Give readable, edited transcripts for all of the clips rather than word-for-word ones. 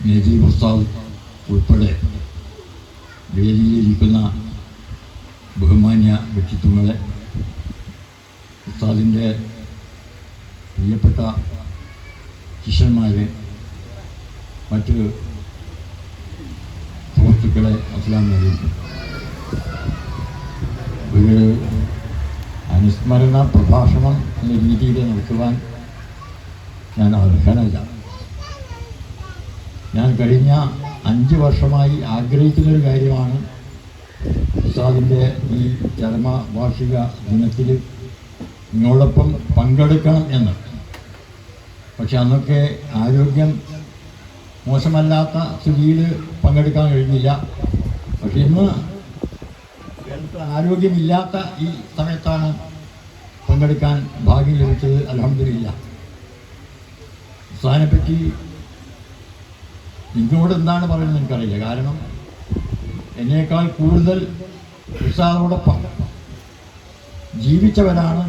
നജീബ് ഉസ്താദ് ഉൾപ്പെടെ വേദിയിലിരിക്കുന്ന ബഹുമാന്യ വ്യക്തിത്വങ്ങളെ, ഉസ്താദിൻ്റെ പ്രിയപ്പെട്ട ശിഷ്യന്മാരെ, മറ്റ് സുഹൃത്തുക്കളെ, അസ്സലാമു അലൈക്കും. ഒരു അനുസ്മരണ പ്രഭാഷണം എന്ന രീതിയിൽ നടത്തുവാൻ ഞാൻ അർഹനല്ല. ഞാൻ കഴിഞ്ഞ 5 വർഷമായി ആഗ്രഹിക്കുന്നൊരു കാര്യമാണ് ഉസ്താദിൻ്റെ ഈ ചരമവാർഷിക ദിനത്തിൽ നിങ്ങളോടൊപ്പം പങ്കെടുക്കണം എന്ന്. പക്ഷെ അന്നൊക്കെ ആരോഗ്യം മോശമല്ലാത്ത സ്ഥിതിയിൽ പങ്കെടുക്കാൻ കഴിഞ്ഞില്ല. പക്ഷെ ഇന്ന് ആരോഗ്യമില്ലാത്ത ഈ സമയത്താണ് പങ്കെടുക്കാൻ ഭാഗ്യം ലഭിച്ചത്. അൽഹംദുലില്ലാ. ഉസ്താദിനെപ്പറ്റി നിങ്ങളോട് എന്താണ് പറയുന്നത് എനിക്കറിയില്ല. കാരണം എന്നേക്കാൾ കൂടുതൽ ഉസ്താദിനോടൊപ്പം ജീവിച്ചവരാണ്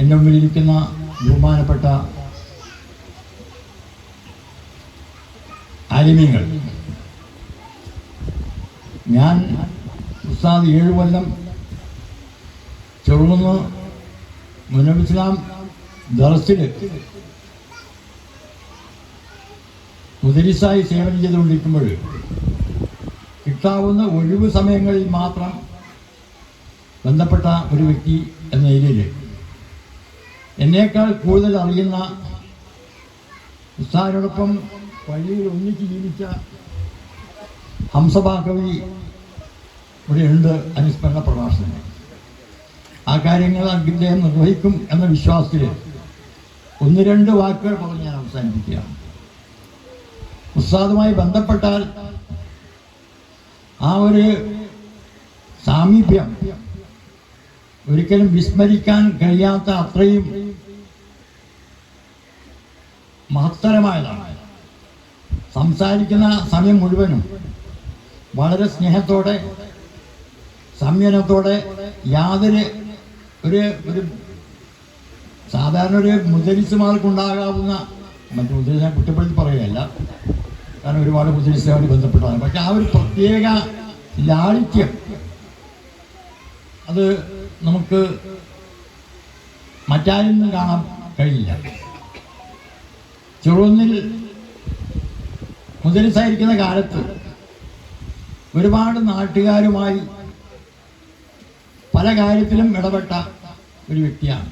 എൻ്റെ മുമ്പിലിരിക്കുന്ന ബഹുമാനപ്പെട്ട ആലിമീങ്ങൾ. ഞാൻ ഉസ്താദ് 7 കൊല്ലം ചെറുകുന്ന് മുനവ്വർ ഇസ്ലാം ദർസിൽ മുദരിസായി സേവനം ചെയ്തുകൊണ്ടിരിക്കുമ്പോൾ കിട്ടാവുന്ന ഒഴിവ് സമയങ്ങളിൽ മാത്രം ബന്ധപ്പെട്ട ഒരു വ്യക്തി എന്ന നിലയിൽ എന്നേക്കാൾ കൂടുതൽ അറിയുന്ന ഉസ്താദിനോടൊപ്പം പള്ളിയിൽ ഒന്നിച്ച് ജീവിച്ച ഹംസബാക്കവി ഇവിടെയുണ്ട് അനുസ്മരണ പ്രഭാഷണങ്ങൾ. ആ കാര്യങ്ങൾ അദ്ദേഹം നിർവഹിക്കും എന്ന വിശ്വാസത്തിൽ 1-2 വാക്കുകൾ പറഞ്ഞ് ഞാൻ അവസാനിപ്പിക്കുകയാണ്. ഉസ്താദുമായി ബന്ധപ്പെട്ടാൽ ആ ഒരു സാമീപ്യം ഒരിക്കലും വിസ്മരിക്കാൻ കഴിയാത്ത അത്രയും മഹത്തരമായതാണ്. സംസാരിക്കുന്ന സമയം മുഴുവനും വളരെ സ്നേഹത്തോടെ, സംയമനത്തോടെ, യാതൊരു ഒരു സാധാരണ ഒരു മുദരിസുമാർക്കുണ്ടാകാവുന്ന, മറ്റു മുദരിസിനെ കുറ്റപ്പെടുത്തി പറയുകയല്ല, കാരണം ഒരുപാട് മുദരിസുമായി ബന്ധപ്പെട്ടതാണ്. പക്ഷെ ആ ഒരു പ്രത്യേക ലാളിത്യം അത് നമുക്ക് മറ്റാരിൽ നിന്നും കാണാൻ കഴിയില്ല. ചെറുകുന്നിൽ മുദരിസായിരിക്കുന്ന കാലത്ത് ഒരുപാട് നാട്ടുകാരുമായി പല കാര്യത്തിലും ഇടപെട്ട ഒരു വ്യക്തിയാണ്.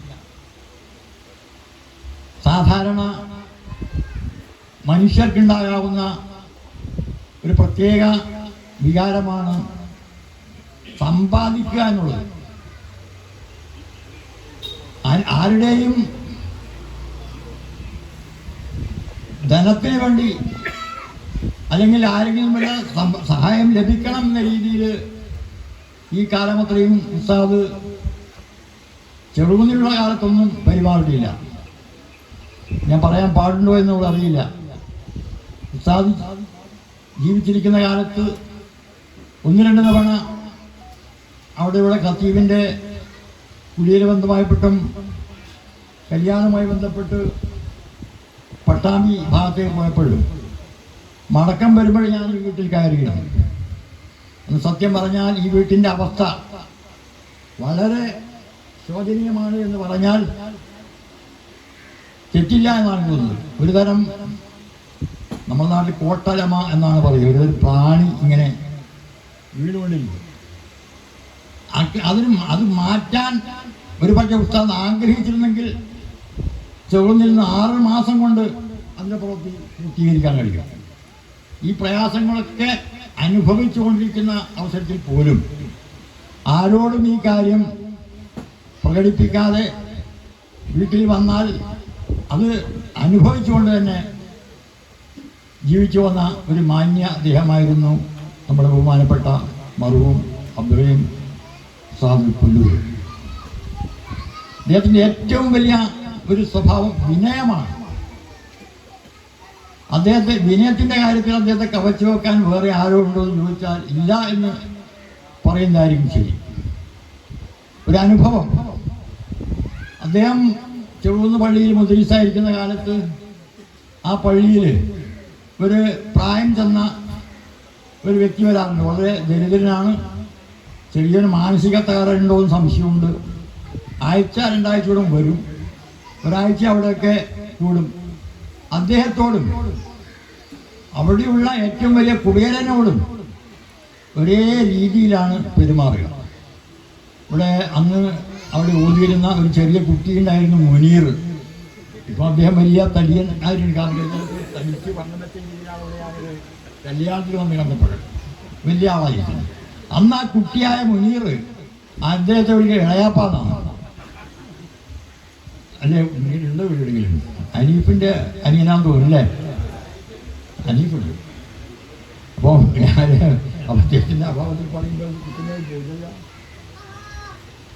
സാധാരണ മനുഷ്യർക്കുണ്ടാകാവുന്ന ഒരു പ്രത്യേക വികാരമാണ് സമ്പാദിക്കുക എന്നുള്ളത്. ആരുടെയും ധനത്തിന് വേണ്ടി അല്ലെങ്കിൽ ആരെങ്കിലും വല്ല സഹായം ലഭിക്കണം എന്ന രീതിയിൽ ഈ കാലം അത്രയും ഉസ്താദ് ചെറുകുന്നിലുള്ള കാലത്തൊന്നും പരിപാടിയില്ല. ഞാൻ പറയാൻ പാടുണ്ടോ എന്നുള്ളത് അറിയില്ല. ഉസ്താദ് ജീവിച്ചിരിക്കുന്ന കാലത്ത് 1-2 തവണ അവിടെയുള്ള ഖത്തീബിൻ്റെ കുടിയേര ബന്ധമായപ്പെട്ടും കല്യാണവുമായി ബന്ധപ്പെട്ട് പട്ടാമ്പി ഭാഗത്തേക്ക് പോയപ്പോഴും മടക്കം വരുമ്പോൾ ഞാൻ ഈ വീട്ടിൽ കയറുകയാണ്. സത്യം പറഞ്ഞാൽ ഈ വീട്ടിൻ്റെ അവസ്ഥ വളരെ ശോചനീയമാണ് എന്ന് പറഞ്ഞാൽ തെറ്റില്ല എന്നാണ് തോന്നുന്നത്. ഒരു തരം നമ്മുടെ നാട്ടിൽ കോട്ടലമ എന്നാണ് പറയുക. ഒരു പ്രാണി ഇങ്ങനെ വീടുകൊണ്ടിരിക്കും. അത് മാറ്റാൻ ഒരു പക്ഷേ ഉസ്താദ് ആഗ്രഹിച്ചിരുന്നെങ്കിൽ ചെറുകുന്നിൽ നിന്ന് 6 മാസം കൊണ്ട് അതിൻ്റെ പ്രവൃത്തി പൂർത്തീകരിക്കാൻ കഴിയും. ഈ പ്രയാസങ്ങളൊക്കെ അനുഭവിച്ചുകൊണ്ടിരിക്കുന്ന അവസരത്തിൽ പോലും ആരോടും ഈ കാര്യം പ്രകടിപ്പിക്കാതെ വീട്ടിൽ വന്നാൽ അത് അനുഭവിച്ചുകൊണ്ട് തന്നെ ജീവിച്ചു വന്ന ഒരു മാന്യ ദേഹമായിരുന്നു നമ്മുടെ ബഹുമാനപ്പെട്ട മർഹൂം അബ്ദുറഹീം ഉസ്താദ് പുല്ലൂർ. അദ്ദേഹത്തിൻ്റെ ഏറ്റവും വലിയ ഒരു സ്വഭാവം വിനയമാണ്. അദ്ദേഹത്തെ വിനയത്തിൻ്റെ കാര്യത്തിൽ അദ്ദേഹത്തെ കവച്ചു വെക്കാൻ വേറെ ആരോടുണ്ടോ എന്ന് ചോദിച്ചാൽ ഇല്ല എന്ന് പറയുന്നതായിരിക്കും ശരി. ഒരു അനുഭവം, അദ്ദേഹം ചെറുകുന്ന് പള്ളിയിൽ മുദരിസായിരിക്കുന്ന കാലത്ത് ആ പള്ളിയിൽ ഒരു പ്രായം ചെന്ന ഒരു വ്യക്തി വരാറുണ്ട്. വളരെ ദരിദ്രനാണ്. ചെറിയൊരു മാനസിക തകരാറുണ്ടോ എന്ന് സംശയമുണ്ട്. ആഴ്ച 2 ആഴ്ചയോടും വരും. ഒരാഴ്ച അവിടെയൊക്കെ കൂടും. അദ്ദേഹത്തോടും അവിടെയുള്ള ഏറ്റവും വലിയ കുബേരനോടും ഒരേ രീതിയിലാണ് പെരുമാറുക. ഇവിടെ അന്ന് അവിടെ ഓതിയിരുന്ന ഒരു ചെറിയ കുട്ടിയുണ്ടായിരുന്നു, മുനീർ. ഇപ്പോൾ അദ്ദേഹം വലിയ തടിയൻ ആയിരുന്നു. തനിക്ക് പണ്ടത്തെ രീതിയിലാണ് കല്യാണത്തിൽ വന്ന് കണ്ടപ്പോൾ വലിയ ആളായിരുന്നു. അന്ന് ആ കുട്ടിയായ മുനീർ അദ്ദേഹത്തെ വിളിക്കുക ഇളയാപ്പാന്നാണ്. അല്ലേ, മുനീറുണ്ട് വീടുകളിലും. അനീഫിൻ്റെ അനിയനാന്ന് തോന്നുന്നല്ലേ, അനീഫുണ്ട്. അപ്പോൾ ഞാൻ അദ്ദേഹത്തിൻ്റെ അഭാവത്തിൽ പറയുമ്പോൾ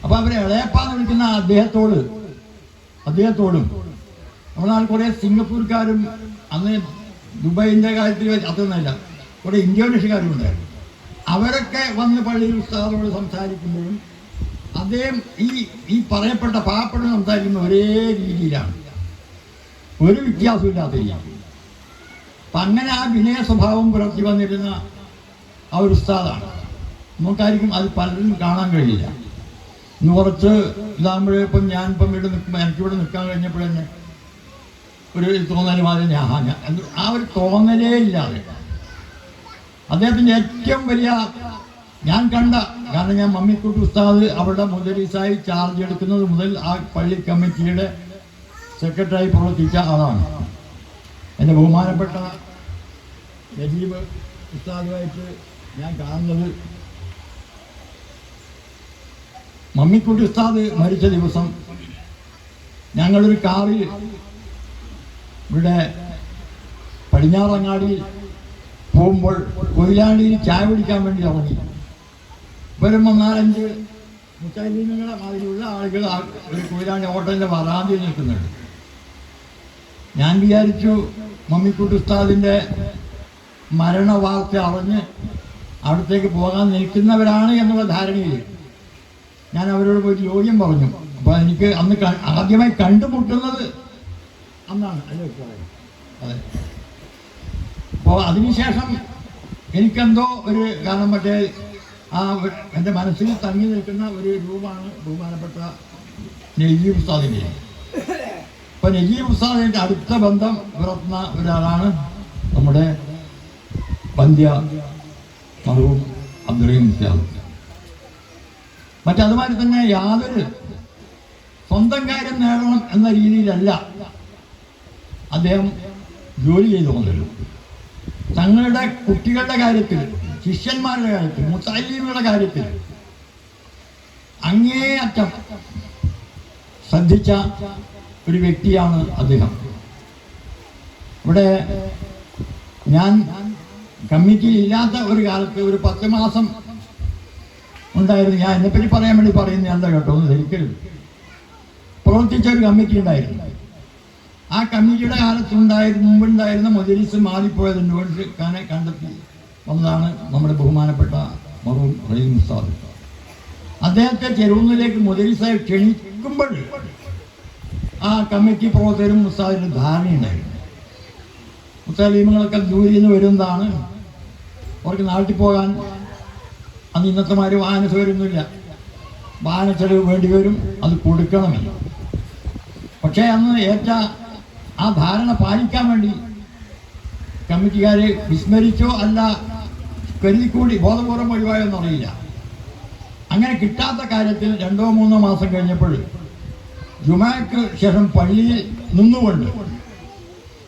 അപ്പോൾ അവരെ ഇളയപ്പാന്ന് വിളിക്കുന്ന അദ്ദേഹത്തോടും നമ്മളാൽ കുറേ സിംഗപ്പൂർക്കാരും അന്ന് ദുബൈൻ്റെ കാര്യത്തിൽ അതൊന്നുമല്ല, കുറേ ഇന്തോനേഷ്യക്കാരും ഉണ്ടായിരുന്നു. അവരൊക്കെ വന്ന് പള്ളിയിൽ ഉസ്താദോട് സംസാരിക്കുമ്പോഴും അദ്ദേഹം ഈ പറയപ്പെട്ട പാവപ്പെട്ട സംസാരിക്കുന്ന ഒരേ രീതിയിലാണ്, ഒരു വ്യത്യാസമില്ലാത്ത രീതിയാണ്. അപ്പം അങ്ങനെ ആ വിനയ സ്വഭാവം പുലർത്തി വന്നിരുന്ന ആ ഒരു ഉസ്താദാണ്. നമുക്കായിരിക്കും അത് പലരും കാണാൻ കഴിയില്ല. ഇന്ന് കുറച്ച് ഇതാകുമ്പോഴേ ഞാനിപ്പം ഇവിടെ നിൽക്കുമ്പോൾ എനിക്കിവിടെ നിൽക്കാൻ കഴിഞ്ഞപ്പോൾ തന്നെ ഒരു തോന്നൽ മാതിരി ആ ഒരു തോന്നലേ ഇല്ലാതെ അദ്ദേഹത്തിൻ്റെ ഏറ്റവും വലിയ ഞാൻ കണ്ട, കാരണം ഞാൻ മമ്മിക്കുട്ടി ഉസ്താദ് അവിടെ മുദരീസായി ചാർജ് എടുക്കുന്നത് മുതൽ ആ പള്ളി കമ്മിറ്റിയുടെ സെക്രട്ടറിയായി പ്രവർത്തിച്ച ആളാണ്. എൻ്റെ ബഹുമാനപ്പെട്ട നജീബ് ഉസ്താദുമായിട്ട് ഞാൻ കാണുന്നത് മമ്മിക്കുട്ടി ഉസ്താദ് മരിച്ച ദിവസം ഞങ്ങളൊരു കാറിൽ ഇവിടെ പടിഞ്ഞാറങ്ങാടിയിൽ പോകുമ്പോൾ കൊയിലാണ്ടിയിൽ ചായ പിടിക്കാൻ വേണ്ടി ഇറങ്ങി. വരുമ്പോൾ 4-5 മുത്തലിമീങ്ങളെ മാതിരിയുള്ള ആളുകൾ ഒരു കൊയിലാണ്ടി ഹോട്ടലിൻ്റെ വരാന്തിയിൽ നിൽക്കുന്നുണ്ട്. ഞാൻ വിചാരിച്ചു മമ്മിക്കുട്ടി ഉസ്താദിൻ്റെ മരണ വാർത്ത അറിഞ്ഞ് അവിടത്തേക്ക് പോകാൻ നിൽക്കുന്നവരാണ് എന്നുള്ള ധാരണയിൽ ഞാൻ അവരോട് പോയി ചോദ്യം പറഞ്ഞു. അപ്പോൾ എനിക്ക് അന്ന് ആദ്യമായി കണ്ടുമുട്ടുന്നത് അന്നാണ്. അതെ. അപ്പോൾ അതിനുശേഷം എനിക്കെന്തോ ഒരു കാരണം മറ്റേ ആ എൻ്റെ മനസ്സിൽ തങ്ങി നിൽക്കുന്ന ഒരു രൂപമാണ് ബഹുമാനപ്പെട്ട നജീബ് ഉസ്താദിൻ്റെ. അപ്പോൾ നജീബ് ഉസ്താദിൻ്റെ അടുത്ത ബന്ധം പുലർത്തുന്ന ഒരാളാണ് നമ്മുടെ വന്ധ്യ മർഹൂം അബ്ദുറഹീം ഉസ്താദ്. മറ്റതുമാതിരി തന്നെ യാതൊരു സ്വന്തം കാര്യം നേടണം എന്ന രീതിയിലല്ല അദ്ദേഹം ജോലി ചെയ്തു കൊണ്ടിരുന്നു. തങ്ങളുടെ കുട്ടികളുടെ കാര്യത്തിൽ, ശിഷ്യന്മാരുടെ കാര്യത്തിൽ, മുത്തഅല്ലിമുകളുടെ കാര്യത്തിൽ അങ്ങേയറ്റം ശ്രദ്ധിച്ച ഒരു വ്യക്തിയാണ് അദ്ദേഹം. ഇവിടെ ഞാൻ കമ്മിറ്റിയിൽ ഇല്ലാത്ത ഒരു കാലത്ത് ഒരു 10 മാസം ഉണ്ടായിരുന്നു. ഞാൻ എന്നെപ്പറ്റി പറയാൻ വേണ്ടി പറയുന്നതല്ല കേട്ടോ, ഒന്ന് ധരിക്കരുത്. പ്രവർത്തിച്ച ഒരു കമ്മിറ്റി ഉണ്ടായിരുന്നു. ആ കമ്മിറ്റിയുടെ മുമ്പുണ്ടായിരുന്ന മുദരിസ് മാറിപ്പോയതിൻ്റെ കൊണ്ട് കണ്ടെത്തി വന്നതാണ് നമ്മുടെ ബഹുമാനപ്പെട്ട മർഹൂം റഹീം ഉസ്താദ്. അദ്ദേഹത്തെ ചെറുകുന്നിലേക്ക് മുദരിസായി ക്ഷണിക്കുമ്പോൾ ആ കമ്മിറ്റി പ്രവർത്തകരും ഉസ്താദിന് ധാരണയുണ്ടായിരുന്നു. മുത്തലീമുകളൊക്കെ ദൂരിൽ നിന്ന് വരുന്നതാണ്, അവർക്ക് നാട്ടിൽ പോകാൻ അന്ന് ഇന്നത്തെ മാതിരി വാഹന സൗകര്യമൊന്നുമില്ല, വാഹന ചെലവ് വേണ്ടി വരും, അത് കൊടുക്കണമെന്ന്. പക്ഷേ അന്ന് ഏറ്റ ആ ധാരണ പാലിക്കാൻ വേണ്ടി കമ്മിറ്റിക്കാരെ വിസ്മരിച്ചോ അല്ല കരുതിക്കൂടി ബോധപൂർവം ഒഴിവായോന്ന് അറിയില്ല. അങ്ങനെ കിട്ടാത്ത കാര്യത്തിൽ 2-3 മാസം കഴിഞ്ഞപ്പോൾ ജുമാക്ക് ശേഷം പള്ളിയിൽ നിന്നുകൊണ്ട്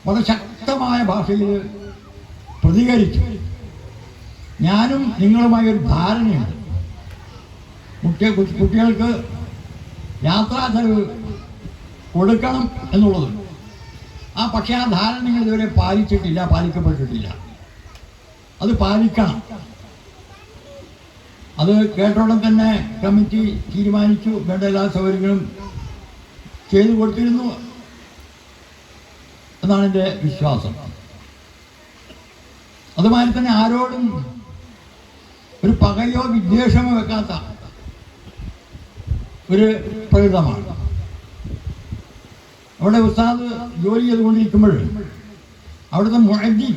വളരെ ശക്തമായ ഭാഷയിൽ പ്രതികരിച്ചു. ഞാനും നിങ്ങളുമായി ഒരു ധാരണയുണ്ട്, കുട്ടികൾക്ക് യാത്രാ ചെലവ് കൊടുക്കണം എന്നുള്ളത്. പക്ഷേ ആ ധാരണ നിങ്ങൾ ഇതുവരെ പാലിക്കപ്പെട്ടിട്ടില്ല. അത് പാലിക്കണം. അത് കേട്ടോളം തന്നെ കമ്മിറ്റി തീരുമാനിച്ചു, വേണ്ട എല്ലാ സൗകര്യങ്ങളും ചെയ്തു കൊടുത്തിരുന്നു എന്നാണ് എൻ്റെ വിശ്വാസം. അതുമാതിരി തന്നെ ആരോടും ഒരു പകയോ വിദ്വേഷമോ വെക്കാത്ത ഒരു പ്രകൃതമാണ്. അവിടെ ഉസ്താദ് ജോലി ചെയ്തുകൊണ്ടിരിക്കുമ്പോൾ അവിടുത്തെ മുഅദ്ദിൻ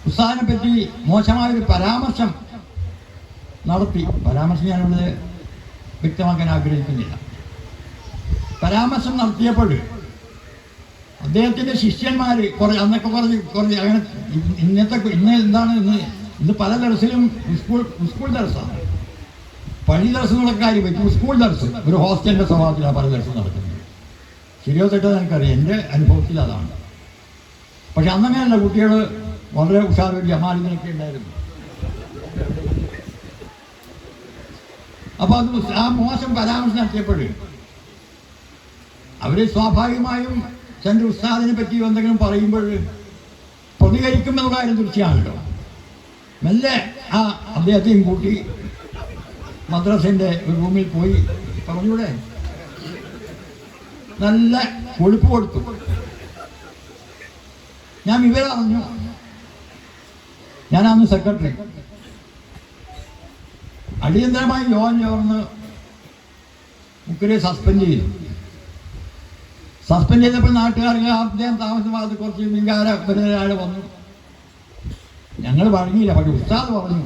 ഉസ്താദിനെ പറ്റി മോശമായൊരു പരാമർശം നടത്തി. പരാമർശം ഞാനിവിടെ വ്യക്തമാക്കാൻ ആഗ്രഹിക്കുന്നില്ല. പരാമർശം നടത്തിയപ്പോൾ അദ്ദേഹത്തിൻ്റെ ശിഷ്യന്മാർ അന്നൊക്കെ കുറച്ച് അങ്ങനെ ഇന്ന് എന്താണ് ഇന്ന് പല ദർസിലും സ്കൂൾ ദർസാണ്. പള്ളി ദർശനങ്ങളൊക്കെ കാര്യം പറ്റും. സ്കൂൾ ദർശനം ഒരു ഹോസ്റ്റലിൻ്റെ സ്വഭാവത്തിലാണ് പല ദർശനം നടക്കുന്നത്. ശരിയോ തെറ്റോ എനിക്കറിയാം, എൻ്റെ അനുഭവത്തിൽ അതാണ്. പക്ഷെ അന്നങ്ങനെയല്ല, കുട്ടികൾ വളരെ ഉഷാറും ജമാലിനൊക്കെ ഉണ്ടായിരുന്നു. അപ്പോൾ അത് ആ മോശം പരാമർശം നടത്തിയപ്പോൾ അവർ സ്വാഭാവികമായും തൻ്റെ ഉസ്താദിനെ പറ്റി എന്തെങ്കിലും പറയുമ്പോൾ പ്രതികരിക്കുമെന്നുള്ള കാര്യം തീർച്ചയാണല്ലോ. മെല്ലെ ആ അദ്ദേഹത്തെയും കൂട്ടി മദ്രസൻ്റെ ഒരു റൂമിൽ പോയി പറഞ്ഞൂടെ, നല്ല കൊഴുപ്പ് കൊടുത്തു. ഞാൻ വിവരറിഞ്ഞു. ഞാനന്ന് സെക്രട്ടറി. അടിയന്തരമായി യോഗം ചേർന്ന് മുക്കിനെ സസ്പെൻഡ് ചെയ്തു. സസ്പെൻഡ് ചെയ്തപ്പോൾ നാട്ടുകാർക്ക് അദ്ദേഹം താമസമാകത്ത് കുറച്ച് വികാരപരരാൾ വന്നു. ഞങ്ങൾ പറഞ്ഞില്ല, പക്ഷെ ഉസ്താദ് പറഞ്ഞു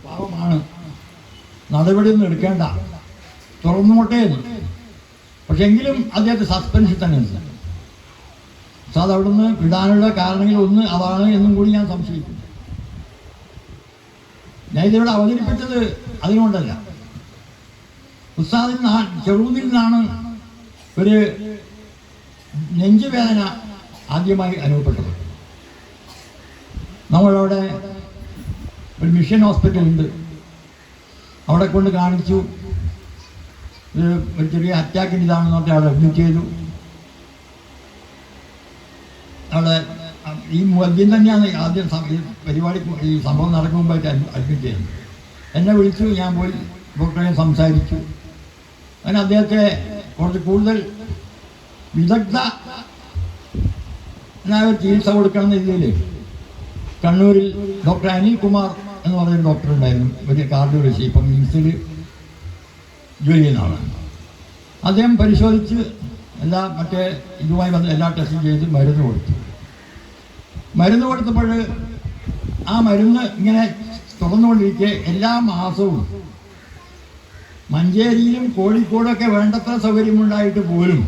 പാവമാണ്, നടപടിയൊന്നും എടുക്കേണ്ട, തുറന്നുകൊട്ടേ എന്ന്. പക്ഷെ എങ്കിലും അദ്ദേഹത്തെ സസ്പെൻഷൻ തന്നെ ഉണ്ട്. ഉസ്താദ് അവിടുന്ന് വിടാനുള്ള കാരണങ്ങളൊന്ന് അതാണ് എന്നും കൂടി ഞാൻ സംശയിക്കുന്നു. ഞാൻ ഇതിലൂടെ അവതരിപ്പിച്ചത് അതുകൊണ്ടല്ല. ഉസ്താദിന് ചെറുതിൽ നിന്നാണ് ഒരു നെഞ്ചുവേദന ആദ്യമായി അനുഭവപ്പെട്ടത്. നമ്മളവിടെ ഒരു മിഷൻ ഹോസ്പിറ്റലുണ്ട്, അവിടെ കൊണ്ട് കാണിച്ചു. ഒരു ചെറിയ അറ്റാക്കിൻ്റെ ഇതാണെന്ന് പറഞ്ഞിട്ട് അവിടെ അഡ്മിറ്റ് ചെയ്തു. അവിടെ ഈ മുഅദ്ദിൻ തന്നെയാണ് ആദ്യം പരിപാടി ഈ സംഭവം നടക്കുമ്പോഴായിട്ട് അഡ്മിറ്റ് ചെയ്യുന്നത്. എന്നെ വിളിച്ചു, ഞാൻ പോയി ഡോക്ടറെ സംസാരിച്ചു. അങ്ങനെ അദ്ദേഹത്തെ കുറച്ച് കൂടുതൽ വിദഗ്ധ ചികിത്സ കൊടുക്കണം എന്ന രീതിയിൽ കണ്ണൂരിൽ ഡോക്ടർ അനിൽകുമാർ എന്ന് പറഞ്ഞൊരു ഡോക്ടർ ഉണ്ടായിരുന്നു, വലിയ കാർഡിയോളജി, ഇപ്പം മിംസിൽ ജോലി ചെയ്യുന്ന ആളാണ്. അദ്ദേഹം പരിശോധിച്ച് മറ്റേ ഇതുമായി വന്ന് എല്ലാ ടെസ്റ്റും ചെയ്ത് മരുന്ന് കൊടുത്തു. മരുന്ന് കൊടുത്തപ്പോൾ ആ മരുന്ന് ഇങ്ങനെ തുറന്നുകൊണ്ടിരിക്കെ എല്ലാ മാസവും മഞ്ചേരിയിലും കോഴിക്കോടൊക്കെ വേണ്ടത്ര സൗകര്യമുണ്ടായിട്ട് പോലും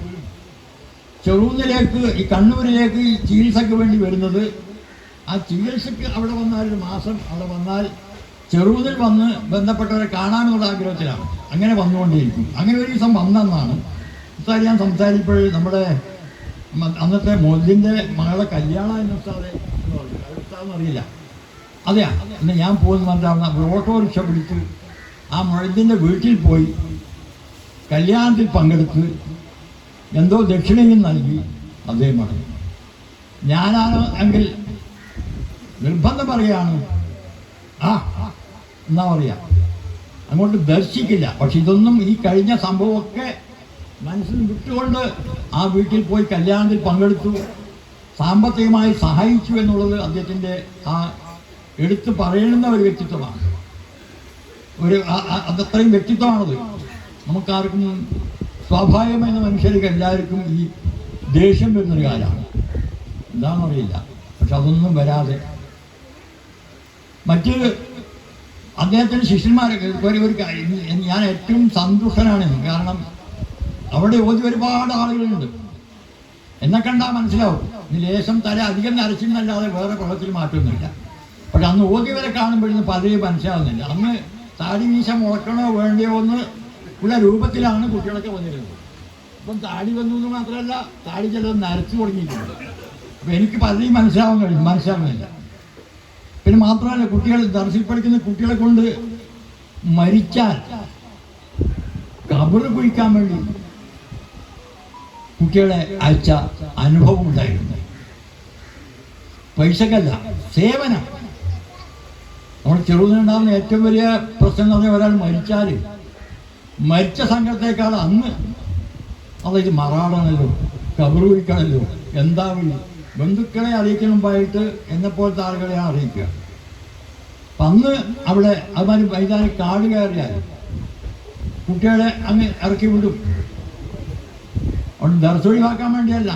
ചെറുകുന്നിലേക്ക് ഈ കണ്ണൂരിലേക്ക് ഈ ചികിത്സയ്ക്ക് വേണ്ടി വരുന്നത്, ആ ചികിത്സയ്ക്ക് അവിടെ വന്നാൽ ഒരു മാസം അവിടെ വന്നാൽ ചെറുകുന്നിൽ വന്ന് ബന്ധപ്പെട്ടവരെ കാണാമെന്നുള്ള ആഗ്രഹത്തിലാണ്. അങ്ങനെ വന്നുകൊണ്ടേയിരിക്കും. അങ്ങനെ ഒരു ദിവസം വന്നെന്നാണ് ഉസ്താദ് ഞാൻ സംസാരിച്ചപ്പോൾ നമ്മുടെ അന്നത്തെ മൊല്ലിൻ്റെ മകളെ കല്യാണം എന്ന ഉസ്താദെ എന്ന് പറഞ്ഞു. അത് ഉസ്താദെന്നറിയില്ല. അതെയാ, പിന്നെ ഞാൻ പോകുന്ന പറഞ്ഞാൽ ഓട്ടോറിക്ഷ പിടിച്ച് ആ മൊല്ലിൻ്റെ വീട്ടിൽ പോയി കല്യാണത്തിൽ പങ്കെടുത്ത് എന്തോ ദക്ഷിണയും നൽകി അദ്ദേഹം പറഞ്ഞു. ഞാനാണ് എങ്കിൽ നിർബന്ധം പറയുകയാണ്, ആ എന്നാ പറയാ, അങ്ങോട്ട് ദർശിക്കില്ല. പക്ഷെ ഇതൊന്നും ഈ കഴിഞ്ഞ സംഭവമൊക്കെ മനസ്സിൽ വിട്ടുകൊണ്ട് ആ വീട്ടിൽ പോയി കല്യാണത്തിൽ പങ്കെടുത്തു, സാമ്പത്തികമായി സഹായിച്ചു എന്നുള്ളത് അദ്ദേഹത്തിൻ്റെ ആ എടുത്തു പറയുന്ന ഒരു വ്യക്തിത്വമാണ്. അതത്രയും വ്യക്തിത്വമാണത്. നമുക്കാർക്കും സ്വാഭാവികമെന്ന മനുഷ്യർക്ക് എല്ലാവർക്കും ഈ ദേഷ്യം വരുന്നൊരു കാലമാണ്, എന്താണെന്നറിയില്ല. പക്ഷെ അതൊന്നും വരാതെ മറ്റ് അദ്ദേഹത്തിൻ്റെ ശിഷ്യന്മാരൊക്കെ ഞാൻ ഏറ്റവും സന്തുഷ്ടനാണെന്ന്. കാരണം അവിടെ ഒരുപാട് ആളുകളുണ്ട്. എന്നെ കണ്ടാൽ മനസ്സിലാവും, ഇനി ലേശം തല അധികം നരച്ചിന്നല്ലാതെ വേറെ കുളത്തിൽ മാറ്റമൊന്നുമില്ല. പക്ഷെ അന്ന് ഓതിവരെ കാണുമ്പോഴൊന്നും പതിയെ മനസ്സിലാവുന്നില്ല. അന്ന് താടി മീശ മുളക്കണോ വേണ്ടിയോ എന്ന് ഉള്ള രൂപത്തിലാണ് കുട്ടികളൊക്കെ വന്നിരുന്നത്. അപ്പം താടി വന്നു എന്ന് മാത്രമല്ല, താടി ചിലത് നരച്ചു തുടങ്ങിയിട്ടുണ്ട്. അപ്പം എനിക്ക് പതിയെ മനസ്സിലാവുന്നില്ല. പിന്നെ മാത്രമല്ല, കുട്ടികൾ ദർസിൽ പഠിക്കുന്ന കുട്ടികളെ കൊണ്ട് മരിച്ചാൽ ഖബറ് കുഴിക്കാൻ വേണ്ടി കുട്ടികളെ അയച്ച അനുഭവം ഉണ്ടായിരുന്നു. പൈസക്കല്ല, സേവനം. നമ്മൾ ചെറുതിനുണ്ടാകുന്ന ഏറ്റവും വലിയ പ്രശ്നം എന്ന് പറഞ്ഞാൽ ഒരാൾ മരിച്ചാൽ മരിച്ച സംഘത്തേക്കാൾ അന്ന് അതായത് മറാടണല്ലോ, ഖബറ് കുഴിക്കണമല്ലോ, എന്താ വഴി ബന്ധുക്കളെ അറിയിക്കുന്ന മുമ്പായിട്ട് എന്നെപ്പോലത്തെ ആളുകളെയാണ് അറിയിക്കുക. അപ്പം അന്ന് അവിടെ അതുമാതിരി വൈകുന്നേരം കാട് കയറിയാൽ കുട്ടികളെ അങ്ങ് ഇറക്കി വിടും. അവിടെ ദർശ ഒഴിവാക്കാൻ വേണ്ടിയല്ല,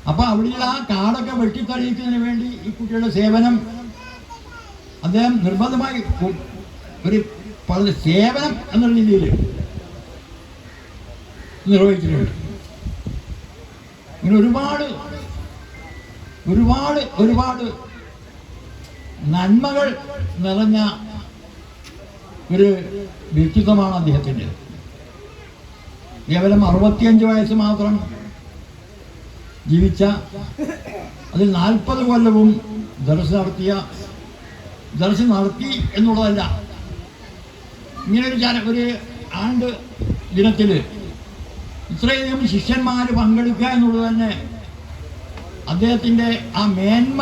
അപ്പോൾ അവിടെയുള്ള ആ കാടൊക്കെ വെട്ടിത്തെളിയിക്കുന്നതിന് വേണ്ടി ഈ കുട്ടിയുടെ സേവനം അദ്ദേഹം നിർബന്ധമായി ഒരു സേവനം എന്നുള്ള രീതിയിൽ നിർവഹിച്ചിട്ടുണ്ട്. ഇങ്ങനെ ഒരുപാട് നന്മകൾ നിറഞ്ഞ ഒരു വ്യക്തിത്വമാണ് അദ്ദേഹത്തിൻ്റെ. കേവലം 65 വയസ്സ് മാത്രം ജീവിച്ച, അതിൽ 40 കൊല്ലവും ദർശനം നടത്തി എന്നുള്ളതല്ല, ഇങ്ങനെ ഒരു ആണ്ട് ദിനത്തിൽ ഇത്രയധികം ശിഷ്യന്മാർ പങ്കെടുക്കുക എന്നുള്ളത് തന്നെ അദ്ദേഹത്തിൻ്റെ ആ മേന്മ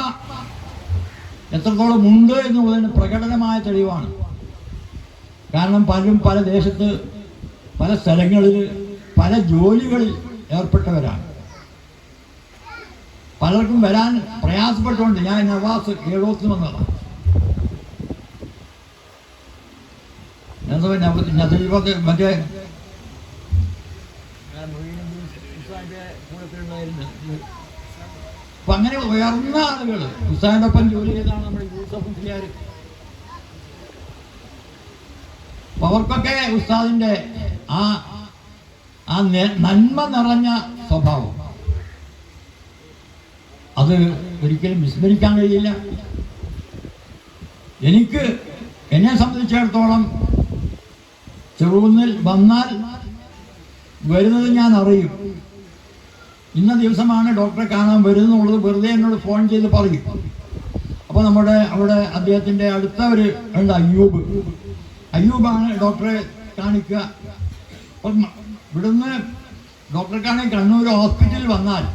എത്രത്തോളം ഉണ്ട് എന്നുള്ളതിന് പ്രകടനമായ തെളിവാണ്. കാരണം പലരും പല ദേശത്ത്, പല സ്ഥലങ്ങളിൽ, പല ജോലികളിൽ ഏർപ്പെട്ടവരാണ്. പലർക്കും വരാൻ പ്രയാസപ്പെട്ടുകൊണ്ട് ഞാൻ നവാസ് ഏഴോത്തിന് വന്നതാണ്. മറ്റേ അപ്പൊ അങ്ങനെ ഉയർന്ന ആളുകൾ ഉസ്താദിന്റെ ഒപ്പം ജോലി ചെയ്താണ് നമ്മുടെ യൂസഫ് മുസ്ലിയാർ. അപ്പൊ അവർക്കൊക്കെ ഉസ്താദിന്റെ ആ നന്മ നിറഞ്ഞ സ്വഭാവം അത് ഒരിക്കലും വിസ്മരിക്കാൻ കഴിയില്ല. എന്നെ സംബന്ധിച്ചിടത്തോളം ചെറുകുന്നിൽ വന്നാൽ വരുന്നത് ഞാൻ അറിയും. ഇന്ന ദിവസമാണ് ഡോക്ടറെ കാണാൻ വരുന്നുള്ളത് വെറുതെ എന്നോട് ഫോൺ ചെയ്ത് പറയും. അപ്പോൾ അവിടെ അദ്ദേഹത്തിൻ്റെ അടുത്ത ഒരു ഉണ്ട്, അയ്യൂബാണ് ഡോക്ടറെ കാണിക്കുക. അപ്പം ഇവിടുന്ന് ഡോക്ടറെ കാണാൻ കണ്ണൂർ ഹോസ്പിറ്റലിൽ വന്നാൽ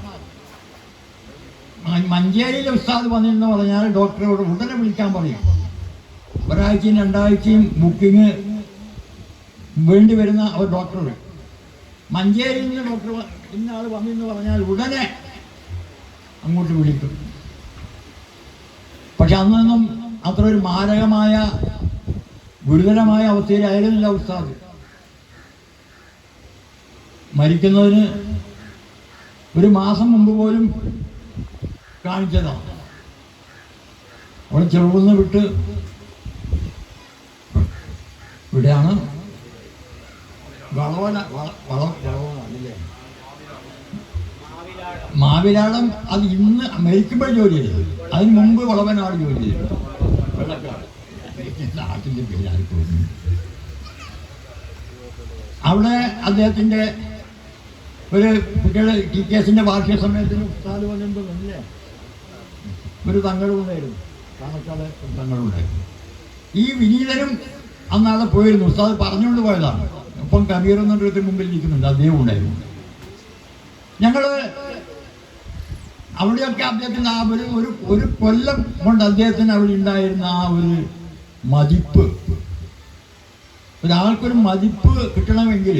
മഞ്ചേരിയിലെ ഉസ്താദ് വന്നിരുന്നു പറഞ്ഞാൽ ഡോക്ടറോട് ഉടനെ വിളിക്കാൻ പറയും. ഒരാഴ്ചയും 2 ആഴ്ചയും ബുക്കിങ് വേണ്ടി വരുന്ന ഒരു ഡോക്ടർ മഞ്ചേരിയിൽ നിന്ന് ഡോക്ടർ ഇന്നാൾ വന്നിരുന്നു പറഞ്ഞാൽ ഉടനെ അങ്ങോട്ട് വിളിക്കും. പക്ഷെ അന്നൊന്നും അത്ര ഒരു മാരകമായ ഗുരുതരമായ അവസ്ഥയിലായിരുന്നില്ല ഉസ്താദ്. മരിക്കുന്നതിന് 1 മാസം മുമ്പ് പോലും കാണിച്ചതാണ്. അവിടെ ചെറുകുന്ന് വിട്ട് ഇവിടെയാണ് മാവിലാടം. അത് ഇന്ന് മരിക്കുമ്പോൾ ജോലി ചെയ്തത്, അതിന് മുമ്പ് വളവനാട് ജോലി ചെയ്തത്. നാട്ടിൻ്റെ പേരായി തോന്നുന്നു. അവിടെ അദ്ദേഹത്തിൻ്റെ ഒരു കുട്ടികളെ TKS വാർഷിക സമയത്തിന് ഉസ്താദ് വന്നിട്ടുണ്ടല്ലേ, ഒരു തങ്ങളുണ്ടായിരുന്നു, പാലക്കാട് തങ്ങളുണ്ടായിരുന്നു. ഈ വിനീതനും അന്നാളെ പോയിരുന്നു. ഉസ്താദ് പറഞ്ഞുകൊണ്ട് പോയതാണ്. ഒപ്പം കബീർ എന്നൊരു മുമ്പിൽ ഇരിക്കുന്നുണ്ട്, അദ്ദേഹം ഉണ്ടായിരുന്നു. ഞങ്ങൾ അവിടെയൊക്കെ അദ്ദേഹത്തിന് ആ ഒരു കൊല്ലം കൊണ്ട് അദ്ദേഹത്തിന് അവിടെ ഉണ്ടായിരുന്ന ആ ഒരു മതിപ്പ്, ഒരാൾക്കൊരു മതിപ്പ് കിട്ടണമെങ്കിൽ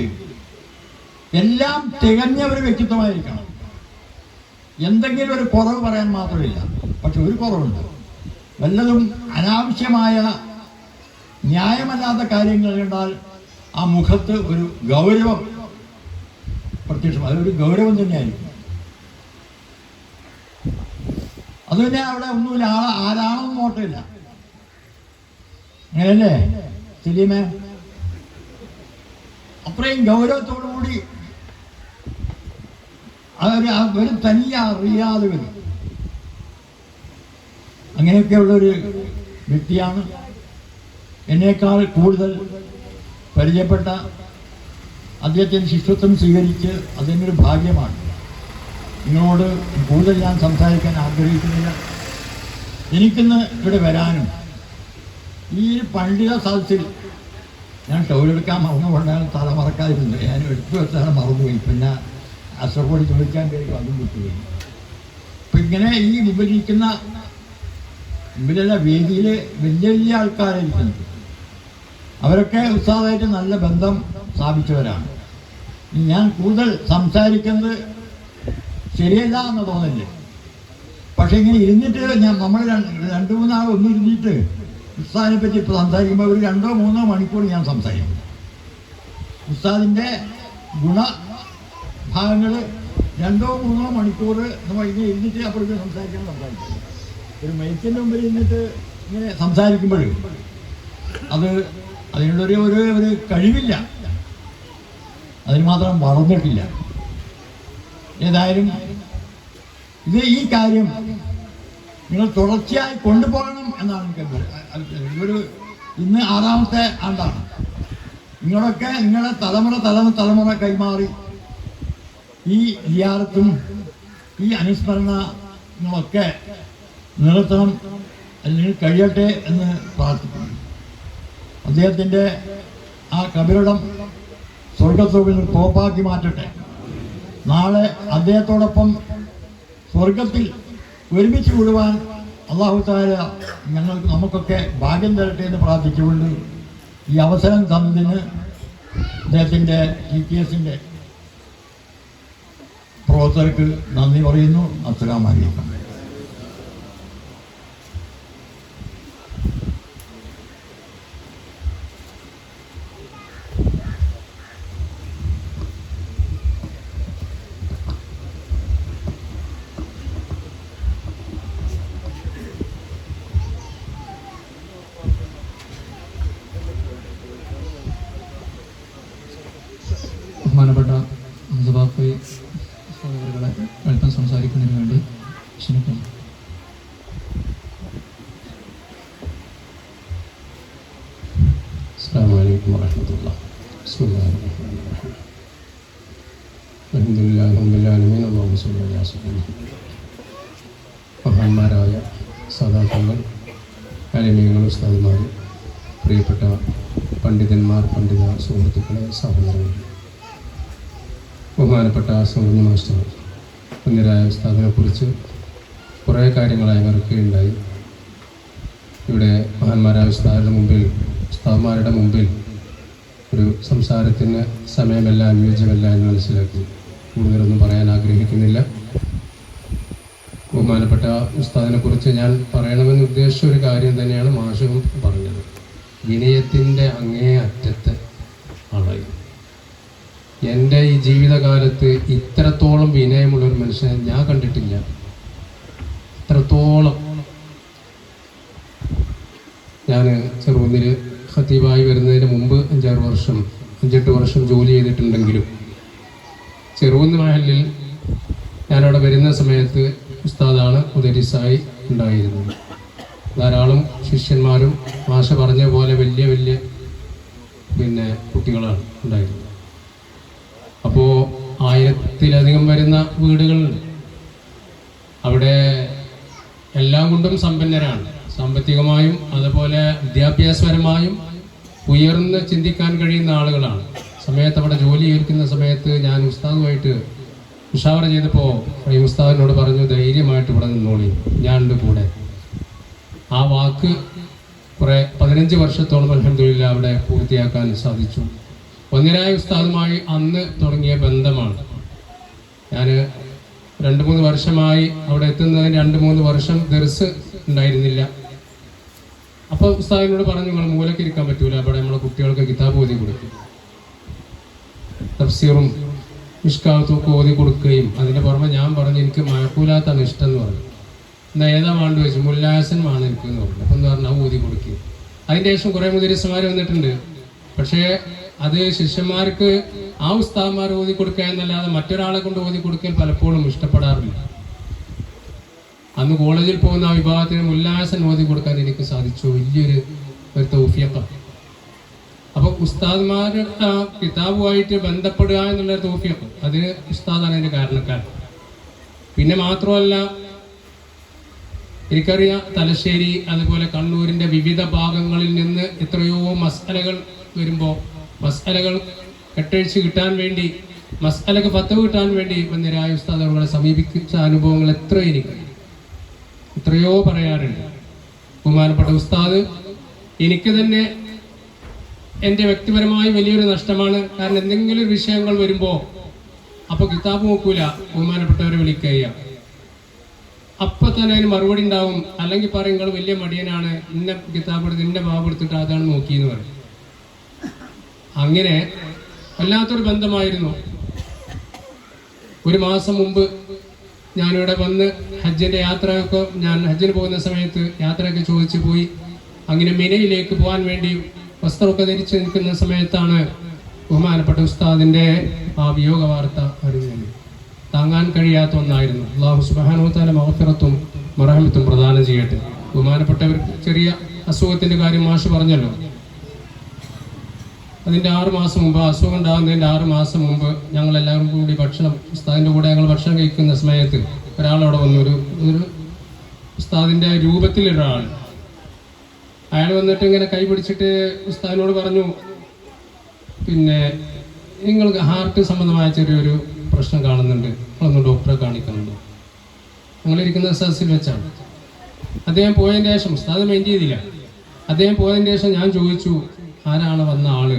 എല്ലാം തികഞ്ഞ ഒരു വ്യക്തിത്വമായിരിക്കണം. എന്തെങ്കിലും ഒരു കുറവ് പറയാൻ മാത്രമില്ല. പക്ഷെ ഒരു കുറവുണ്ട്, വല്ലതും അനാവശ്യമായ ന്യായമല്ലാത്ത കാര്യങ്ങൾ കണ്ടാൽ ആ മുഖത്ത് ഒരു ഗൗരവം പ്രത്യക്ഷം, അതൊരു ഗൗരവം തന്നെയായിരിക്കും. അതുതന്നെ അവിടെ ഒന്നുമില്ല, ആരാണെന്ന് നോട്ടില്ല. അങ്ങനെയല്ലേ സലീമേ? അത്രയും ഗൗരവത്തോടുകൂടി ഒരു തനിയെ അറിയാതെ വരും. അങ്ങനെയൊക്കെയുള്ളൊരു വ്യക്തിയാണ്. എന്നേക്കാൾ കൂടുതൽ പരിചയപ്പെട്ട അദ്ദേഹത്തിൻ്റെ ശിഷ്യത്വം സ്വീകരിച്ച് അതിനൊരു ഭാഗ്യമാണ്. നിങ്ങളോട് കൂടുതൽ ഞാൻ സംസാരിക്കാൻ ആഗ്രഹിക്കുന്നില്ല. എനിക്കിന്ന് ഇവിടെ വരാനും ഈ പണ്ഡിത സദസ്സിൽ ഞാൻ ടോയിലെടുക്കാൻ മറന്നുകൊണ്ടാണ് തല മറക്കാതിരുന്നത്. ഞാൻ എടുത്തു വെച്ചാണ് മറന്നുപോയി. പിന്നെ അസറോട് ചോദിക്കാൻ കഴിയും, അതും വിട്ടുപോയി. അപ്പം ഇങ്ങനെ ഈ വിഭജിക്കുന്ന ഇവരെല്ല വേദിയിൽ വലിയ വലിയ ആൾക്കാരായിരിക്കുന്നത്. അവരൊക്കെ ഉസ്താദായിട്ട് നല്ല ബന്ധം സ്ഥാപിച്ചവരാണ്. ഞാൻ കൂടുതൽ സംസാരിക്കുന്നത് ശരിയല്ല എന്ന് തോന്നില്ല. പക്ഷെ ഇങ്ങനെ ഇരുന്നിട്ട് നമ്മൾ 2-3 ആൾ ഒന്നിരുന്നിട്ട് ഉസ്താദിനെ പറ്റി ഇപ്പോൾ സംസാരിക്കുമ്പോൾ ഒരു 2-3 മണിക്കൂർ ഞാൻ സംസാരിക്കും. ഉസ്താദിൻ്റെ ഗുണഭാഗങ്ങൾ 2-3 മണിക്കൂർ നമ്മൾ ഇങ്ങനെ ഇരുന്നിട്ട് അപ്പോഴേക്കും സംസാരിക്കും. ഒരു മൈക്കിൻ്റെ മുമ്പിൽ ഇരുന്നിട്ട് ഇങ്ങനെ സംസാരിക്കുമ്പോൾ അതിനുള്ളൊരു ഒരു കഴിവില്ല, അതിന് മാത്രം വളർന്നിട്ടില്ല. ഏതായാലും ഈ കാര്യം നിങ്ങൾ തുടർച്ചയായി കൊണ്ടുപോകണം എന്നാണ് എനിക്ക് ഇന്ന് 6ാമത്തെ ആണ്ടാണ്. നിങ്ങളൊക്കെ നിങ്ങളുടെ തലമുറ കൈമാറി ഈ സിയാറത്തും ഈ അനുസ്മരണങ്ങളൊക്കെ നിർത്തണം, അല്ലെങ്കിൽ കഴിയട്ടെ എന്ന് പ്രാർത്ഥിക്കുന്നു. അദ്ദേഹത്തിൻ്റെ ആ കബറിടം സ്വർഗത്തോട് തോപ്പാക്കി മാറ്റട്ടെ. നാളെ അദ്ദേഹത്തോടൊപ്പം സ്വർഗത്തിൽ ഒരുമിച്ച് കൂടുവാൻ അല്ലാഹു തആല നമുക്കൊക്കെ ഭാഗ്യം തരട്ടെ എന്ന് പ്രാർത്ഥിച്ചുകൊണ്ട് ഈ അവസരം തന്നതിന് അദ്ദേഹത്തിൻ്റെ TTS-ൻ്റെ പ്രവർത്തകർക്ക് നന്ദി പറയുന്നു. അസ്സലാമു അലൈക്കും. ബഹുമാനപ്പെട്ട സഭാപതി സഹോദരങ്ങളെ അല്പം സംസാരിക്കുന്നതിന് വേണ്ടി ക്ഷണിക്കുന്നു. അസ്സലാമു അലൈക്കും വറഹ്മത്തുള്ളാഹി. ബിസ്മില്ലാഹിർ റഹ്മാനിർ റഹീം. അൽഹംദുലില്ലാഹി റബ്ബിൽ ആലമീൻ. അല്ലാഹുമ്മ സ്വല്ലി അലാ സയ്യിദിനാ മഹാന്മാരായ സദാക്കൾ, അലിമീങ്ങൾ, ഉസ്താദുമാർ, പ്രിയപ്പെട്ട പണ്ഡിതന്മാർ, പണ്ഡിത സുഹൃത്തുക്കളെ, സഹോദരങ്ങൾ, ബഹുമാനപ്പെട്ട സൗമ്യ മാസ്റ്റർ, മുന്നിരായ ഉസ്താദിനെക്കുറിച്ച് കുറേ കാര്യങ്ങൾ അയവിറക്കുകയുണ്ടായി. ഇവിടെ മഹാന്മാരായ ഉസ്താദുമാരുടെ മുമ്പിൽ ഒരു സംസാരത്തിന് സമയമല്ല, അനുയോജ്യമല്ല എന്ന് മനസ്സിലാക്കി കൂടുതലൊന്നും പറയാൻ ആഗ്രഹിക്കുന്നില്ല. ബഹുമാനപ്പെട്ട ഉസ്താദിനെക്കുറിച്ച് ഞാൻ പറയണമെന്ന് ഉദ്ദേശിച്ച ഒരു കാര്യം തന്നെയാണ് മാഷും പറഞ്ഞത്. വിനയത്തിൻ്റെ അങ്ങേ അറ്റത്ത് ആളായി. എൻ്റെ ഈ ജീവിതകാലത്ത് ഇത്രത്തോളം വിനയമുള്ളൊരു മനുഷ്യനെ ഞാൻ കണ്ടിട്ടില്ല. ഇത്രത്തോളം ഞാൻ ചെറുകുന്നിൽ ഖത്തീബായി വരുന്നതിന് മുമ്പ് 5-8 വർഷം ജോലി ചെയ്തിട്ടുണ്ടെങ്കിലും ചെറുകുന്ന് മഹലിൽ ഞാനവിടെ വരുന്ന സമയത്ത് ഉസ്താദാണ് മുദരിസായി ഉണ്ടായിരുന്നത്. ധാരാളം ശിഷ്യന്മാരും മാഷ പറഞ്ഞ പോലെ വലിയ കുട്ടികളാണ് ഉണ്ടായിരുന്നത്. അപ്പോൾ 1000-ത്തിലധികം വരുന്ന വീടുകളുണ്ട്. അവിടെ എല്ലാം കൊണ്ടും സമ്പന്നരാണ്. സാമ്പത്തികമായും അതുപോലെ വിദ്യാഭ്യാസപരമായും ഉയർന്ന് ചിന്തിക്കാൻ കഴിയുന്ന ആളുകളാണ്. സമയത്ത് അവിടെ ജോലി ഏൽക്കുന്ന സമയത്ത് ഞാൻ ഉസ്താദുമായിട്ട് മുഷാവറ ചെയ്തപ്പോൾ ഈ ഉസ്താദിനോട് പറഞ്ഞു, ധൈര്യമായിട്ട് ഇവിടെ നിന്നോളി, ഞാനുണ്ട് കൂടെ. ആ വാക്ക് 15 വർഷത്തോളം അൽഹംദുലില്ലാഹ് അവിടെ പൂർത്തിയാക്കാൻ സാധിച്ചു. ഒന്നിരായ ഉസ്താദുമായി അന്ന് തുടങ്ങിയ ബന്ധമാണ്. ഞാൻ 2-3 വർഷമായി അവിടെ എത്തുന്നതിന് 2-3 വർഷം ദർസ് ഉണ്ടായിരുന്നില്ല. അപ്പോൾ ഉസ്താദിനോട് പറഞ്ഞു, നിങ്ങൾ മൂലക്കിരിക്കാൻ പറ്റൂല, അവിടെ നമ്മളെ കുട്ടികൾക്ക് കിതാബ് ഓതി കൊടുക്കും, തഫ്സീറും മിഷ്കാത്തും ഓതി കൊടുക്കുകയും അതിൻ്റെ പുറമെ ഞാൻ പറഞ്ഞു എനിക്ക് മഴക്കൂലാത്താണ് ഇഷ്ടം എന്ന് പറഞ്ഞു. എന്നാൽ ഏതാ വേണ്ട വെച്ചു, മുല്ലാസനുമാണ് എനിക്ക് എന്ന് പറഞ്ഞു. അപ്പം എന്ന് പറഞ്ഞാൽ ഓതി കൊടുക്കുക. അതിൻ്റെ ശേഷം കുറേ മുദരിസ്മാർ വന്നിട്ടുണ്ട്. പക്ഷേ അത് ശിഷ്യന്മാർക്ക് ആ ഉസ്താദ്മാർ ഓതി കൊടുക്കുക എന്നല്ലാതെ മറ്റൊരാളെ കൊണ്ട് ഓതി കൊടുക്കൽ പലപ്പോഴും ഇഷ്ടപ്പെടാറില്ല. അന്ന് കോളേജിൽ പോകുന്ന ആ വിഭാഗത്തിന് മുല്ലാസൻ ഓതി കൊടുക്കാൻ എനിക്ക് സാധിച്ചു. വലിയൊരു തൗഫീഖാണ്. അപ്പോൾ ഉസ്താദ്മാരുടെ ആ കിതാബുമായിട്ട് ബന്ധപ്പെടുക എന്നുള്ള തൗഫീഖ്, അതിന് ഉസ്താദാണ് അതിൻ്റെ കാരണക്കാരൻ. പിന്നെ മാത്രമല്ല, എനിക്കറിയാം തലശ്ശേരി അതുപോലെ കണ്ണൂരിൻ്റെ വിവിധ ഭാഗങ്ങളിൽ നിന്ന് എത്രയോ മസ്അലകൾ വരുമ്പോൾ മസ്അലകൾ കെട്ടഴിച്ച് കിട്ടാൻ വേണ്ടി, മസ്അലക്ക് ഫത്വ കിട്ടാൻ വേണ്ടി വന്നിരായ ഉസ്താദ് അവരെ സമീപിച്ച അനുഭവങ്ങൾ എത്രയോ പറയാറുണ്ട്. ബഹുമാനപ്പെട്ട ഉസ്താദ് എനിക്ക് തന്നെ എൻ്റെ വ്യക്തിപരമായി വലിയൊരു നഷ്ടമാണ്. കാരണം എന്തെങ്കിലും വിഷയങ്ങൾ വരുമ്പോൾ അപ്പോൾ കിതാബ് നോക്കൂല, ബഹുമാനപ്പെട്ടവരെ വിളിക്കുക, അപ്പം തന്നെ അതിന് മറുപടി ഉണ്ടാവും. അല്ലെങ്കിൽ പറയും നിങ്ങൾ വലിയ മടിയനാണ്, ഇന്ന കിതാബ് എടുത്ത് ഇന്ന ബാബ് എടുത്തിട്ട് അതാണ് നോക്കിയെന്ന് പറയും. അങ്ങനെ വല്ലാത്തൊരു ബന്ധമായിരുന്നു. ഒരു മാസം മുമ്പ് ഞാനിവിടെ വന്ന് ഹജ്ജിൻ്റെ യാത്രയൊക്കെ ഞാൻ ഹജ്ജിന് പോകുന്ന സമയത്ത് യാത്രയൊക്കെ ചോദിച്ചു പോയി. അങ്ങനെ മിനയിലേക്ക് പോകാൻ വേണ്ടി വസ്ത്രമൊക്കെ ധരിച്ച് നിൽക്കുന്ന സമയത്താണ് ബഹുമാനപ്പെട്ട ഉസ്താദിൻ്റെ ആ വിയോഗ വാർത്ത അറിഞ്ഞത്. താങ്ങാൻ കഴിയാത്ത ഒന്നായിരുന്നു. അല്ലാഹു സുബ്ഹാനഹു വ തആല മഗ്ഫിറത്തും മർഹമത്തും പ്രദാനം ചെയ്യട്ടെ. ബഹുമാനപ്പെട്ടവർക്ക് ചെറിയ അസുഖത്തിൻ്റെ കാര്യം മാഷ് പറഞ്ഞല്ലോ. അതിൻ്റെ 6 മാസം മുമ്പ്, അസുഖം ഉണ്ടാകുന്നതിൻ്റെ 6 മാസം മുമ്പ് ഞങ്ങളെല്ലാവരും കൂടി ഉസ്താദിൻ്റെ കൂടെ ഞങ്ങൾ ഭക്ഷണം കഴിക്കുന്ന സമയത്ത് ഒരാളവിടെ വന്നു. ഒരു ഉസ്താദിൻ്റെ രൂപത്തിലൊരാൾ. അയാൾ വന്നിട്ട് ഇങ്ങനെ കൈ പിടിച്ചിട്ട് ഉസ്താദിനോട് പറഞ്ഞു, പിന്നെ നിങ്ങൾക്ക് ഹാർട്ട് സംബന്ധമായ ചെറിയൊരു പ്രശ്നം കാണുന്നുണ്ട്, നിങ്ങളൊന്ന് ഡോക്ടറെ കാണിക്കുന്നുണ്ട്. ഞങ്ങളിരിക്കുന്ന സദസ്സിൽ വെച്ചാണ്. അദ്ദേഹം പോയതിൻ്റെ ശേഷം ഉസ്താദ് മൈൻഡ് ചെയ്തില്ല. അദ്ദേഹം പോയതിൻ്റെ ശേഷം ഞാൻ ചോദിച്ചു, ആരാണ് വന്ന ആള്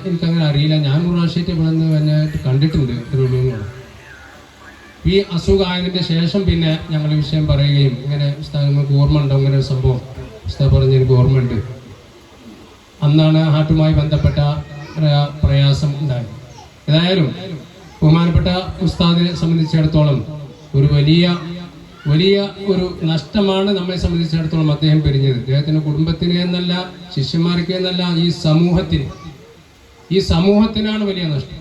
എനിക്കങ്ങനെ അറിയില്ല, ഞാൻ ഒരു പ്രാവശ്യമായിട്ട് ഇവിടെ നിന്ന് വന്നായിട്ട് കണ്ടിട്ടുണ്ട് തിരുവള്ളൂരിനോട്. ഈ അസുഖമായതിൻ്റെ ശേഷം പിന്നെ ഞങ്ങൾ വിഷയം പറയുകയും ഇങ്ങനെ ഉസ്താദ് നിങ്ങൾക്ക് ഓർമ്മ ഉണ്ടോ ഇങ്ങനെ ഒരു സംഭവം? ഉസ്താദ് പറഞ്ഞ് എനിക്ക് ഓർമ്മയുണ്ട്. അന്നാണ് ഹാർട്ടുമായി ബന്ധപ്പെട്ട പ്രയാസം ഉണ്ടായത്. ഏതായാലും ബഹുമാനപ്പെട്ട ഉസ്താദിനെ സംബന്ധിച്ചിടത്തോളം ഒരു വലിയ ഒരു നഷ്ടമാണ് നമ്മെ സംബന്ധിച്ചിടത്തോളം അദ്ദേഹം പിരിഞ്ഞത്. അദ്ദേഹത്തിൻ്റെ കുടുംബത്തിന് എന്നല്ല, ശിഷ്യന്മാർക്ക് എന്നല്ല, ഈ സമൂഹത്തിനാണ് വലിയ നഷ്ടം.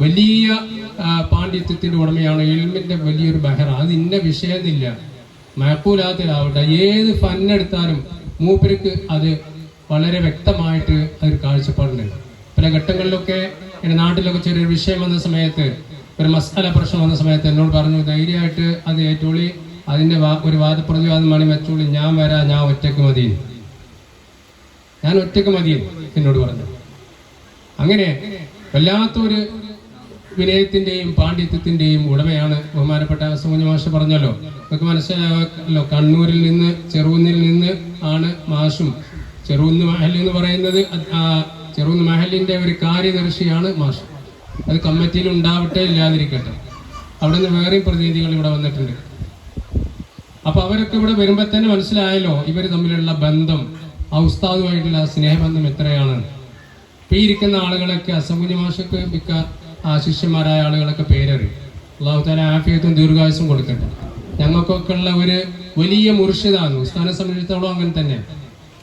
വലിയ പാണ്ഡിത്യത്തിൻ്റെ ഉടമയാണ്, ഇൽമിൻ്റെ വലിയൊരു ബഹറ. അത് ഇന്ന വിഷയമില്ല, മഴക്കൂലാത്തിലാവട്ടെ, ഏത് ഫന്നെടുത്താലും മൂപ്പർക്ക് അത് വളരെ വ്യക്തമായിട്ട് അതൊരു കാഴ്ചപ്പാടുണ്ട്. പല ഘട്ടങ്ങളിലൊക്കെ എൻ്റെ നാട്ടിലൊക്കെ ചെറിയൊരു വിഷയം വന്ന സമയത്ത്, ഒരു മസാല പ്രശ്നം വന്ന സമയത്ത് എന്നോട് പറഞ്ഞു, ധൈര്യമായിട്ട് അത് ഏറ്റോളി, അതിൻ്റെ ഒരു വാദപ്രതിവാദം വേണമെങ്കിൽ വെച്ചോളി, ഞാൻ വരാം, ഞാൻ ഒറ്റയ്ക്ക് മതി എന്നോട് പറഞ്ഞു. അങ്ങനെ വല്ലാത്തൊരു വിനയത്തിൻ്റെയും പാണ്ഡിത്യത്തിൻ്റെയും ഉടമയാണ് ബഹുമാനപ്പെട്ട അസമുഞ്ഞ മാഷ് പറഞ്ഞല്ലോ. നമുക്ക് മനസ്സിലായല്ലോ, കണ്ണൂരിൽ നിന്ന്, ചെറുകുന്നിൽ നിന്ന് ആണ് മാഷും. ചെറുകുന്ന് മഹല്ല് എന്ന് പറയുന്നത് ചെറുകുന്ന് മഹല്ലിൻ്റെ ഒരു കാര്യദർശിയാണ് മാഷ്. അത് കമ്മിറ്റിയിൽ ഉണ്ടാവട്ടെ, ഇല്ലാതിരിക്കട്ടെ. അവിടെ നിന്ന് വേറെയും പ്രതിനിധികൾ ഇവിടെ വന്നിട്ടുണ്ട്. അപ്പൊ അവരൊക്കെ ഇവിടെ വരുമ്പോൾ തന്നെ മനസ്സിലായല്ലോ ഇവർ തമ്മിലുള്ള ബന്ധം, ആ ഉസ്താദുമായിട്ടുള്ള സ്നേഹബന്ധം എത്രയാണ്. ഇപ്പൊ ഈ ഇരിക്കുന്ന ആളുകളൊക്കെ അസംകുഞ്ഞ മാഷക്ക് മിക്ക ആ ശിഷ്യന്മാരായ ആളുകളൊക്കെ പേരറി. അല്ലാഹു തആല ആഫിയത്തും ദീർഘായുസ്സും കൊടുക്കട്ടെ. ഞങ്ങൾക്കൊക്കെ ഉള്ള ഒരു വലിയ മുർഷിദാണ് ഉസ്താദിനെ സംബന്ധിച്ചിടത്തോളം. അങ്ങനെ തന്നെ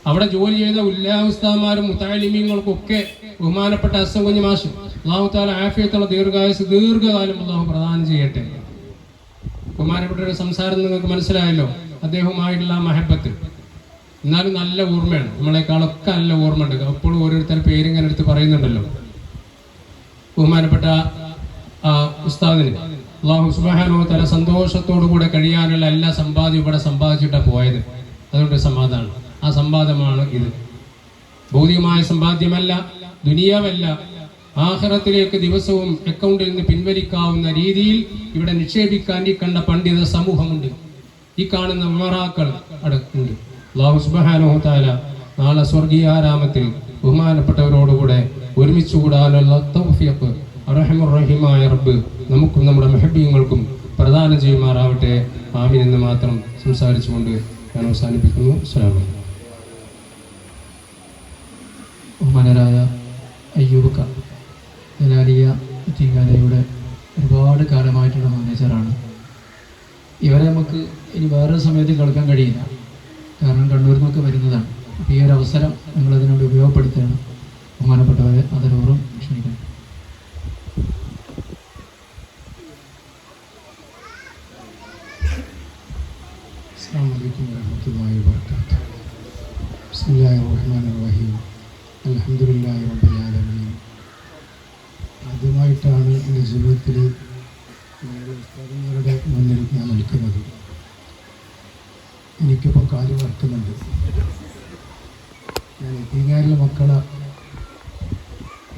അവിടെ ജോലി ചെയ്ത എല്ലാ ഉസ്താദന്മാരും മുതഅല്ലിമീങ്ങൾക്കൊക്കെ ബഹുമാനപ്പെട്ട അസംകുഞ്ഞ മാഷ് അല്ലാഹു തആല ആഫിയത്തുള്ള ദീർഘകാലം അല്ലാഹു പ്രദാനം ചെയ്യട്ടെ. ബഹുമാനപ്പെട്ട ഒരു സംസാരം നിങ്ങൾക്ക് മനസ്സിലായല്ലോ, അദ്ദേഹവുമായിട്ടുള്ള മഹബത്ത്. എന്നാലും നല്ല ഓർമ്മയാണ്, നമ്മളെക്കാളൊക്കെ നല്ല ഓർമ്മയുണ്ട്. അപ്പോഴും ഓരോരുത്തർ പേരിങ്ങനെ എടുത്ത് പറയുന്നുണ്ടല്ലോ. ബഹുമാനപ്പെട്ട ഉസ്താദിന് അല്ലാഹു സുബ്ഹാനഹു വ തആല സന്തോഷത്തോടു കൂടെ കഴിയാനുള്ള എല്ലാ സമ്പാദ്യവും ഇവിടെ സമ്പാദിച്ചിട്ടാണ് പോയത്. അതുകൊണ്ട് സമ്പാദമാണ്, ആ സമ്പാദമാണ് ഇത്. ഭൗതികമായ സമ്പാദ്യമല്ല, ദുനിയാവല്ല, ആഖിറത്തിലേക്ക് ദിവസവും അക്കൗണ്ടിൽ നിന്ന് പിൻവലിക്കാവുന്ന രീതിയിൽ ഇവിടെ നിക്ഷേപിക്കാൻ ഈ കണ്ട പണ്ഡിത സമൂഹമുണ്ട്. ഈ കാണുന്ന ഉമറാക്കൾ അടക്കുന്നുണ്ട്. അല്ലാഹു സുബ്ഹാനഹു വ തആല നാളെ സ്വർഗീയാരാമത്തിൽ ബഹുമാനപ്പെട്ടവരോടുകൂടെ ഒരുമിച്ച് കൂടാനുള്ള തൗഫീഖ് അർഹമുർ റഹീമായ റബ്ബ് നമുക്കും നമ്മുടെ മുഹബ്ബീങ്ങൾക്കും പ്രദാനം ചെയ്യുമാറാവട്ടെ. ആമീൻ എന്ന് മാത്രം സംസാരിച്ചുകൊണ്ട് ഞാൻ അവസാനിപ്പിക്കുന്നു. അസ്സലാമു അലൈക്കും. ബഹുമാനരായ അയ്യൂബ് ജലാലിയ യതീംഖാനയുടെ ഒരുപാട് കാലമായിട്ടുള്ള മാനേജറാണ്. ഇവരെ നമുക്ക് ഇനി വേറൊരു സമയത്ത് കേൾക്കാൻ കഴിയില്ല, കാരണം കണ്ണൂരിൽ നിന്നൊക്കെ വരുന്നതാണ്. അപ്പോൾ ഈ ഒരു അവസരം ഞങ്ങളതിനോട് ഉപയോഗപ്പെടുത്തുകയാണ്. ബഹുമാനപ്പെട്ടവരെ അതിനോറും ക്ഷണിക്കണം. അസ്സലാമു അലൈക്കും വറഹ്മത്തുള്ളാഹി വബറകാതുഹു. ബിസ്മില്ലാഹിർ റഹ്മാനിർ റഹീം. അൽഹംദുലില്ലാഹി റബ്ബിൽ ആലമീൻ. ആദ്യമായിട്ടാണ് എൻ്റെ ജീവിതത്തിൽ ഉസ്താദന്മാരുടെ മുന്നിൽ ഞാൻ നിൽക്കുന്നത്. എനിക്കിപ്പോൾ കാല് വറക്കുന്നുണ്ട്. ഞാൻ യതീംഖാനയിലെ മക്കളെ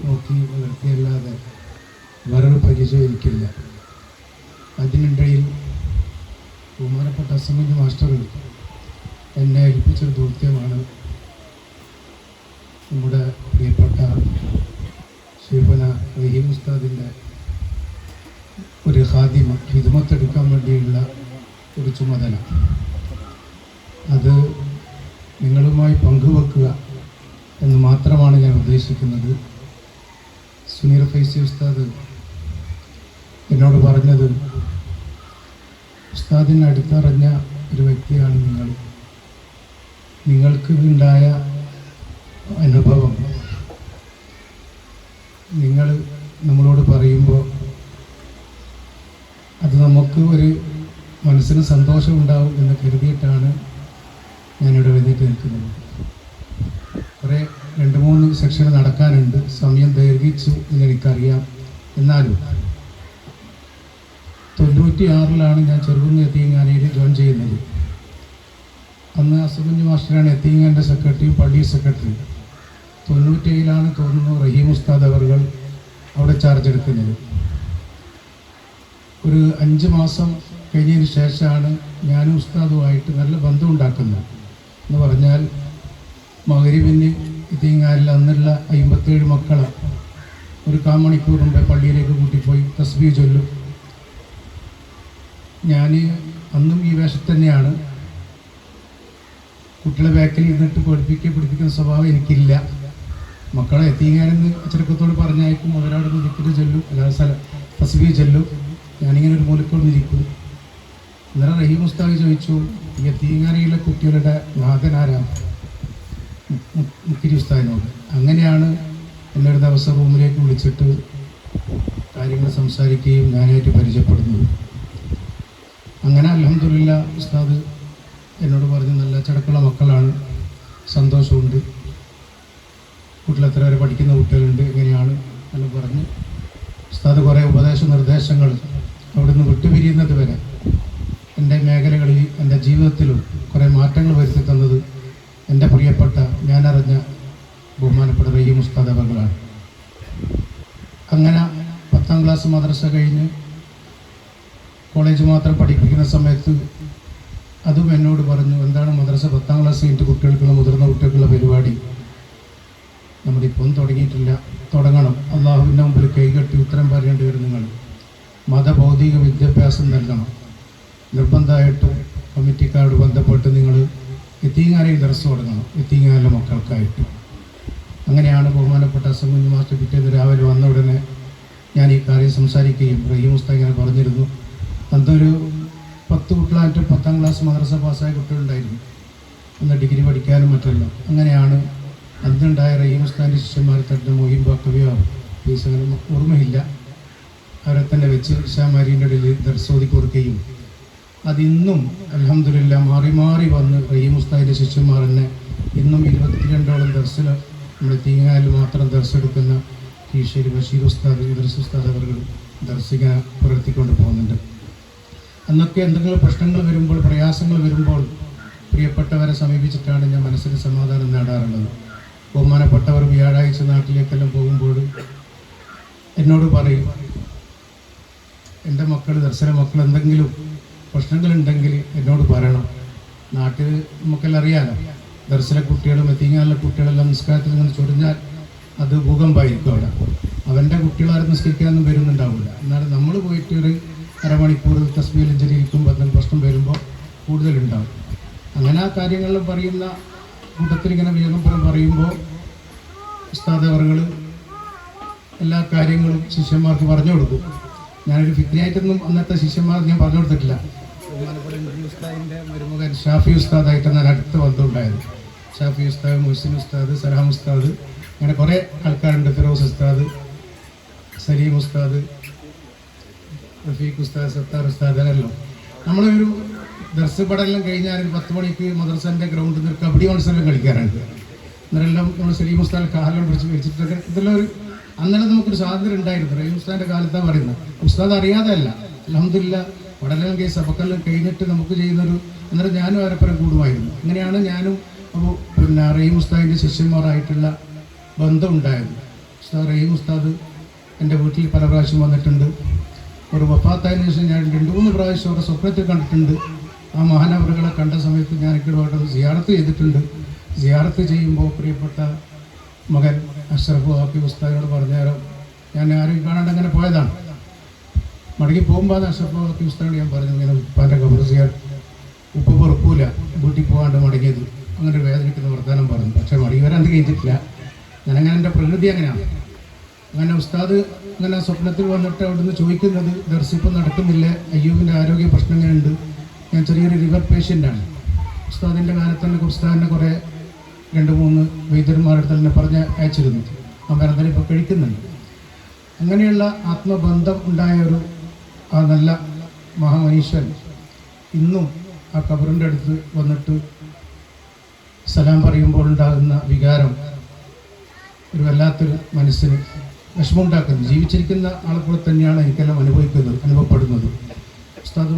നോക്കി വളർത്തിയല്ലാതെ വേറൊരു പരിചയം എനിക്കില്ല. അതിനിടയിൽ ബഹുമാനപ്പെട്ട അസമുഞ്ഞ മാസ്റ്റർ എന്നെ ഏൽപ്പിച്ചൊരു ദൗത്യമാണ് നമ്മുടെ പ്രിയപ്പെട്ട ഷെയ്ഖുന റഹീം ഉസ്താദിൻ്റെ ഒരു ഹിദ്മത്തെടുക്കാൻ വേണ്ടിയുള്ള ഒരു ചുമതല. അത് നിങ്ങളുമായി പങ്കുവെക്കുക എന്ന് മാത്രമാണ് ഞാൻ ഉദ്ദേശിക്കുന്നത്. സുനീർ ഫൈസി ഉസ്താദ് എന്നോട് പറഞ്ഞത്, ഉസ്താദിനെ അടുത്തറിഞ്ഞ ഒരു വ്യക്തിയാണ് നിങ്ങൾ. നിങ്ങൾക്ക് ഉണ്ടായ അനുഭവം നിങ്ങൾ നമ്മളോട് പറയുമ്പോൾ അത് നമുക്ക് ഒരു മനസ്സിന് സന്തോഷമുണ്ടാവും എന്ന് കരുതിയിട്ടാണ് ഞാനിവിടെ വന്നിട്ട് നിൽക്കുന്നത്. കുറേ 2-3 സെക്ഷൻ നടക്കാനുണ്ട്. സമയം ദൈർഘിച്ചു എന്ന് എനിക്കറിയാം. എന്നാലും 96-ലാണ് ഞാൻ ചെറുകുന്ന് യത്തീംഖാനയിൽ ജോയിൻ ചെയ്യുന്നത്. അന്ന് അസമുഞ്ഞ് മാസ്റ്ററാണ് യത്തീംഖാൻ്റെ സെക്രട്ടറിയും പള്ളി സെക്രട്ടറി. 97-ലാണ് തോന്നുന്നു റഹീം ഉസ്താദ് അവർകൾ അവിടെ ചാർജ് എടുക്കുന്നത്. ഒരു 5 മാസം കഴിഞ്ഞതിന് ശേഷമാണ് ഞാനും ഉസ്താദുമായിട്ട് നല്ല ബന്ധം ഉണ്ടാക്കുന്നത്. എന്ന് പറഞ്ഞാൽ മഗ്‌രിബിന് യത്തീംഖാനിൽ അന്നുള്ള 57 മക്കളെ ഒരു 1/4 മണിക്കൂർ മുമ്പേ പള്ളിയിലേക്ക് കൂട്ടിപ്പോയി തസ്ബീഹ് ചൊല്ലും. ഞാൻ അന്നും ഈ വേഷത്തിൽ തന്നെയാണ്. കുട്ടികളെ ബാക്കിൽ ഇരുന്നിട്ട് പഠിപ്പിക്കുന്ന സ്വഭാവം എനിക്കില്ല. മക്കളെ യത്തീംഖാനെന്ന് അച്ചടക്കത്തോട് പറഞ്ഞയക്കും. അവരവിടെ ദിക്ർ ചൊല്ലും, അല്ലാതെ തസ്ബീഹ് ചൊല്ലും. ഞാനിങ്ങനെ ഒരു മൂലക്കൊണ്ടിരിക്കും. അന്നേരം റഹീം ഉസ്താദ് ചോദിച്ചു, ഈ യത്തീംഖാനയിലെ കുട്ടികളുടെ നാഥനാരാണ്? മുക്കിരി ഉസ്താദിനോട്. അങ്ങനെയാണ് എന്നെ ഒരു ദിവസം റൂമിലേക്ക് വിളിച്ചിട്ട് കാര്യങ്ങൾ സംസാരിക്കുകയും ഞാനായിട്ട് പരിചയപ്പെടുന്നത്. അങ്ങനെ അൽഹംദുലില്ലാ ഉസ്താദ് എന്നോട് പറഞ്ഞു, നല്ല അച്ചടക്കമുള്ള മക്കളാണ്, സന്തോഷമുണ്ട്, കുട്ടികൾ എത്ര വരെ പഠിക്കുന്ന കുട്ടികളുണ്ട്, എങ്ങനെയാണ് എന്ന് പറഞ്ഞ് ഉസ്താദ് കുറേ ഉപദേശ നിർദ്ദേശങ്ങൾ അവിടുന്ന് വിട്ടുപിരിയുന്നത് വരെ എൻ്റെ മേഖലകളിൽ എൻ്റെ ജീവിതത്തിലും കുറേ മാറ്റങ്ങൾ വരുത്തി തന്നത് എൻ്റെ പ്രിയപ്പെട്ട ഞാനറിഞ്ഞ ബഹുമാനപ്പെട്ട റഹീം ഉസ്താദ് അവർകളാണ്. അങ്ങനെ 10ാം ക്ലാസ് മദ്രസ കഴിഞ്ഞ് കോളേജ് മാത്രം പഠിപ്പിക്കുന്ന സമയത്ത് അതും എന്നോട് പറഞ്ഞു, എന്താണ് മദ്രസ 10ാം ക്ലാസ് കഴിഞ്ഞിട്ട് കുട്ടികൾക്കുള്ള മുതിർന്ന കുട്ടികൾക്കുള്ള പരിപാടി നമ്മുടെ ഇപ്പം തുടങ്ങിയിട്ടില്ല, തുടങ്ങണം. അള്ളാഹുവിൻ്റെ മുമ്പിൽ കൈകെട്ടി ഉത്തരം പറയേണ്ടി വരും. നിങ്ങൾ മതഭൗതിക വിദ്യാഭ്യാസം നൽകണം. നിർബന്ധമായിട്ടും കമ്മിറ്റിക്കാരോട് ബന്ധപ്പെട്ട് നിങ്ങൾ യത്തീംഖാനയിൽ ദർസ് തുടങ്ങണം, യത്തീംഖാനിലെ മക്കൾക്കായിട്ട്. അങ്ങനെയാണ് ബഹുമാനപ്പെട്ട അസമുഞ്ഞ് മാസ്റ്റർ പിറ്റേന്ന് രാവിലെ വന്ന ഉടനെ ഞാൻ ഈ കാര്യം സംസാരിക്കുകയും റഹീം ഉസ്താദ് ഇങ്ങനെ പറഞ്ഞിരുന്നു. അന്നൊരു 10 കുട്ടികളായിട്ട് 10ാം ക്ലാസ് മദ്രസ പാസ്സായ കുട്ടികളുണ്ടായിരുന്നു. അന്ന് ഡിഗ്രി പഠിക്കാനും മറ്റെല്ലാം. അങ്ങനെയാണ് അന്നുണ്ടായ റഹീം ഉസ്താദിൻ്റെ ശിഷ്യന്മാർ തന്നെ മൊഹീം ബാക്കവിയോ ഫീസ് അങ്ങനെ ഓർമ്മയില്ല, അവരെ തന്നെ വെച്ച് ഷാമാരീൻ്റെ ഇടയിൽ ദർശോധി കൊടുക്കുകയും അതിന്നും അൽഹംദുലില്ലാ മാറി മാറി വന്ന് റഹീം ഉസ്താദിൻ്റെ ശിഷ്യന്മാർ തന്നെ ഇന്നും 22ഓളം ദർശനം നമ്മൾ യത്തീംഖാനിൽ മാത്രം ദർശെടുക്കുന്ന കീശ്ശേരി ബഷീർ ഉസ്താദ്, ഇദ്രീസ് ഉസ്താദ് അവർ ദർശിക പുലർത്തിക്കൊണ്ട് പോകുന്നുണ്ട്. അന്നൊക്കെ എന്തെങ്കിലും പ്രശ്നങ്ങൾ വരുമ്പോൾ, പ്രയാസങ്ങൾ വരുമ്പോൾ പ്രിയപ്പെട്ടവരെ സമീപിച്ചിട്ടാണ് ഞാൻ മനസ്സിന് സമാധാനം നേടാറുള്ളത്. ബഹുമാനപ്പെട്ടവർ വ്യാഴാഴ്ച നാട്ടിലേക്കെല്ലാം പോകുമ്പോൾ എന്നോട് പറയും, എൻ്റെ മക്കൾ ദർശന മക്കൾ എന്തെങ്കിലും പ്രശ്നങ്ങളുണ്ടെങ്കിൽ എന്നോട് പറയണം. നാട്ടിൽ നമുക്കെല്ലാം അറിയാമല്ലോ, ദർശന കുട്ടികളും യത്തീംഖാനിലെ കുട്ടികളെല്ലാം നിസ്കാരത്തിൽ നിന്ന് ചൊരിഞ്ഞാൽ അത് ഭൂകമ്പമായിരിക്കും അവിടെ. അവൻ്റെ കുട്ടികളാരും നിസ്കരിക്കാനൊന്നും വരുന്നുണ്ടാവില്ല. എന്നാലും നമ്മൾ പോയിട്ട് ഒരു അരമണിക്കൂർ തസ്ബീഹിൽ ഇരിക്കുമ്പോൾ എന്തെങ്കിലും പ്രശ്നം വരുമ്പോൾ കൂടുതലുണ്ടാവും. അങ്ങനെ ആ കാര്യങ്ങളിലും പറയുന്ന കൂട്ടത്തിൽ ഇങ്ങനെ വേഗം പറയുമ്പോൾ ഉസ്താദ് അവർകൾ എല്ലാ കാര്യങ്ങളും ശിഷ്യന്മാർക്ക് പറഞ്ഞു കൊടുക്കും. ഞാനൊരു ഫിത്നയായിട്ടൊന്നും അന്നത്തെ ശിഷ്യന്മാർ ഞാൻ പറഞ്ഞു കൊടുത്തിട്ടില്ല. ഉസ്താദിൻ്റെ മരുമകൻ ഷാഫി ഉസ്താദായിട്ട് ഞാൻ അടുത്ത ബന്ധമുണ്ടായത്. ഷാഫി ഉസ്താദ്, മുഹ്സിൻ ഉസ്താദ്, സലാം ഉസ്താദ്, അങ്ങനെ കുറേ ആൾക്കാരുണ്ട്. ഫിറോസ് ഉസ്താദ്, സലീം ഉസ്താദ്, റഫീഖ് ഉസ്താദ്, സത്താർ ഉസ്താദ്, അതെല്ലാം നമ്മളൊരു ദർസ് പടെല്ലാം കഴിഞ്ഞാൽ 10 മണിക്ക് മദ്രസൻ്റെ ഗ്രൗണ്ടിൽ നിന്ന് കബഡി മത്സരം കളിക്കാറുണ്ട്. അന്നേരമെല്ലാം നമ്മൾ സലീം ഉസ്താദ് കാലം പിടിച്ച് വെച്ചിട്ടൊക്കെ ഇതെല്ലാം ഒരു അന്നേരം നമുക്കൊരു സ്വാതന്ത്ര്യം ഉണ്ടായിരുന്നു. റഹീം ഉസ്താദിൻ്റെ കാലത്താണ് പറയുന്നത്. ഉസ്താദ് അറിയാതെ അല്ല, അൽഹംദുലില്ലാ പഠനം കേസ് സബക്കെല്ലാം കഴിഞ്ഞിട്ട് നമുക്ക് ചെയ്യുന്നൊരു അന്നേരം ഞാനും അവരെപ്പുറം കൂടുമായിരുന്നു. അങ്ങനെയാണ് ഞാനും അപ്പോൾ പിന്നെ റഹീം ഉസ്താദിൻ്റെ ശിഷ്യന്മാരായിട്ടുള്ള ബന്ധം ഉണ്ടായത്. ഉസ്താദ് റഹീം ഉസ്താദ് എൻ്റെ വീട്ടിൽ പല പ്രാവശ്യം വന്നിട്ടുണ്ട്. ഒരു വഫാത്തായതിനു ശേഷം ഞാൻ 2-3 പ്രാവശ്യം അവരുടെ സ്വപ്നത്തിൽ കണ്ടിട്ടുണ്ട്. ആ മഹാനവറുകളെ കണ്ട സമയത്ത് ഞാൻ ഇക്കടുമായിട്ട് സിയാറത്ത് ചെയ്തിട്ടുണ്ട്. സിയാറത്ത് ചെയ്യുമ്പോൾ പ്രിയപ്പെട്ട മകൻ അഷ്റഫ് ഹാഫി ഉസ്താദിനോട് പറഞ്ഞാലോ, ഞാൻ ആരും കാണാണ്ട് അങ്ങനെ പോയതാണ്. മടങ്ങി പോകുമ്പോൾ അഷ്റഫ് ഹാഫി ഉസ്താദിനോട് ഞാൻ പറഞ്ഞു, ഇങ്ങനെ ഉപ്പാൻ്റെ ഖബർ സിയാർ ഉപ്പ് പൊറുക്കൂല, വീട്ടിൽ പോകാണ്ട് മടങ്ങിയത്, അങ്ങനെ ഒരു വേദനിക്കുന്ന വർത്തമാനം പറഞ്ഞു. പക്ഷേ മടങ്ങി വരാൻ അത് കഴിഞ്ഞിട്ടില്ല. ഞാനങ്ങനെ എൻ്റെ പ്രകൃതി അങ്ങനെയാണ്. അങ്ങനെ ഉസ്താദ് ഇങ്ങനെ സ്വപ്നത്തിൽ വന്നിട്ട് അവിടുന്ന് ചോദിക്കുന്നത് ദർസിപ്പം നടക്കുന്നില്ല, അയ്യൂബിൻ്റെ ആരോഗ്യ പ്രശ്നം എങ്ങനെയുണ്ട്, ഞാൻ ചെറിയൊരു ലിവർ പേഷ്യൻ്റാണ്. ഉസ്താദിൻ്റെ കാലത്ത് തന്നെ ഉസ്താദിനെ കുറേ 2-3 വൈദ്യന്മാരുടെ തന്നെ പറഞ്ഞ് അയച്ചിരുന്നു. ആ മരുന്നിനെ ഇപ്പോൾ കഴിക്കുന്നുണ്ട്. അങ്ങനെയുള്ള ആത്മബന്ധം ഉണ്ടായ ആ നല്ല മഹാമനീശ്വരൻ ഇന്നും ആ ഖബറിൻ്റെ അടുത്ത് വന്നിട്ട് സലാം പറയുമ്പോൾ ഉണ്ടാകുന്ന വികാരം ഒരു വല്ലാത്തൊരു മനസ്സിന് വിഷമമുണ്ടാക്കുന്നത്. ജീവിച്ചിരിക്കുന്ന ആളെ കൂടെ തന്നെയാണ് എനിക്കെല്ലാം അനുഭവപ്പെടുന്നത്. ഉസ്താദ്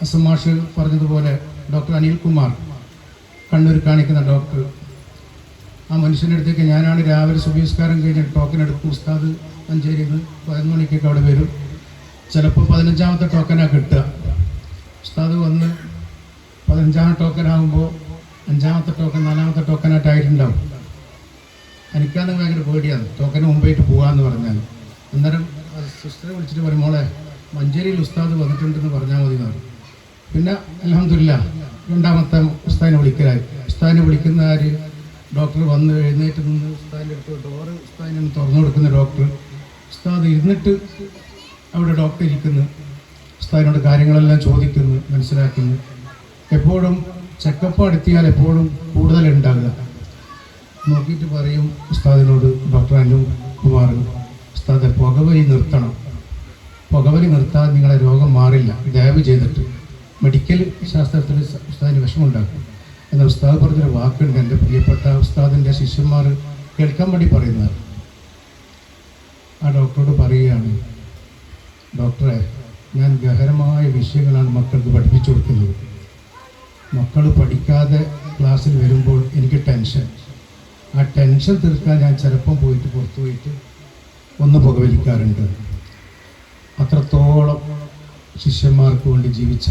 അസമാഷ് പറഞ്ഞതുപോലെ ഡോക്ടർ അനിൽകുമാർ, കണ്ണൂർ കാണിക്കുന്ന ഡോക്ടർ, ആ മനുഷ്യൻ്റെ അടുത്തേക്ക് ഞാനാണ് രാവിലെ സുബഹിസ്കാരം കഴിഞ്ഞ് ടോക്കൺ എടുക്കും. ഉസ്താദ് മഞ്ചേരിയിൽ നിന്ന് 11 മണിക്കൊക്കെ അവിടെ വരും. ചിലപ്പോൾ 15ാമത്തെ ടോക്കനാണ് കിട്ടുക. ഉസ്താദ് വന്ന് 15ാം ടോക്കനാകുമ്പോൾ 5ാമത്തെ ടോക്കൺ 4ാമത്തെ ടോക്കനായിട്ടായിട്ടുണ്ടാവും. എനിക്കാണ് ഭയങ്കര പേടിയാണ് ടോക്കന് മുമ്പായിട്ട് പോകാമെന്ന് പറഞ്ഞാൽ. അന്നേരം സിസ്റ്ററെ വിളിച്ചിട്ട് പറയും, മോളെ മഞ്ചേരിയിൽ ഉസ്താദ് വന്നിട്ടുണ്ടെന്ന് പറഞ്ഞാൽ മതി എന്ന്. പിന്നെ അൽഹംദുലില്ലാ 2ാമത്തെ ഉസ്താദിനെ വിളിക്കലായി. ഉസ്താദിനെ വിളിക്കുന്ന ആര്, ഡോക്ടർ വന്ന് എഴുന്നേറ്റ് നിന്ന് ഉസ്താദിൻ്റെ അടുത്ത് ഡോറ് ഉസ്താദിനെ തുറന്നു കൊടുക്കുന്ന ഡോക്ടർ. ഉസ്താദ് ഇരുന്നിട്ട് അവിടെ ഡോക്ടർ ഇരിക്കുന്നു, ഉസ്താദിനോട് കാര്യങ്ങളെല്ലാം ചോദിക്കുന്നു, മനസ്സിലാക്കുന്നു. എപ്പോഴും ചെക്കപ്പ് നടത്തിയാൽ എപ്പോഴും കൂടുതലുണ്ടാകുക. നോക്കിയിട്ട് പറയും ഉസ്താദിനോട്, ഡോക്ടർ അനിൽകുമാർ, ഉസ്താദെ പുകവലി നിർത്തണം, പുകവലി നിർത്താതെ നിങ്ങളെ രോഗം മാറില്ല, ദയവ് ചെയ്തിട്ട്. മെഡിക്കൽ ശാസ്ത്രത്തിൽ ഉസ്താദിന് വിഷമമുണ്ടാക്കും. എന്നാൽ ഉസ്താദ് പറഞ്ഞൊരു വാക്കുണ്ട്, എൻ്റെ പ്രിയപ്പെട്ട ഉസ്താദിൻ്റെ ശിഷ്യന്മാർ കേൾക്കാൻ വേണ്ടി പറയുന്നത്. ആ ഡോക്ടറോട് പറയുകയാണ്, ഡോക്ടറെ ഞാൻ ഗഹനമായ വിഷയങ്ങളാണ് മക്കൾക്ക് പഠിപ്പിച്ചു കൊടുക്കുന്നത്. മക്കൾ പഠിക്കാതെ ക്ലാസ്സിൽ വരുമ്പോൾ എനിക്ക് ടെൻഷൻ. ആ ടെൻഷൻ തീർക്കാൻ ഞാൻ ചിലപ്പം പോയിട്ട് പുറത്തു പോയിട്ട് ഒന്ന് പുകവലിക്കാറുണ്ട്. അത്രത്തോളം ശിഷ്യന്മാർക്ക് വേണ്ടി ജീവിച്ച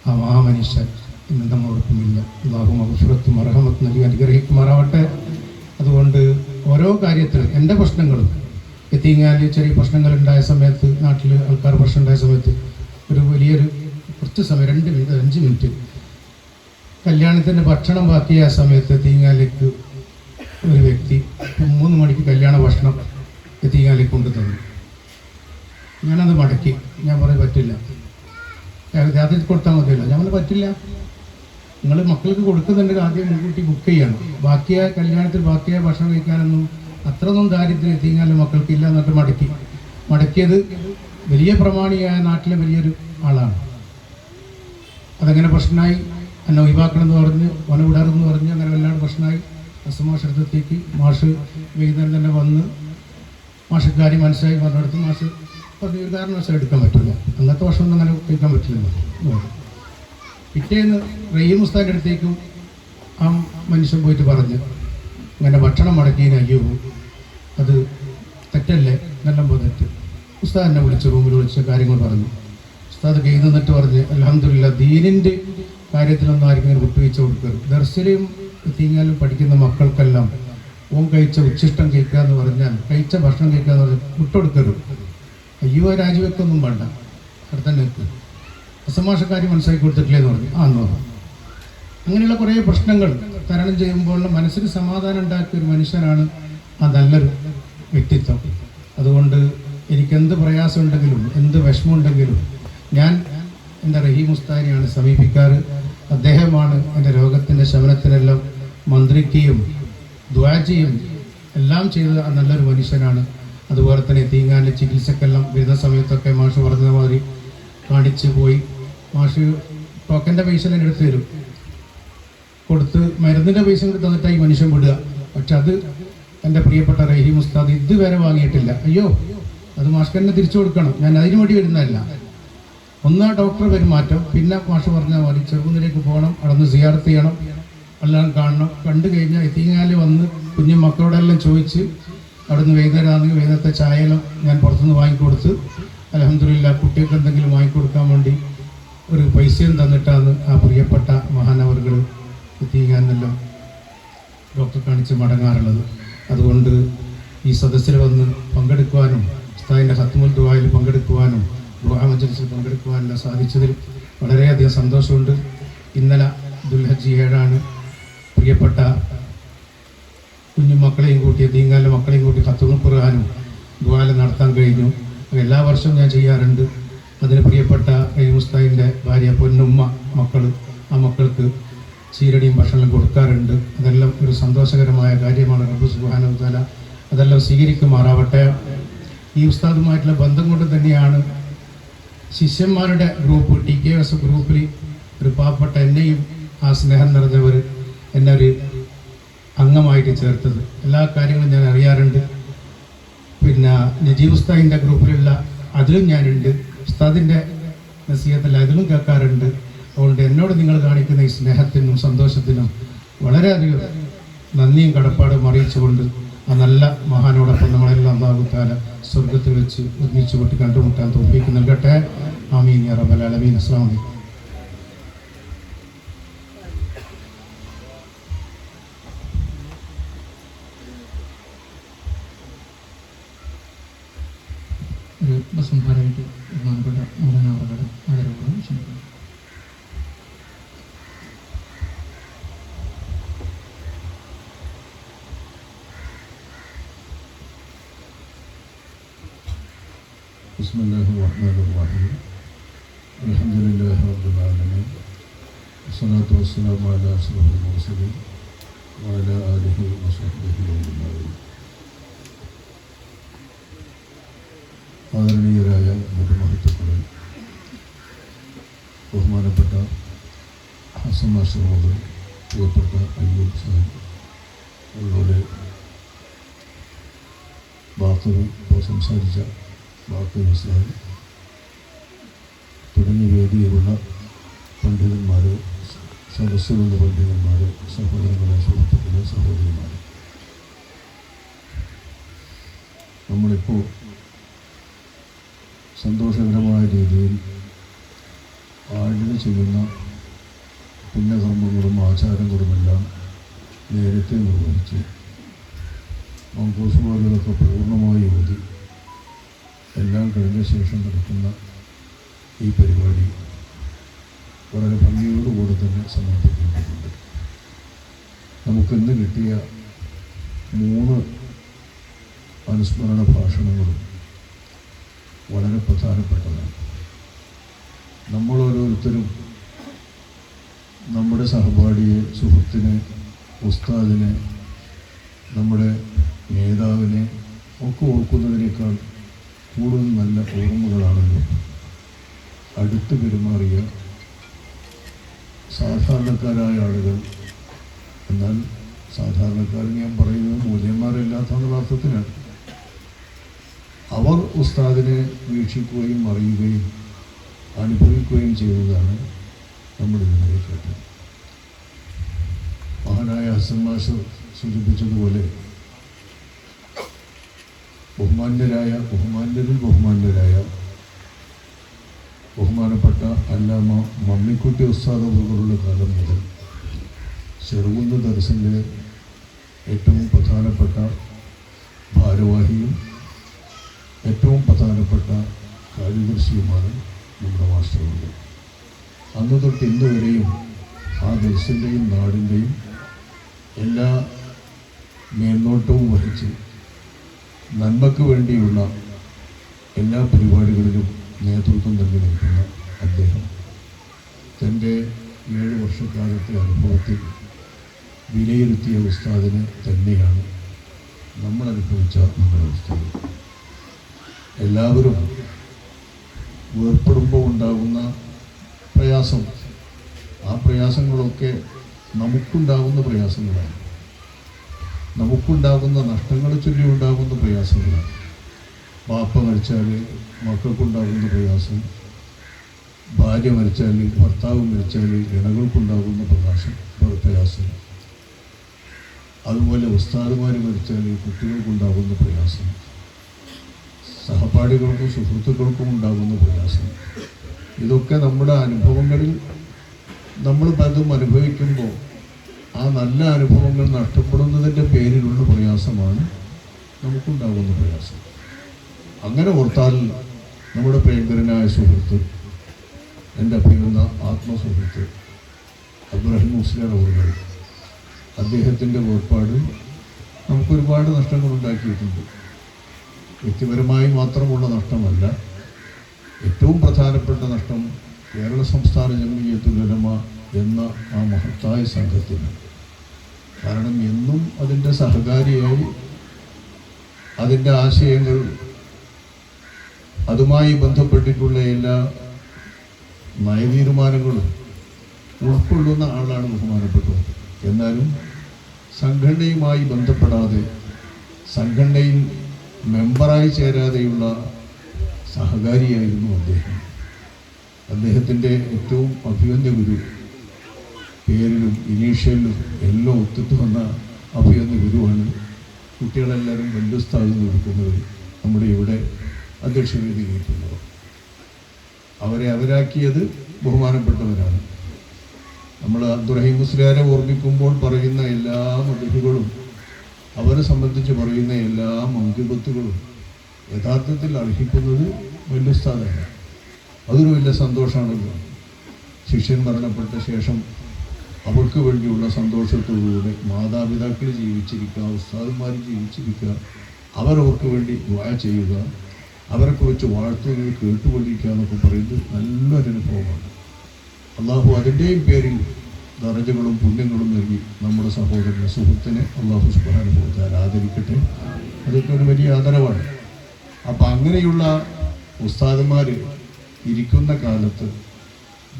ആ മഹാമനുഷ്യൻ ഇന്ന് നമ്മളോടൊപ്പമില്ല. അല്ലാഹു മഗ്ഫിറത്തും റഹ്മത്തും നൽകി അനുഗ്രഹിക്കുമാറാവട്ടെ. അതുകൊണ്ട് ഓരോ കാര്യത്തിൽ എൻ്റെ പ്രശ്നങ്ങളും എത്തിങ്ങാല് ചെറിയ പ്രശ്നങ്ങളുണ്ടായ സമയത്ത്, നാട്ടിൽ ആൾക്കാർ പ്രശ്നം ഉണ്ടായ സമയത്ത് ഒരു വലിയൊരു കുറച്ച് സമയം 2 മിനിറ്റ് 5 മിനിറ്റ് കല്യാണത്തിൻ്റെ ഭക്ഷണം ബാക്കിയായ സമയത്ത് എത്തിങ്ങാലേക്ക് ഒരു വ്യക്തി 3 മണിക്ക് കല്യാണ ഭക്ഷണം എത്തിങ്ങാലേക്ക് കൊണ്ടു തന്നു. ഞാനത് മടക്കി. ഞാൻ പറയും പറ്റില്ല, രാത്രി കൊടുത്താൽ മതിയല്ലോ. ഞാൻ പറഞ്ഞു പറ്റില്ല, നിങ്ങൾ മക്കൾക്ക് കൊടുക്കുന്നുണ്ടെങ്കിൽ ആദ്യം മുൻകൂട്ടി ബുക്ക് ചെയ്യണം. ബാക്കിയായ കല്യാണത്തിൽ ബാക്കിയായ ഭക്ഷണം കഴിക്കാനൊന്നും അത്രയൊന്നും ദാരിദ്ര്യം എത്തിങ്ങാലും മക്കൾക്കില്ല എന്നിട്ട് മടക്കിയത് വലിയ പ്രമാണിയായ നാട്ടിലെ വലിയൊരു ആളാണ്. അതങ്ങനെ പ്രശ്നമായി, എന്നെ ഒഴിവാക്കണമെന്ന് പറഞ്ഞ് വന വിടാറെന്ന് പറഞ്ഞ് അങ്ങനെ വല്ലാണ്ട് പ്രശ്നമായി. അസമാഷ് അടുത്തേക്ക് മാഷ് വൈകുന്നേരം തന്നെ വന്ന് മാഷ് കാര്യം മനസ്സിലായി പറഞ്ഞെടുത്ത് മാഷ് പറഞ്ഞു, ഒരു കാരണവശാലും എടുക്കാൻ പറ്റില്ല, അന്നത്തെ ഭക്ഷണം അങ്ങനെ കഴിക്കാൻ പറ്റില്ലെന്ന്. പിറ്റേന്ന് റഹീം ഉസ്താദിൻ്റെ അടുത്തേക്കും ആ മനുഷ്യൻ പോയിട്ട് പറഞ്ഞ്, അങ്ങനെ ഭക്ഷണം മുടക്കിയതിന് അയ്യോ അത് തെറ്റല്ലേ, നല്ല തെറ്റ്. ഉസ്താദിനെ വിളിച്ച് റൂമിൽ വിളിച്ച കാര്യങ്ങൾ പറഞ്ഞു. ഉസ്താദ് കയ്യിൽ നിന്നിട്ട് പറഞ്ഞ്, അൽഹംദുലില്ലാ ദീനിൻ്റെ കാര്യത്തിലൊന്നും ആർക്കും ഇങ്ങനെ വിട്ടുവീഴ്ച കൊടുക്കരുത്. ദർസിലും തീങ്ങാലും പഠിക്കുന്ന മക്കൾക്കെല്ലാം ഓൻ കഴിച്ച ഉച്ഛിഷ്ടം കഴിക്കുക എന്ന് പറഞ്ഞാൽ, കഴിച്ച ഭക്ഷണം കഴിക്കുക എന്ന് പറഞ്ഞാൽ വിട്ടുകൊടുക്കരുത്. അയ്യോ രാജിവെക്കൊന്നും വേണ്ട, അവിടെ തന്നെ വെക്ക്. അസമാഷക്കാരി മനസ്സിലാക്കി കൊടുത്തിട്ടില്ലേ എന്ന് പറഞ്ഞു. എന്ന് പറഞ്ഞു. അങ്ങനെയുള്ള കുറേ പ്രശ്നങ്ങൾ തരണം ചെയ്യുമ്പോൾ മനസ്സിന് സമാധാനം ഉണ്ടാക്കിയ ഒരു മനുഷ്യനാണ് ആ നല്ലൊരു വ്യക്തിത്വം. അതുകൊണ്ട് എനിക്കെന്ത് പ്രയാസമുണ്ടെങ്കിലും എന്ത് വിഷമമുണ്ടെങ്കിലും ഞാൻ എൻ്റെ റഹീം ഉസ്താദിനെയാണ് സമീപിക്കാറ്. അദ്ദേഹമാണ് എൻ്റെ രോഗത്തിൻ്റെ ശമനത്തിനെല്ലാം മന്ത്രിക്കുകയും ദ്വാചയും എല്ലാം ചെയ്ത ആ നല്ലൊരു മനുഷ്യനാണ്. അതുപോലെ തന്നെ തീങ്ങാൻ്റെ ചികിത്സക്കെല്ലാം വരുന്ന സമയത്തൊക്കെ മാഷ് പറഞ്ഞ മാതിരി കാണിച്ച് പോയി. മാഷ് ടോക്കൻ്റെ പൈസ എൻ്റെ അടുത്ത് തരും, കൊടുത്ത് മരുന്നിൻ്റെ പൈസ കൂടി തന്നിട്ടാണ് ഈ മനുഷ്യൻ വിടുക. പക്ഷെ അത് എൻ്റെ പ്രിയപ്പെട്ട റഹീം ഉസ്താദ് ഇതുവരെ വാങ്ങിയിട്ടില്ല. അയ്യോ അത് മാഷ്ക്ക് തന്നെ തിരിച്ചു കൊടുക്കണം, ഞാൻ അതിനു വേണ്ടി വരുന്നതല്ല. ഒന്ന് ഡോക്ടർ പെരുമാറ്റം, പിന്നെ മാഷ് പറഞ്ഞാൽ മതി ചെറുകുന്നിലേക്ക് പോകണം, അവിടെ നിന്ന് സിയാറത്ത് ചെയ്യണം, എല്ലാം കാണണം. കണ്ടു കഴിഞ്ഞാൽ എത്തിങ്ങാല് വന്ന് കുഞ്ഞു മക്കളോടെല്ലാം ചോദിച്ച് അവിടെ നിന്ന് വൈകുന്നേരമാണെങ്കിൽ വൈകുന്നേരത്തെ ചായയെല്ലാം ഞാൻ പുറത്തുനിന്ന് വാങ്ങിക്കൊടുത്ത് അൽഹംദുലില്ലാ കുട്ടികൾക്ക് എന്തെങ്കിലും വാങ്ങിക്കൊടുക്കാൻ വേണ്ടി ഒരു പൈസയും തന്നിട്ടാണ് ആ പ്രിയപ്പെട്ട മഹാനവറുകൾ എത്തിങ്ങാനെല്ലാം ഡോക്ടർ കാണിച്ച് മടങ്ങാറുള്ളത്. അതുകൊണ്ട് ഈ സദസ്സിൽ വന്ന് പങ്കെടുക്കുവാനും ഉസ്താദിൻ്റെ ഖത്മുൽ ദുആയിൽ പങ്കെടുക്കുവാനും ദുആ മജ്‌ലിസിൽ പങ്കെടുക്കുവാനെല്ലാം സാധിച്ചതിൽ വളരെയധികം സന്തോഷമുണ്ട്. ഇന്നലെ ദുൽഹജ്ജ് 7 പ്രിയപ്പെട്ട കുഞ്ഞുമ്മ മക്കളെയും കൂട്ടി യതീംഖാനിലെ മക്കളെയും കൂട്ടി ഖത്തുൽ ഖുർആനും ദുആലും നടത്താൻ കഴിഞ്ഞു. എല്ലാ വർഷവും ഞാൻ ചെയ്യാറുണ്ട്. അതിന് പ്രിയപ്പെട്ട ഉസ്താദിൻ്റെ ഭാര്യ പൊന്നുമ്മ മക്കൾ, ആ മക്കൾക്ക് ചീരടിയും ഭക്ഷണം കൊടുക്കാറുണ്ട്. അതെല്ലാം ഒരു സന്തോഷകരമായ കാര്യമാണ്. റബ്ബ് സുബ്ഹാനഹു വ തആല അതെല്ലാം സ്വീകരിക്കുമാറാവട്ടെ. ഈ ഉസ്താദുമായിട്ടുള്ള ബന്ധം കൊണ്ട് തന്നെയാണ് ശിഷ്യന്മാരുടെ ഗ്രൂപ്പ് TKS ഗ്രൂപ്പിൽ ഒരു പാവപ്പെട്ട എന്നെയും ആ സ്നേഹം നിറഞ്ഞവർ എന്നെ ഒരു അംഗമായിട്ട് ചേർത്തത്. എല്ലാ കാര്യങ്ങളും ഞാൻ അറിയാറുണ്ട്. പിന്നെ നജീബ് ഉസ്താദിൻ്റെ ഗ്രൂപ്പിലുള്ള അതിലും ഞാനുണ്ട്. ഉസ്താദിൻ്റെ നസീഹത്തല്ല അതിലും കേൾക്കാറുണ്ട്. അതുകൊണ്ട് എന്നോട് നിങ്ങൾ കാണിക്കുന്ന ഈ സ്നേഹത്തിനും സന്തോഷത്തിനും വളരെയധികം നന്ദിയും കടപ്പാടും അറിയിച്ചുകൊണ്ട് ആ നല്ല മഹാനോടൊപ്പം നമ്മളെല്ലാം അല്ലാഹു തആല സ്വർഗത്തിൽ വെച്ച് ഒരുമിച്ച് കൊട്ടി കണ്ടുമുട്ടാൻ തൗഫീഖ് നൽകട്ടെ. ആമീൻ യാ റബ്ബൽ ആലമീൻ. അസ്സലാമു അലൈക്കും. ഒരു ഉപസംഹാരമായിട്ട് ബഹുമാനപ്പെട്ട മൗലാന അവരുടെ ആദരവോടെ ക്ഷണിക്കുന്നു. ബിസ്മില്ലാഹിർ റഹ്മാനിർ റഹീം. അൽഹംദുലില്ലാഹി റബ്ബിൽ ആലമീൻ. വസ്സലാത്തു വസ്സലാമു അലാ അഷ്റഫിൽ മുർസലീൻ വഅലാ ആലിഹി വസഹ്ബിഹി അജ്മഈൻ. ആദരണീയരായ മഹത്തുക്കളെ, ബഹുമാനപ്പെട്ട ഹസൻ മാസ്റ്റർ മുതൽ പ്രിയപ്പെട്ട അയ്യൂബ് സാഹിബ്, അതുപോലെ ബാക്കവി ഇപ്പോൾ സംസാരിച്ച ബാക്കവി സാഹിബ് തുടങ്ങിയ വേദിയിലുള്ള പണ്ഡിതന്മാർ, സദസ്സിലുള്ള പണ്ഡിതന്മാർ, സഹോദരങ്ങളെ, സുഹൃത്തുക്കളെ, സഹോദരിമാർ, നമ്മളിപ്പോൾ സന്തോഷകരമായ രീതിയിൽ ആഴ്ച ചെയ്യുന്ന പുണ്യകർമ്മങ്ങളും ആചാരങ്ങളുമെല്ലാം നേരത്തെ നിർവഹിച്ച് മങ്കൂസുമാരുകളൊക്കെ പൂർണ്ണമായി ഓതി എല്ലാം കഴിഞ്ഞ ശേഷം നടക്കുന്ന ഈ പരിപാടി വളരെ ഭംഗിയോടുകൂടെ തന്നെ സമർപ്പിക്കേണ്ടതുണ്ട്. നമുക്കിന്ന് കിട്ടിയ 3 അനുസ്മരണ ഭാഷണങ്ങളും വളരെ പ്രധാനപ്പെട്ടതാണ്. നമ്മളോരോരുത്തരും നമ്മുടെ സഹപാഠിയെ, സുഹൃത്തിനെ, ഉസ്താദിനെ, നമ്മുടെ നേതാവിനെ ഒക്കെ ഓർക്കുന്നതിനേക്കാൾ കൂടുതൽ നല്ല ഓർമ്മകളാണല്ലോ അടുത്ത് പെരുമാറിയ സാധാരണക്കാരായ ആളുകൾ. എന്നാൽ സാധാരണക്കാരൻ ഞാൻ പറയുന്നത് മൂല്യന്മാരില്ലാത്ത അർത്ഥത്തിനാണ്. അവർ ഉസ്താദിനെ വീക്ഷിക്കുകയും അറിയുകയും അനുഭവിക്കുകയും ചെയ്തതാണ് നമ്മൾ ഇന്നലെ കേട്ടത്. മഹാനായ ഹസൻ മാസ്റ്റർ സൂചിപ്പിച്ചതുപോലെ ബഹുമാന്യരായ ബഹുമാനപ്പെട്ട അല്ലാമ മമ്മിക്കുട്ടി ഉസ്താദ് പോലുള്ള കാലം മുതൽ ചെറുകുന്ന് ദർസിൻ്റെ ഏറ്റവും പ്രധാനപ്പെട്ട ഭാരവാഹിയും ഏറ്റവും പ്രധാനപ്പെട്ട കാര്യദർശിയുമാണ് നമ്മുടെ മാസ്റ്ററുണ്ട്. അന്ന് തൊട്ട് ഇന്ന് വരെയും ആ ദർസിൻ്റെയും നാടിൻ്റെയും എല്ലാ മേൽനോട്ടവും വഹിച്ച് നന്മയ്ക്ക് വേണ്ടിയുള്ള എല്ലാ പരിപാടികളിലും നേതൃത്വം നൽകി നിൽക്കുന്ന അദ്ദേഹം തൻ്റെ 7 വർഷക്കാലത്തെ അനുഭവത്തിൽ വിലയിരുത്തിയ ഉസ്താദിനെ തന്നെയാണ് നമ്മൾ അനുഭവിച്ച നമ്മുടെ ഉസ്താദ്. എല്ലാവരും വേർപ്പെടുമ്പോൾ ഉണ്ടാകുന്ന പ്രയാസം, ആ പ്രയാസങ്ങളൊക്കെ നമുക്കുണ്ടാകുന്ന പ്രയാസങ്ങളാണ്. നമുക്കുണ്ടാകുന്ന നഷ്ടങ്ങളെ ചൊല്ലി ഉണ്ടാകുന്ന പ്രയാസങ്ങളാണ്. ബാപ്പ മരിച്ചാൽ മക്കൾക്കുണ്ടാകുന്ന പ്രയാസം, ഭാര്യ മരിച്ചാൽ, ഭർത്താവ് മരിച്ചാൽ ഇണകൾക്കുണ്ടാകുന്ന പ്രയാസം, അതുപോലെ ഉസ്താദുമാർ മരിച്ചാൽ കുട്ടികൾക്കുണ്ടാകുന്ന പ്രയാസം, സഹപാഠികൾക്കും സുഹൃത്തുക്കൾക്കും ഉണ്ടാകുന്ന പ്രയാസം. ഇതൊക്കെ നമ്മുടെ അനുഭവങ്ങളിൽ നമ്മൾ പലതും അനുഭവിക്കുമ്പോൾ ആ നല്ല അനുഭവങ്ങൾ നഷ്ടപ്പെടുന്നതിൻ്റെ പേരിലുള്ള പ്രയാസമാണ് നമുക്കുണ്ടാകുന്ന പ്രയാസം. അങ്ങനെ ഓർത്താൽ നമ്മുടെ പ്രിയങ്കരനായ സുഹൃത്ത്, എൻ്റെ അഭിമുഖ ആത്മസുഹൃത്ത് അബ്ദുറഹിം മുസ്ലിയാർ അവർ അദ്ദേഹത്തിൻ്റെ വേർപാട് നമുക്കൊരുപാട് നഷ്ടങ്ങൾ ഉണ്ടാക്കിയിട്ടുണ്ട്. വ്യക്തിപരമായി മാത്രമുള്ള നഷ്ടമല്ല, ഏറ്റവും പ്രധാനപ്പെട്ട നഷ്ടം കേരള സംസ്ഥാന ജംഇയ്യത്തുൽ ഉലമ എന്ന ആ മഹത്തായ സംഘത്തിന്. കാരണം എന്നും അതിൻ്റെ സഹകാരിയായി അതിൻ്റെ ആശയങ്ങൾ, അതുമായി ബന്ധപ്പെട്ടിട്ടുള്ള എല്ലാ നയതീരുമാനങ്ങളും ഉൾക്കൊള്ളുന്ന ആളാണ് ബഹുമാനപ്പെട്ടത്. എന്നാലും സംഘടനയുമായി ബന്ധപ്പെടാതെ, സംഘടനയിൽ മെമ്പറായി ചേരാതെയുള്ള സഹകാരിയായിരുന്നു അദ്ദേഹം. അദ്ദേഹത്തിൻ്റെ ഏറ്റവും അഭിവന്യ ഗുരു, പേരിലും ഇനീഷ്യലിലും എല്ലാം ഒത്തിട്ട് വന്ന അഭിവന്യ ഗുരുവാണ് കുട്ടികളെല്ലാവരും വല്യുസ്താദ് കൊടുക്കുന്നത് നമ്മുടെ ഇവിടെ അധ്യക്ഷവേദിയിലിരിക്കുന്നവർ. അവരെ അവരാക്കിയത് ബഹുമാനപ്പെട്ടവരാണ്. നമ്മൾ അബ്ദുറഹീം മുസ്ലിയാരെ ഓർമ്മിക്കുമ്പോൾ പറയുന്ന എല്ലാ മദ്ഹുകളും, അവരെ സംബന്ധിച്ച് പറയുന്ന എല്ലാ മങ്കുബത്തുകളും യഥാർത്ഥത്തിൽ അർഹിക്കുന്നത് വല്യുസ്താദാണ്. അതൊരു വലിയ സന്തോഷമാണല്ലോ. ശിഷ്യൻ മരണപ്പെട്ട ശേഷം അവർക്ക് വേണ്ടിയുള്ള സന്തോഷത്തോടുകൂടെ മാതാപിതാക്കൾ ജീവിച്ചിരിക്കുക, ഉസ്താദന്മാർ ജീവിച്ചിരിക്കുക, അവരവർക്ക് വേണ്ടി ദുആ ചെയ്യുക, അവരെക്കുറിച്ച് വാഴ്ത്തുകൾ കേട്ടുകൊണ്ടിരിക്കുക എന്നൊക്കെ പറയുന്നത് നല്ലൊരു അനുഭവമാണ്. അള്ളാഹു അതിൻ്റെയും പേരിൽ ദറജകളും പുണ്യങ്ങളും നൽകി നമ്മുടെ സഹോദരനെ, സുഹൃത്തിനെ അള്ളാഹു സുബ്ഹാനഹു വ തആല ആദരിക്കട്ടെ. അതൊക്കെ ഒരു വലിയ ആദരവാണ്. അപ്പം അങ്ങനെയുള്ള ഉസ്താദന്മാർ ഇരിക്കുന്ന കാലത്ത്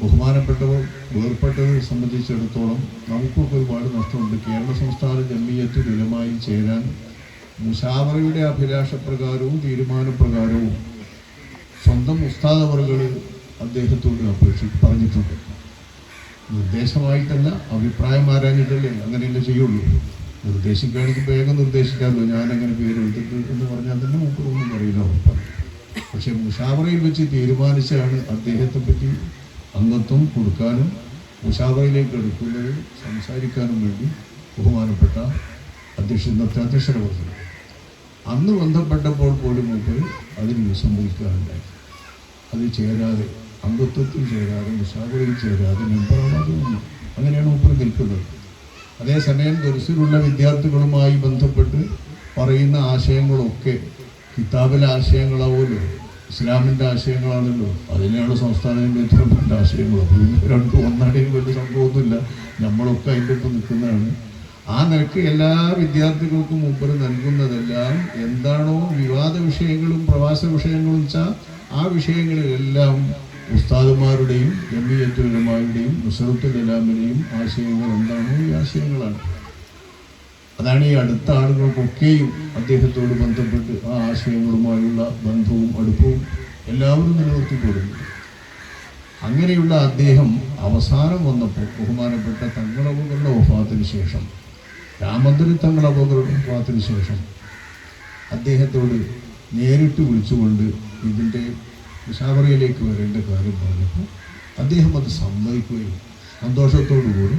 ബഹുമാനപ്പെട്ടവർ വേർപ്പെട്ടവരെ സംബന്ധിച്ചിടത്തോളം നമുക്കൊക്കെ ഒരുപാട് നഷ്ടമുണ്ട്. കേരള സംസ്ഥാന ജംഇയ്യത്തുൽ ഉലമയിൽ ചേരാൻ മുശാവറയുടെ അഭിലാഷപ്രകാരവും തീരുമാനപ്രകാരവും സ്വന്തം ഉസ്താദ് അവറുകൾ അദ്ദേഹത്തോട് പറഞ്ഞിട്ടുണ്ട്. നിർദ്ദേശമായിട്ടല്ല, അഭിപ്രായം ആരാഞ്ഞിട്ടല്ലേ അങ്ങനെയല്ലേ ചെയ്യുള്ളൂ. നിർദ്ദേശിക്കുകയാണെങ്കിൽ വേഗം നിർദ്ദേശിക്കാമല്ലോ, ഞാനങ്ങനെ പേര് എടുത്തിട്ട് എന്ന് പറഞ്ഞാൽ തന്നെ മൂപ്പറൊന്നും പറയില്ല, ഉറപ്പാണ്. പക്ഷേ മുശാവറയിൽ വെച്ച് തീരുമാനിച്ചാണ് അദ്ദേഹത്തെ പറ്റി അംഗത്വം കൊടുക്കാനും മുശാവറയിലേക്ക് എടുക്കുന്നത് സംസാരിക്കാനും വേണ്ടി ബഹുമാനപ്പെട്ട ഇന്നത്തെ അധ്യക്ഷനെ പറഞ്ഞു. അന്ന് ബന്ധപ്പെട്ടപ്പോൾ പോലും മൂപ്പർ അതിന് വിസമ്മതിക്കാറുണ്ടായി. അത് ചേരാതെ, അംഗത്വത്തിൽ ചേരാതെ, മുശാവറയിൽ ചേരാതെ മെമ്പറാണെന്ന് അങ്ങനെയാണ് മൂപ്പർ നിൽക്കുന്നത്. അതേസമയം ദർസിലുള്ള വിദ്യാർത്ഥികളുമായി ബന്ധപ്പെട്ട് പറയുന്ന ആശയങ്ങളൊക്കെ കിതാബിലെ ആശയങ്ങളാവുമല്ലോ, ഇസ്ലാമിൻ്റെ ആശയങ്ങളാണല്ലോ. അതിനെയാണ് സംസ്ഥാന ജംഇയ്യത്തുൽ ആശയങ്ങൾ. രണ്ടും ഒന്നാണെങ്കിൽ വലിയ സംഭവമൊന്നുമില്ല, നമ്മളൊക്കെ അതിൻ്റെ ഒപ്പം നിൽക്കുന്നതാണ്. ആ നിലക്ക് എല്ലാ വിദ്യാർത്ഥികൾക്കും മൂപ്പർ നൽകുന്നതെല്ലാം എന്താണോ വിവാദ വിഷയങ്ങളും പ്രവാസ വിഷയങ്ങളും വെച്ചാൽ ആ വിഷയങ്ങളിലെല്ലാം ഉസ്താദുമാരുടെയും ജംഇയ്യത്തുൽ ഉലമായുടെയും നുസ്രത്തുൽ ഇസ്ലാമിൻ്റെയും ആശയങ്ങൾ എന്താണോ ഈ ആശയങ്ങളാണ്. അതാണ് ഈ അടുത്ത ആളുകൾക്കൊക്കെയും അദ്ദേഹത്തോട് ബന്ധപ്പെട്ട് ആ ആശയങ്ങളുമായുള്ള ബന്ധവും അടുപ്പവും എല്ലാവരും നിലനിർത്തിക്കൊടുന്നു. അങ്ങനെയുള്ള അദ്ദേഹം അവസാനം വന്നപ്പോൾ ബഹുമാനപ്പെട്ട തങ്ങളവകളുടെ വഫാത്തിന് ശേഷം, രാമന്തരി തങ്ങളവകളുടെ വഫാത്തിന് ശേഷം അദ്ദേഹത്തോട് നേരിട്ട് വിളിച്ചുകൊണ്ട് ഇതിൻ്റെ മുശാവറയിലേക്ക് വരേണ്ട കാര്യം പറഞ്ഞപ്പോൾ അദ്ദേഹം അത് സമ്മതിക്കുകയും സന്തോഷത്തോടുകൂടി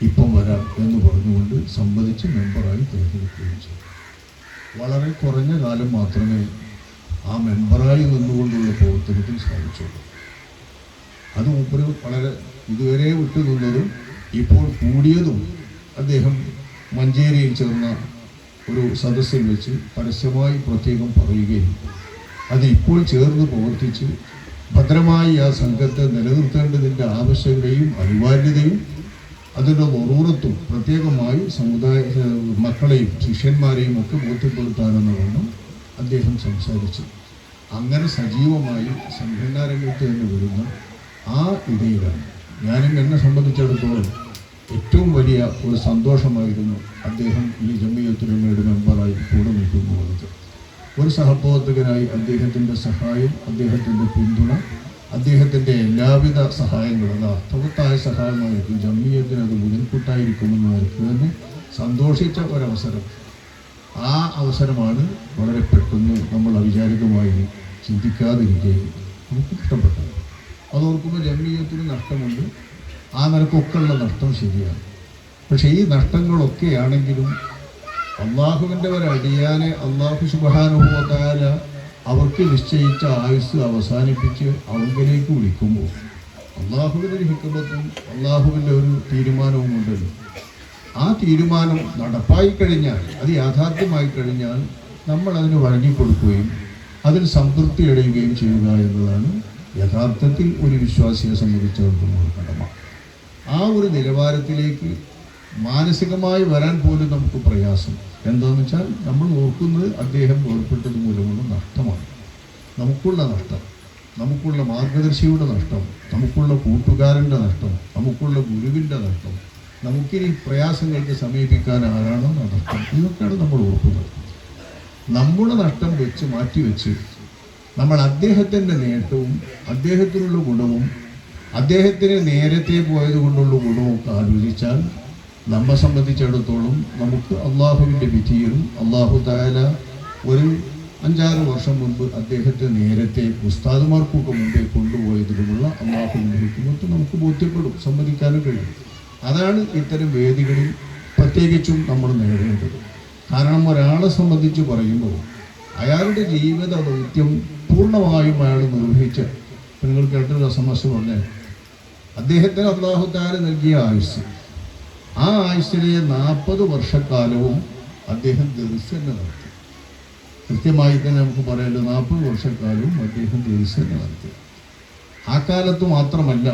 ഇപ്പം വരാം എന്ന് പറഞ്ഞുകൊണ്ട് സമ്മതിച്ച് മെമ്പറായി തിരഞ്ഞെടുക്കുകയും ചെയ്തു. വളരെ കുറഞ്ഞ കാലം മാത്രമേ ആ മെമ്പറായി നിന്നുകൊണ്ടുള്ള പ്രവർത്തനത്തിൽ സാധിച്ചുള്ളൂ. അത് മൂപ്പര് വളരെ ഇതുവരെ വിട്ടു നിന്നതും ഇപ്പോൾ കൂടിയതും അദ്ദേഹം മഞ്ചേരിയിൽ ചേർന്ന ഒരു സദസ്സിൽ വെച്ച് പരസ്യമായി പ്രത്യേകം പറയുകയും അത് ഇപ്പോൾ ചേർന്ന് പ്രവർത്തിച്ച് ഭദ്രമായി ആ സംഘത്തെ നിലനിർത്തേണ്ടതിൻ്റെ ആവശ്യകതയും അനിവാര്യതയും അതിൻ്റെ നെറൂറത്തും പ്രത്യേകമായി സമുദായ മക്കളെയും ശിഷ്യന്മാരെയും ഒക്കെ ബോധ്യപ്പെടുത്താനെന്ന് വേണം അദ്ദേഹം സംസാരിച്ചു. അങ്ങനെ സജീവമായി സംഘടനാ രംഗത്ത് തന്നെ വരുന്ന ആ ഇടയിലാണ് ഞാനും എന്നെ സംബന്ധിച്ചിടത്തോളം ഏറ്റവും വലിയ ഒരു സന്തോഷമായിരുന്നു അദ്ദേഹം ഈ ജംഇയ്യത്തുൽ ഉലമയുടെ മെമ്പറായി കൂടെ നിൽക്കുന്നത്. ഒരു സഹപ്രവർത്തകനായി അദ്ദേഹത്തിൻ്റെ സഹായം, അദ്ദേഹത്തിൻ്റെ പിന്തുണ, അദ്ദേഹത്തിൻ്റെ എല്ലാവിധ സഹായങ്ങളും, അത് അർത്ഥവത്തായ സഹായമായിരിക്കും, ജംഇയ്യത്തിന് അത് മുതൽക്കൂട്ടായിരിക്കുമെന്ന് അവർക്ക് തന്നെ സന്തോഷിച്ച ഒരവസരം. ആ അവസരമാണ് വളരെ പെട്ടെന്ന് നമ്മൾ അവിചാരിതമായി ചിന്തിക്കാതിരിക്കുകയും നമുക്ക് നഷ്ടപ്പെട്ടത്. അതോർക്കുമ്പോൾ ജംഇയ്യത്തിന് നഷ്ടമുണ്ട്, ആ നിലക്കൊക്കെയുള്ള നഷ്ടം ശരിയാണ്. പക്ഷേ ഈ നഷ്ടങ്ങളൊക്കെയാണെങ്കിലും അള്ളാഹുവിൻ്റെ ഒരടിയാനെ അള്ളാഹു സുബ്ഹാനഹു വ തആല അവർക്ക് നിശ്ചയിച്ച ആയുസ് അവസാനിപ്പിച്ച് അവങ്കിലേക്ക് വിളിക്കുമ്പോൾ അള്ളാഹുവിൻ്റെ ഒരു ഹിക്മത്തും അള്ളാഹുവിൻ്റെ ഒരു തീരുമാനവും ഉണ്ടല്ലോ. ആ തീരുമാനം നടപ്പായി കഴിഞ്ഞാൽ, അത് യാഥാർത്ഥ്യമായി കഴിഞ്ഞാൽ നമ്മൾ അതിന് വഴങ്ങിക്കൊടുക്കുകയും അതിൽ സംതൃപ്തി അടയുകയും ചെയ്യുക എന്നതാണ് യഥാർത്ഥത്തിൽ ഒരു വിശ്വാസിയെ സംബന്ധിച്ചിടത്തോളം കടമ. ആ ഒരു നിലവാരത്തിലേക്ക് മാനസികമായി വരാൻ പോലും നമുക്ക് പ്രയാസം. എന്താണെന്ന് വെച്ചാൽ നമ്മൾ ഓർക്കുന്നത് അദ്ദേഹം ഏർപ്പെട്ടത് മൂലമുള്ള നഷ്ടമാണ്. നമുക്കുള്ള നഷ്ടം, നമുക്കുള്ള മാർഗദർശിയുടെ നഷ്ടം, നമുക്കുള്ള കൂട്ടുകാരൻ്റെ നഷ്ടം, നമുക്കുള്ള ഗുരുവിൻ്റെ നഷ്ടം, നമുക്കിനി പ്രയാസങ്ങൾക്ക് സമീപിക്കാൻ ആരാണോ നഷ്ടം, ഇതൊക്കെയാണ് നമ്മൾ ഓർക്കുന്നത്. നമ്മുടെ നഷ്ടം വെച്ച് മാറ്റിവെച്ച് നമ്മൾ അദ്ദേഹത്തിൻ്റെ നേട്ടവും അദ്ദേഹത്തിനുള്ള ഗുണവും അദ്ദേഹത്തിന് നേരത്തെ പോയത് കൊണ്ടുള്ള ഗുണവും ഒക്കെ ആലോചിച്ചാൽ നമ്മെ സംബന്ധിച്ചിടത്തോളം നമുക്ക് അള്ളാഹുവിൻ്റെ വിധിയിലും അള്ളാഹു തആല ഒരു 5-6 വർഷം മുൻപ് അദ്ദേഹത്തെ നേരത്തെ ഉസ്താദുമാർക്കൊക്കെ മുമ്പേ കൊണ്ടുപോയതിലുമുള്ള അള്ളാഹുവിൻ്റെ ഹിക്മത്ത് നമുക്ക് ബോധ്യപ്പെടും, സമ്മതിക്കാനും കഴിയും. അതാണ് ഇത്തരം വേദികളിൽ പ്രത്യേകിച്ചും നമ്മൾ നേടേണ്ടത്. കാരണം ഒരാളെ സംബന്ധിച്ച് പറയുമ്പോൾ അയാളുടെ ജീവിത ദൗത്യം പൂർണ്ണമായും അയാൾ നിർവഹിച്ച, നിങ്ങൾ കേട്ടൊരു സമസ്യ പറഞ്ഞാൽ അദ്ദേഹത്തിന് അല്ലാഹു തആല നൽകിയ ആയുസ്, ആ ആയുസ്സിലെ 40 വർഷക്കാലവും അദ്ദേഹം ദർസ് തന്നെ നടത്തി. കൃത്യമായി തന്നെ നമുക്ക് പറയാമല്ലോ, 40 വർഷക്കാലവും അദ്ദേഹം ദർസ് തന്നെ നടത്തി. ആ കാലത്ത് മാത്രമല്ല,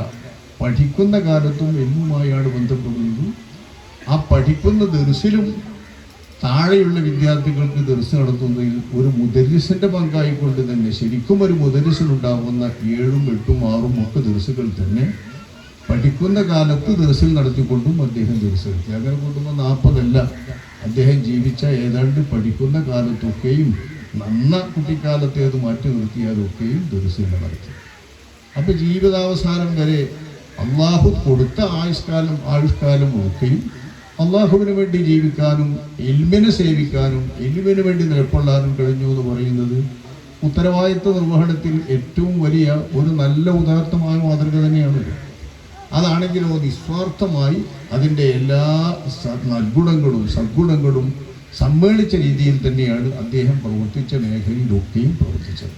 പഠിക്കുന്ന കാലത്തും എന്നുമായി അയാൾ ബന്ധപ്പെടുന്നു. ആ പഠിക്കുന്ന ദർസിലും താഴെയുള്ള വിദ്യാർത്ഥികൾക്ക് ദർസ് നടത്തുന്നതിൽ ഒരു മുദരിസിൻ്റെ പങ്കായിക്കൊണ്ട് തന്നെ ശരിക്കും ഒരു മുദരിസിനുണ്ടാകുന്ന 7, 8, 6 ഒക്കെ ദർസുകൾ തന്നെ പഠിക്കുന്ന കാലത്ത് ദർസിൽ നടത്തിക്കൊണ്ടും അദ്ദേഹം ദർസ് നടത്തി. അങ്ങനെ കൊണ്ടുമ്പോൾ 40 അദ്ദേഹം ജീവിച്ച ഏതാണ്ട് പഠിക്കുന്ന കാലത്തൊക്കെയും നന്ന കുട്ടിക്കാലത്തേത് മാറ്റി നിർത്തിയാലൊക്കെയും ദർസിൽ നടത്തി. അപ്പോൾ ജീവിതാവസാനം വരെ അള്ളാഹു കൊടുത്ത ആയുഷ്കാലം ഒക്കെയും അള്ളാഹുവിന് വേണ്ടി ജീവിക്കാനും ഇൽമിനെ സേവിക്കാനും ഇൽമിന് വേണ്ടി നിലകൊള്ളാനും കഴിഞ്ഞു എന്ന് പറയുന്നത് ഉത്തരവാദിത്വ നിർവഹണത്തിൽ ഏറ്റവും വലിയ ഒരു നല്ല ഉദാത്തമായ മാതൃക തന്നെയാണ്. അതാണെങ്കിലോ നിസ്വാർത്ഥമായി അതിൻ്റെ എല്ലാ സദ്ഗുണങ്ങളും സമ്മേളിച്ച രീതിയിൽ തന്നെയാണ് അദ്ദേഹം പ്രവർത്തിച്ച മേഖലയിലൊക്കെയും പ്രവർത്തിച്ചത്.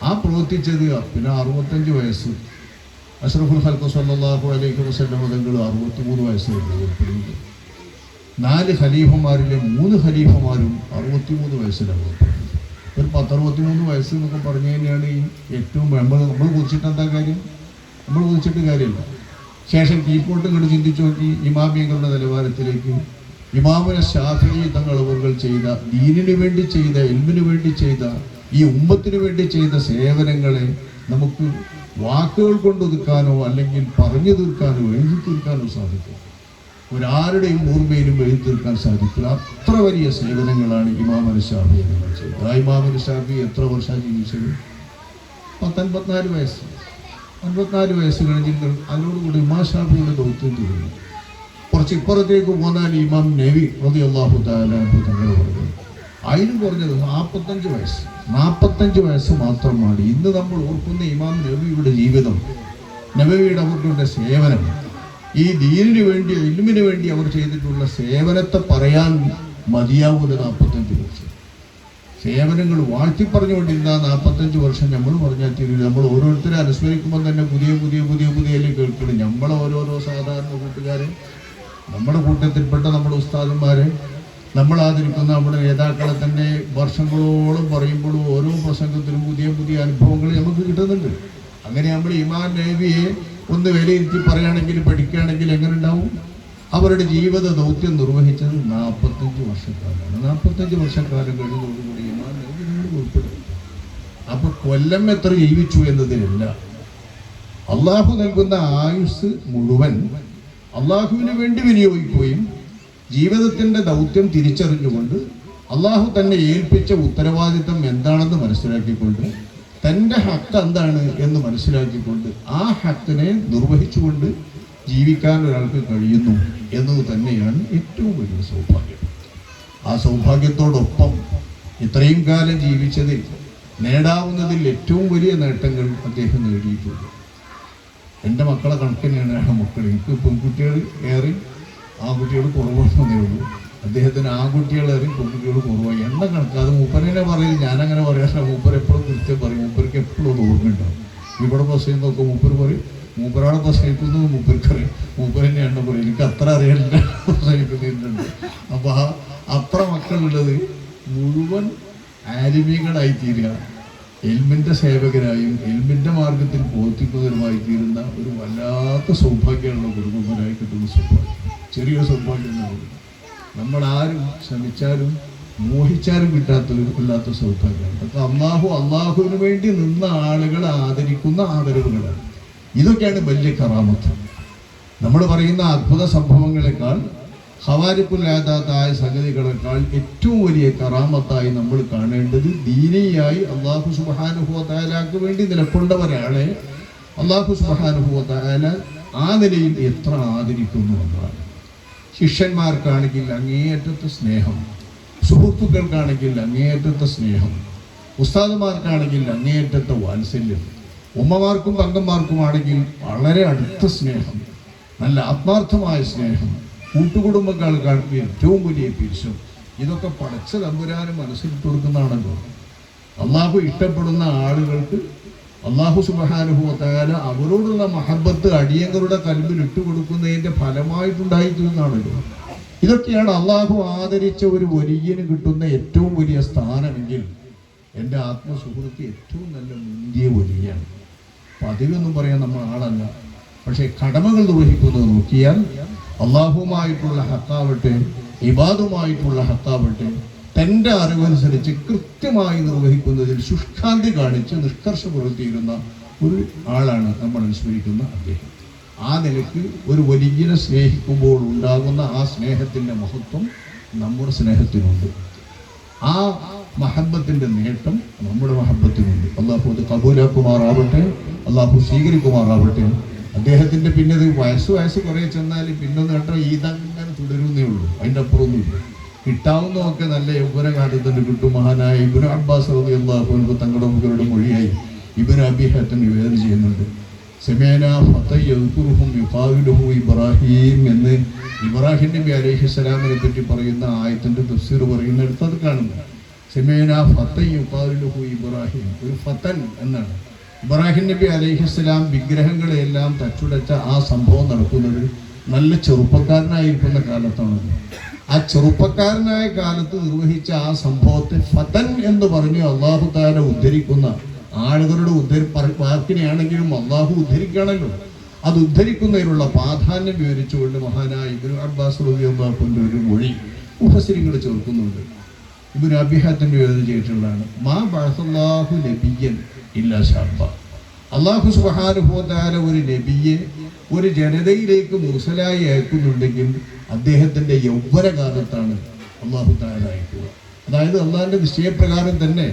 ആ പ്രവർത്തിച്ചത് പിന്നെ 65 വയസ്സ് അഷ്റഫുൽ ഖൽഖ് സല്ലല്ലാഹു അലൈഹി വസല്ലം തങ്ങൾ 63 വയസ്സായിരുന്നു ഏർപ്പെടുന്നത്. 4 ഖലീഫമാരിലെ 3 ഖലീഫമാരും 63 വയസ്സിലാണ് ഏർപ്പെടുന്നത്. ഒരു 63 വയസ്സ് എന്നൊക്കെ പറഞ്ഞു കഴിഞ്ഞാണ് ഈ ഏറ്റവും നമ്മൾ കുറിച്ചിട്ട് എന്താ കാര്യം? നമ്മൾ കുറിച്ചിട്ട് കാര്യമില്ല. ശേഷം കീഴ്പോട്ട് ഇങ്ങോട്ട് ചിന്തിച്ചു നോക്കി ഇമാമിയങ്ങളുടെ നിലവാരത്തിലേക്ക് ഇമാമുന ശാഫിഈ തങ്ങൾ അവർ ചെയ്ത ദീനിനു വേണ്ടി ചെയ്ത ഇൽമിനു വേണ്ടി ചെയ്ത ഈ ഉമ്മത്തിനു വേണ്ടി ചെയ്ത സേവനങ്ങളെ നമുക്ക് വാക്കുകൾ കൊണ്ടൊതുക്കാനോ അല്ലെങ്കിൽ പറഞ്ഞു തീർക്കാനോ എഴുതി തീർക്കാനോ സാധിക്കും. ഒരാരുടെയും ഓർമ്മയിലും എഴുതി തീർക്കാൻ സാധിക്കില്ല. അത്ര വലിയ സേവനങ്ങളാണ് ഇമാമുന ശാഫിഈ തങ്ങൾ ചെയ്തത്. ആ ഇമാമുന ശാഫിഈ എത്ര വർഷം ജീവിച്ചത്? 54 വയസ്സ്. 54 വയസ്സ് കഴിഞ്ഞിട്ട് അതിനോടുകൂടി ഇമാം ശാഫിഈയുടെ ദൗത്യം തീരുന്നു. കുറച്ച് ഇപ്പുറത്തേക്ക് പോന്നാൽ ഇമാം നബി റളിയല്ലാഹു തആല അൻഹു തങ്ങൾ പറഞ്ഞു അതിനും കുറഞ്ഞത് 45 വയസ്സ്. 45 വയസ്സ് മാത്രമാണ് ഇന്ന് നമ്മൾ ഓർക്കുന്ന ഇമാം നബിയുടെ ജീവിതം, നബവിയുടെ അവരുടെ സേവനം, ഈ ദീനിനു വേണ്ടി ഇൽമിന് വേണ്ടി അവർ ചെയ്തിട്ടുള്ള സേവനത്തെ പറയാൻ മതിയാവൂല. 45 വർഷം സേവനങ്ങൾ വാഴ്ത്തി പറഞ്ഞുകൊണ്ടിരുന്ന 45 വർഷം നമ്മൾ പറഞ്ഞാൽ തീരില്ല. നമ്മൾ ഓരോരുത്തരെ അനുസ്മരിക്കുമ്പോൾ തന്നെ പുതിയ കേൾക്കണം. നമ്മളെ ഓരോരോ സാധാരണ കൂട്ടുകാരെ, നമ്മുടെ കൂട്ടത്തിൽപ്പെട്ട നമ്മുടെ ഉസ്താദന്മാരെ, നമ്മൾ ആദരിക്കുന്ന നമ്മുടെ നേതാക്കളെ തന്നെ വർഷങ്ങളോളം പറയുമ്പോഴും ഓരോ പ്രസംഗത്തിലും പുതിയ അനുഭവങ്ങൾ നമുക്ക് കിട്ടുന്നുണ്ട്. അങ്ങനെ നമ്മൾ ഇമാം നബിയെ ഒന്ന് വിലയിരുത്തി പറയുകയാണെങ്കിൽ പഠിക്കുകയാണെങ്കിൽ എങ്ങനെ ഉണ്ടാവും? അവരുടെ ജീവിത ദൗത്യം നിർവഹിച്ചത് 45 വർഷക്കാലമാണ്. 45 വർഷക്കാലം കഴിഞ്ഞതോടുകൂടി ഇമാം നബി ഉൾപ്പെടും. അപ്പൊ കൊല്ലം എത്ര ജീവിച്ചു എന്നതിലല്ല, അള്ളാഹു നൽകുന്ന ആയുസ് മുഴുവൻ അള്ളാഹുവിന് വേണ്ടി വിനിയോഗിക്കുകയും ജീവിതത്തിൻ്റെ ദൗത്യം തിരിച്ചറിഞ്ഞുകൊണ്ട് അള്ളാഹു തന്നെ ഏൽപ്പിച്ച ഉത്തരവാദിത്തം എന്താണെന്ന് മനസ്സിലാക്കിക്കൊണ്ട് തൻ്റെ ഹക്ക് എന്താണ് എന്ന് മനസ്സിലാക്കിക്കൊണ്ട് ആ ഹക്കിനെ നിർവഹിച്ചുകൊണ്ട് ജീവിക്കാൻ ഒരാൾക്ക് കഴിയുന്നു എന്നത് തന്നെയാണ് ഏറ്റവും വലിയ സൗഭാഗ്യം. ആ സൗഭാഗ്യത്തോടൊപ്പം ഇത്രയും കാലം ജീവിച്ചതിൽ നേടാവുന്നതിൽ ഏറ്റവും വലിയ നേട്ടങ്ങൾ അദ്ദേഹം നേടിയിട്ടുണ്ട്. എൻ്റെ മക്കളെ കണക്കിനാണ് ആ മക്കൾ. എനിക്ക് പെൺകുട്ടികൾ ഏറെ ആൺകുട്ടികൾ കുറവാണെന്നേ ഉള്ളൂ. അദ്ദേഹത്തിന് ആൺകുട്ടികളേറെ പെൺകുട്ടികൾ കുറവായി. എണ്ണ കണക്ക് അത് മൂപ്പരനെ പറയും, ഞാനങ്ങനെ പറയാറില്ല. മൂപ്പർ എപ്പോഴും കൃത്യം പറയും. മൂപ്പർക്ക് എപ്പോഴും അത് ഓർമ്മയുണ്ടാവും. ഇവിടെ ബസ് ചെയ്യുന്നതൊക്കെ മൂപ്പർ പറയും മൂപ്പരാളെ പ്രസവിക്കുന്നത് മൂപ്പരെന്നെയാണ് പറയുന്നത്. എനിക്ക് അത്ര അറിയില്ല പ്രസവിക്കുന്നുണ്ട്. അപ്പോൾ അത്ര മക്കളുള്ളത് മുഴുവൻ ആലിമീകളായി തീരുക, എൽമിൻ്റെ സേവകരായും എൽമിൻ്റെ മാർഗത്തിൽ പ്രവർത്തിക്കുന്നവരുമായി തീരുന്ന ഒരു വല്ലാത്ത സൗഭാഗ്യമുള്ള കുടുംബനായി കിട്ടുന്ന സൗഭാഗ്യം. ചെറിയൊരു സൗഭാഗ്യം എന്നാണ്. നമ്മളാരും ശ്രമിച്ചാലും മോഹിച്ചാലും കിട്ടാത്ത സൗഭാഗ്യമാണ്. അപ്പോൾ അള്ളാഹുവിന് വേണ്ടി നിന്ന ആളുകളെ ആദരിക്കുന്ന ആദരവുകളാണ്. ഇതൊക്കെയാണ് വലിയ കറാമത്ത്. നമ്മൾ പറയുന്ന അത്ഭുത സംഭവങ്ങളെക്കാൾ ഖവാരിഖുൽ-ആദാത്തായ സംഗതികളെക്കാൾ ഏറ്റവും വലിയ കറാമത്തായി നമ്മൾ കാണേണ്ടത് ദീനിയായി അള്ളാഹു സുബ്ഹാനഹു വ തആലക്ക് വേണ്ടി നിലകൊണ്ട ഒരാളെ അള്ളാഹു സുബ്ഹാനഹു വ തആല ആ നിലയിൽ എത്ര ആദരിക്കുന്നു എന്നതാണ്. ശിഷ്യന്മാർക്കാണെങ്കിൽ അങ്ങേയറ്റത്തെ സ്നേഹം, സുഹൃത്തുക്കൾക്കാണെങ്കിൽ അങ്ങേയറ്റത്തെ സ്നേഹം, ഉസ്താദുമാർക്കാണെങ്കിൽ അങ്ങേയറ്റത്തെ വാത്സല്യം, ഉമ്മമാർക്കും പങ്കന്മാർക്കുമാണെങ്കിൽ വളരെ അടുത്ത സ്നേഹം, നല്ല ആത്മാർത്ഥമായ സ്നേഹം, കൂട്ടുകുടുംബക്കാർക്ക് ഏറ്റവും വലിയ പിരിശം. ഇതൊക്കെ പടച്ച തമ്പുരാന് മനസ്സിലിട്ട് കൊടുക്കുന്നതാണല്ലോ. അള്ളാഹു ഇഷ്ടപ്പെടുന്ന ആളുകൾക്ക് അള്ളാഹു സുബ്ഹാനഹു വ തആല അവരോടുള്ള മഹബത്ത് അടിയങ്ങളുടെ കൽബിൽ ഇട്ടുകൊടുക്കുന്നതിൻ്റെ ഫലമായിട്ടുണ്ടായിരിക്കുന്നതാണല്ലോ. ഇതൊക്കെയാണ് അള്ളാഹു ആദരിച്ച ഒരു വലിയന് കിട്ടുന്ന ഏറ്റവും വലിയ സ്ഥാനമെങ്കിൽ എൻ്റെ ആത്മസുഹൃത്ത് ഏറ്റവും നല്ല മുന്തിയ വലിയാണ്. പതിവൊന്നും പറയാൻ നമ്മൾ ആളല്ല, പക്ഷേ കടമകൾ നിർവഹിക്കുന്നത് നോക്കിയാൽ അള്ളാഹുമായിട്ടുള്ള ഹക്കാവട്ടെ ഇബാദുമായിട്ടുള്ള ഹക്കാവട്ടെ തൻ്റെ അറിവനുസരിച്ച് കൃത്യമായി നിർവഹിക്കുന്നതിൽ ശുഷ്കാന്തി കാണിച്ച് നിഷ്കർഷ പുലർത്തിയിരുന്ന ഒരു ആളാണ് നമ്മൾ അനുസ്മരിക്കുന്ന അദ്ദേഹം. ആ നിലയ്ക്ക് ഒരു വലിയനെ സ്നേഹിക്കുമ്പോൾ ഉണ്ടാകുന്ന ആ സ്നേഹത്തിൻ്റെ മഹത്വം നമ്മുടെ സ്നേഹത്തിനുണ്ട്. ആ മഹബത്തിൻ്റെ നേട്ടം നമ്മുടെ മഹബത്തിനുണ്ട്. അള്ളാഹു അത് കബൂലാക്കുമാറാവട്ടെ, അള്ളാഹു സ്വീകരിക്കുമാറാവട്ടെ. അദ്ദേഹത്തിൻ്റെ പിന്നെ വയസ്സ് കുറേ ചെന്നാൽ പിന്നെ നേട്ടം ഇതങ്ങനെ തുടരുന്നേ ഉള്ളൂ, അതിൻ്റെ അപ്പുറമൊന്നുമില്ല. കിട്ടാവുന്നതൊക്കെ നല്ല യൗവന കാലത്തിന് കിട്ടും. മഹാനായ ഇബ്നു അബ്ബാസ് റളിയല്ലാഹു അൻഹു തങ്ങളുടെ മുഖരുടെ മൊഴിയായി ഇബ്നു അബീ ഹത്തം നിവേദനം ചെയ്യുന്നുണ്ട്. സെമേന ഫതൻ യദ്കുറുഹും യുഖാവിലുഹു ഇബ്രാഹിം എന്ന് ഇബ്രാഹിം നബി അലൈഹിസ്സലാമിനെ പറ്റി പറയുന്ന ആയത്തിൻ്റെ തഫ്സീർ പറയുന്നിടത്ത് അത് കാണുന്നു. സെമേന ഫതൻ യുഖാവിലുഹു ഇബ്രാഹിം, ഒരു ഫതൻ എന്നാണ്. ഇബ്രാഹിം നബി അലൈഹിസ്സലാം വിഗ്രഹങ്ങളെയെല്ലാം തച്ചുടച്ച ആ സംഭവം നടക്കുന്നത് നല്ല ചെറുപ്പക്കാരനായിരിക്കുന്ന കാലത്താണ്. ആ ചെറുപ്പക്കാരനായ കാലത്ത് നിർവഹിച്ച ആ സംഭവത്തെ ഫതൻ എന്ന് പറഞ്ഞ് അള്ളാഹു തആല ഉദ്ധരിക്കുന്ന ആളുകളുടെ വാക്കിനെയാണെങ്കിലും അള്ളാഹു ഉദ്ധരിക്കുകയാണല്ലോ. അത് ഉദ്ധരിക്കുന്നതിനുള്ള പ്രാധാന്യം വിവരിച്ചുകൊണ്ട് മഹാനായ ഇബ്നു അബ്ബാസ് റളിയല്ലാഹു അൻഹു ഒരു മൊഴി മുഫസ്സിറുകൾ ചേർക്കുന്നുണ്ട്. ഇബ്നു അബീ ഹത്തം നിവേദനം ചെയ്തിട്ടുള്ളതാണ്. മാ ബഅസല്ലാഹു നബിയ്യൻ ഇല്ലാ ശാബ. അള്ളാഹു സുബ്ഹാനഹു വ തആല ഒരു നബിയെ ഒരു ജനതയിലേക്ക് മുർസലായി അയക്കുന്നുണ്ടെങ്കിൽ അദ്ദേഹത്തിൻ്റെ യൗവനകാലത്താണ് അള്ളാഹു തആല അയക്കുക. അതായത് അള്ളാഹിൻ്റെ നിശ്ചയപ്രകാരം തന്നെ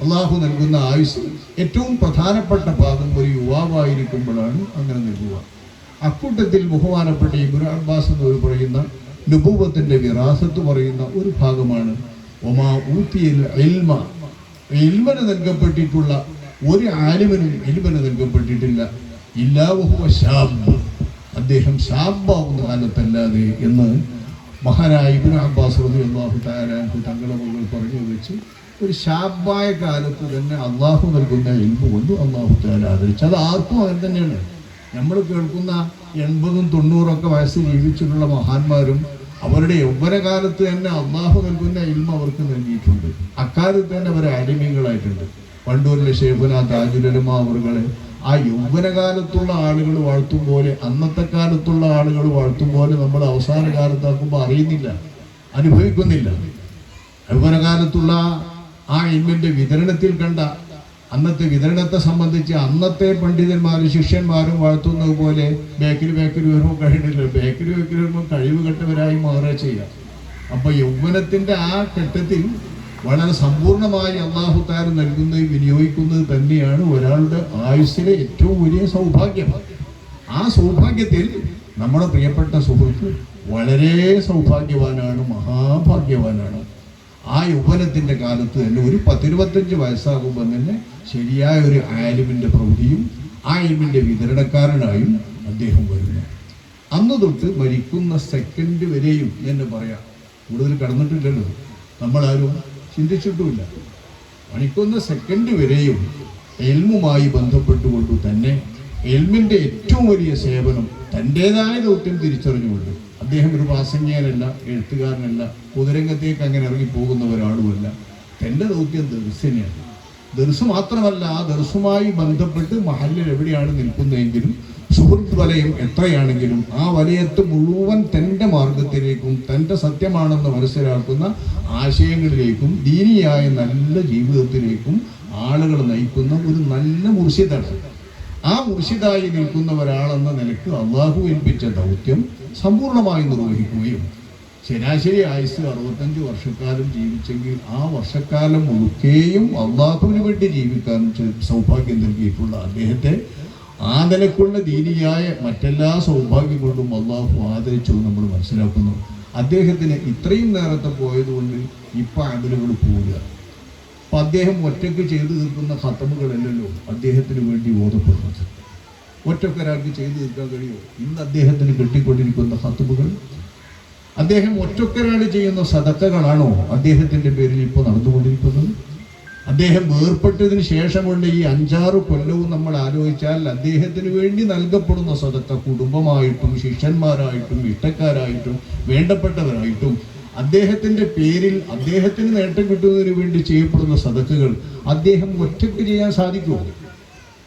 അള്ളാഹു നൽകുന്ന ആയുസ് ഏറ്റവും പ്രധാനപ്പെട്ട ഭാഗം ഒരു യുവാവായിരിക്കുമ്പോഴാണ് അങ്ങനെ നൽകുക. അക്കൂട്ടത്തിൽ ബഹുമാനപ്പെട്ട ഇബ്നു അബ്ബാസ് എന്ന് പറയുന്ന നുബുവത്തിൻ്റെ വിറാസത്ത് പറയുന്ന ഒരു ഭാഗമാണ് ഒമാ ഊത്തിയൽ ഇൽമ. ഇൽമന് നൽകപ്പെട്ടിട്ടുള്ള ഒരു ആലിമിനും ഇൽമന് നൽകപ്പെട്ടിട്ടില്ല ഇല്ലാ വഹുവ ശാബ്, അദ്ദേഹം ശാബാവുന്ന കാലത്തല്ലാതെ എന്ന് മഹാനായ ഇബ്നു അബ്ബാസ് റളിയല്ലാഹു തആല അൻഹു തങ്ങളുടെ മകൾ പറഞ്ഞു വെച്ച് ഒരു ശാബായ കാലത്ത് തന്നെ അള്ളാഹു നൽകുന്ന ഇൽമ കൊണ്ട് അള്ളാഹു തആല ആദരിച്ചു. അത് ആർക്കും അങ്ങനെ തന്നെയാണ്. നമ്മൾ കേൾക്കുന്ന 80-90 വയസ്സ് ജീവിച്ചിട്ടുള്ള മഹാന്മാരും അവരുടെ യൗവനകാലത്ത് തന്നെ അള്ളാഹു നൽകുന്ന ഇൽമ അവർക്ക് നൽകിയിട്ടുണ്ട്. അക്കാലത്ത് തന്നെ അവർ ആലിമീങ്ങളായിട്ടുണ്ട്. പണ്ടൂരിലെ ശൈഖുനാ താജുൽ ഉലമാ അവറുകളെ ആ യൗവനകാലത്തുള്ള ആളുകൾ വാഴ്ത്തും പോലെ, അന്നത്തെ കാലത്തുള്ള ആളുകൾ വാഴ്ത്തും പോലെ നമ്മൾ അവസാന കാലത്താക്കുമ്പോൾ അറിയുന്നില്ല, അനുഭവിക്കുന്നില്ല. യൗവനകാലത്തുള്ള ആ ഇൽമിൻ്റെ വിതരണത്തിൽ കണ്ട അന്നത്തെ വിതരണത്തെ സംബന്ധിച്ച് അന്നത്തെ പണ്ഡിതന്മാരും ശിഷ്യന്മാരും വാഴ്ത്തുന്നത് പോലെ ബേക്കറി വരുമ്പോൾ കഴിയുന്നില്ല. ബേക്കറി വരുമ്പോൾ കഴിവ് കെട്ടവരായി മാറുക ചെയ്യാം. അപ്പോൾ യൗവനത്തിൻ്റെ ആ ഘട്ടത്തിൽ വളരെ സമ്പൂർണമായി അള്ളാഹു തആല നൽകുന്നത് വിനിയോഗിക്കുന്നത് തന്നെയാണ് ഒരാളുടെ ആയുസ്സിലെ ഏറ്റവും വലിയ സൗഭാഗ്യം. ആ സൗഭാഗ്യത്തിൽ നമ്മുടെ പ്രിയപ്പെട്ട സുഹൃത്ത് വളരെ സൗഭാഗ്യവാനാണ്, മഹാഭാഗ്യവാനാണ്. ആ യൗവനത്തിൻ്റെ കാലത്ത് തന്നെ ഒരു 10-25 വയസ്സാകുമ്പോൾ തന്നെ ശരിയായ ഒരു ആലിമിൻ്റെ പ്രവൃത്തിയും ആ ഇൽമിൻ്റെ വിതരണക്കാരനായും അദ്ദേഹം വരുന്നു. അന്ന് തൊട്ട് മരിക്കുന്ന സെക്കൻഡ് വരെയും എന്ന് പറയാം, കൂടുതൽ കടന്നിട്ടില്ലല്ലോ, നമ്മളാരും ചിന്തിച്ചിട്ടുമില്ല. മരിക്കുന്ന സെക്കൻഡ് വരെയും ഇൽമുമായി ബന്ധപ്പെട്ടുകൊണ്ട് തന്നെ എൽമിൻ്റെ ഏറ്റവും വലിയ സേവനം തൻ്റെതായ ദൗത്യം തിരിച്ചറിഞ്ഞുകൊണ്ട് അദ്ദേഹം ഒരു പ്രാസംഗികനല്ല, എഴുത്തുകാരനല്ല, പൊതുരംഗത്തേക്ക് അങ്ങനെ ഇറങ്ങിപ്പോകുന്ന ഒരാളുമല്ല. തൻ്റെ ദൗത്യം ദർസിനെയാണ്. ദർസ് മാത്രമല്ല, ആ ദർസുമായി ബന്ധപ്പെട്ട് മഹല്ലിൽ എവിടെയാണ് നിൽക്കുന്നതെങ്കിലും സുഹൃത്ത് വലയം എത്രയാണെങ്കിലും ആ വലയത്ത് മുഴുവൻ തൻ്റെ മാർഗത്തിലേക്കും തൻ്റെ സത്യമാണെന്ന് മനസ്സിലാക്കുന്ന ആശയങ്ങളിലേക്കും ദീനിയായ നല്ല ജീവിതത്തിലേക്കും ആളുകൾ നയിക്കുന്ന ഒരു നല്ല മുർഷിദാണ്. ആ മുർഷിദായി നിൽക്കുന്ന ഒരാളെന്ന നിലക്ക് അള്ളാഹു ഏൽപ്പിച്ച ദൗത്യം സമ്പൂർണ്ണമായി നിർവഹിക്കുകയും ശരാശരി ആയുസ് 65 വർഷക്കാലം ജീവിച്ചെങ്കിൽ ആ വർഷക്കാലം മുഴുക്കെയും അള്ളാഹുവിന് വേണ്ടി ജീവിക്കാൻ സൗഭാഗ്യം നൽകിയിട്ടുള്ള അദ്ദേഹത്തെ ആ നിലക്കുള്ള ദീനിയായ മറ്റെല്ലാ സൗഭാഗ്യം കൊണ്ടും അള്ളാഹു ആദരിച്ചു നമ്മൾ മനസ്സിലാക്കുന്നു. അദ്ദേഹത്തിന് ഇത്രയും നേരത്തെ പോയതുകൊണ്ട് ഇപ്പം ആദലുകൾ പോവുക. അപ്പം അദ്ദേഹം ഒറ്റയ്ക്ക് ചെയ്തു തീർക്കുന്ന ഖത്തമുകളല്ലല്ലോ അദ്ദേഹത്തിന് വേണ്ടി ഓതപ്പെടുന്നത്. ഒറ്റക്കൊരാൾക്ക് ചെയ്തു തീർക്കാൻ കഴിയുമോ? ഇന്ന് അദ്ദേഹത്തിന് കിട്ടിക്കൊണ്ടിരിക്കുന്ന ഖത്തമുകൾ അദ്ദേഹം ഒറ്റക്കൊരാൾ ചെയ്യുന്ന സദക്കകളാണോ അദ്ദേഹത്തിൻ്റെ പേരിൽ ഇപ്പോൾ നടന്നുകൊണ്ടിരിക്കുന്നത്? അദ്ദേഹം വേർപ്പെട്ടതിന് ശേഷമുള്ള ഈ 5-6 കൊല്ലവും നമ്മൾ ആലോചിച്ചാൽ അദ്ദേഹത്തിന് വേണ്ടി നൽകപ്പെടുന്ന സദക്ക കുടുംബമായിട്ടും ശിഷ്യന്മാരായിട്ടും ഇഷ്ടക്കാരായിട്ടും വേണ്ടപ്പെട്ടവരായിട്ടും അദ്ദേഹത്തിൻ്റെ പേരിൽ അദ്ദേഹത്തിന് നേട്ടം കിട്ടുന്നതിന് വേണ്ടി ചെയ്യപ്പെടുന്ന സദക്കകൾ അദ്ദേഹം ഒറ്റയ്ക്ക് ചെയ്യാൻ സാധിക്കുമോ?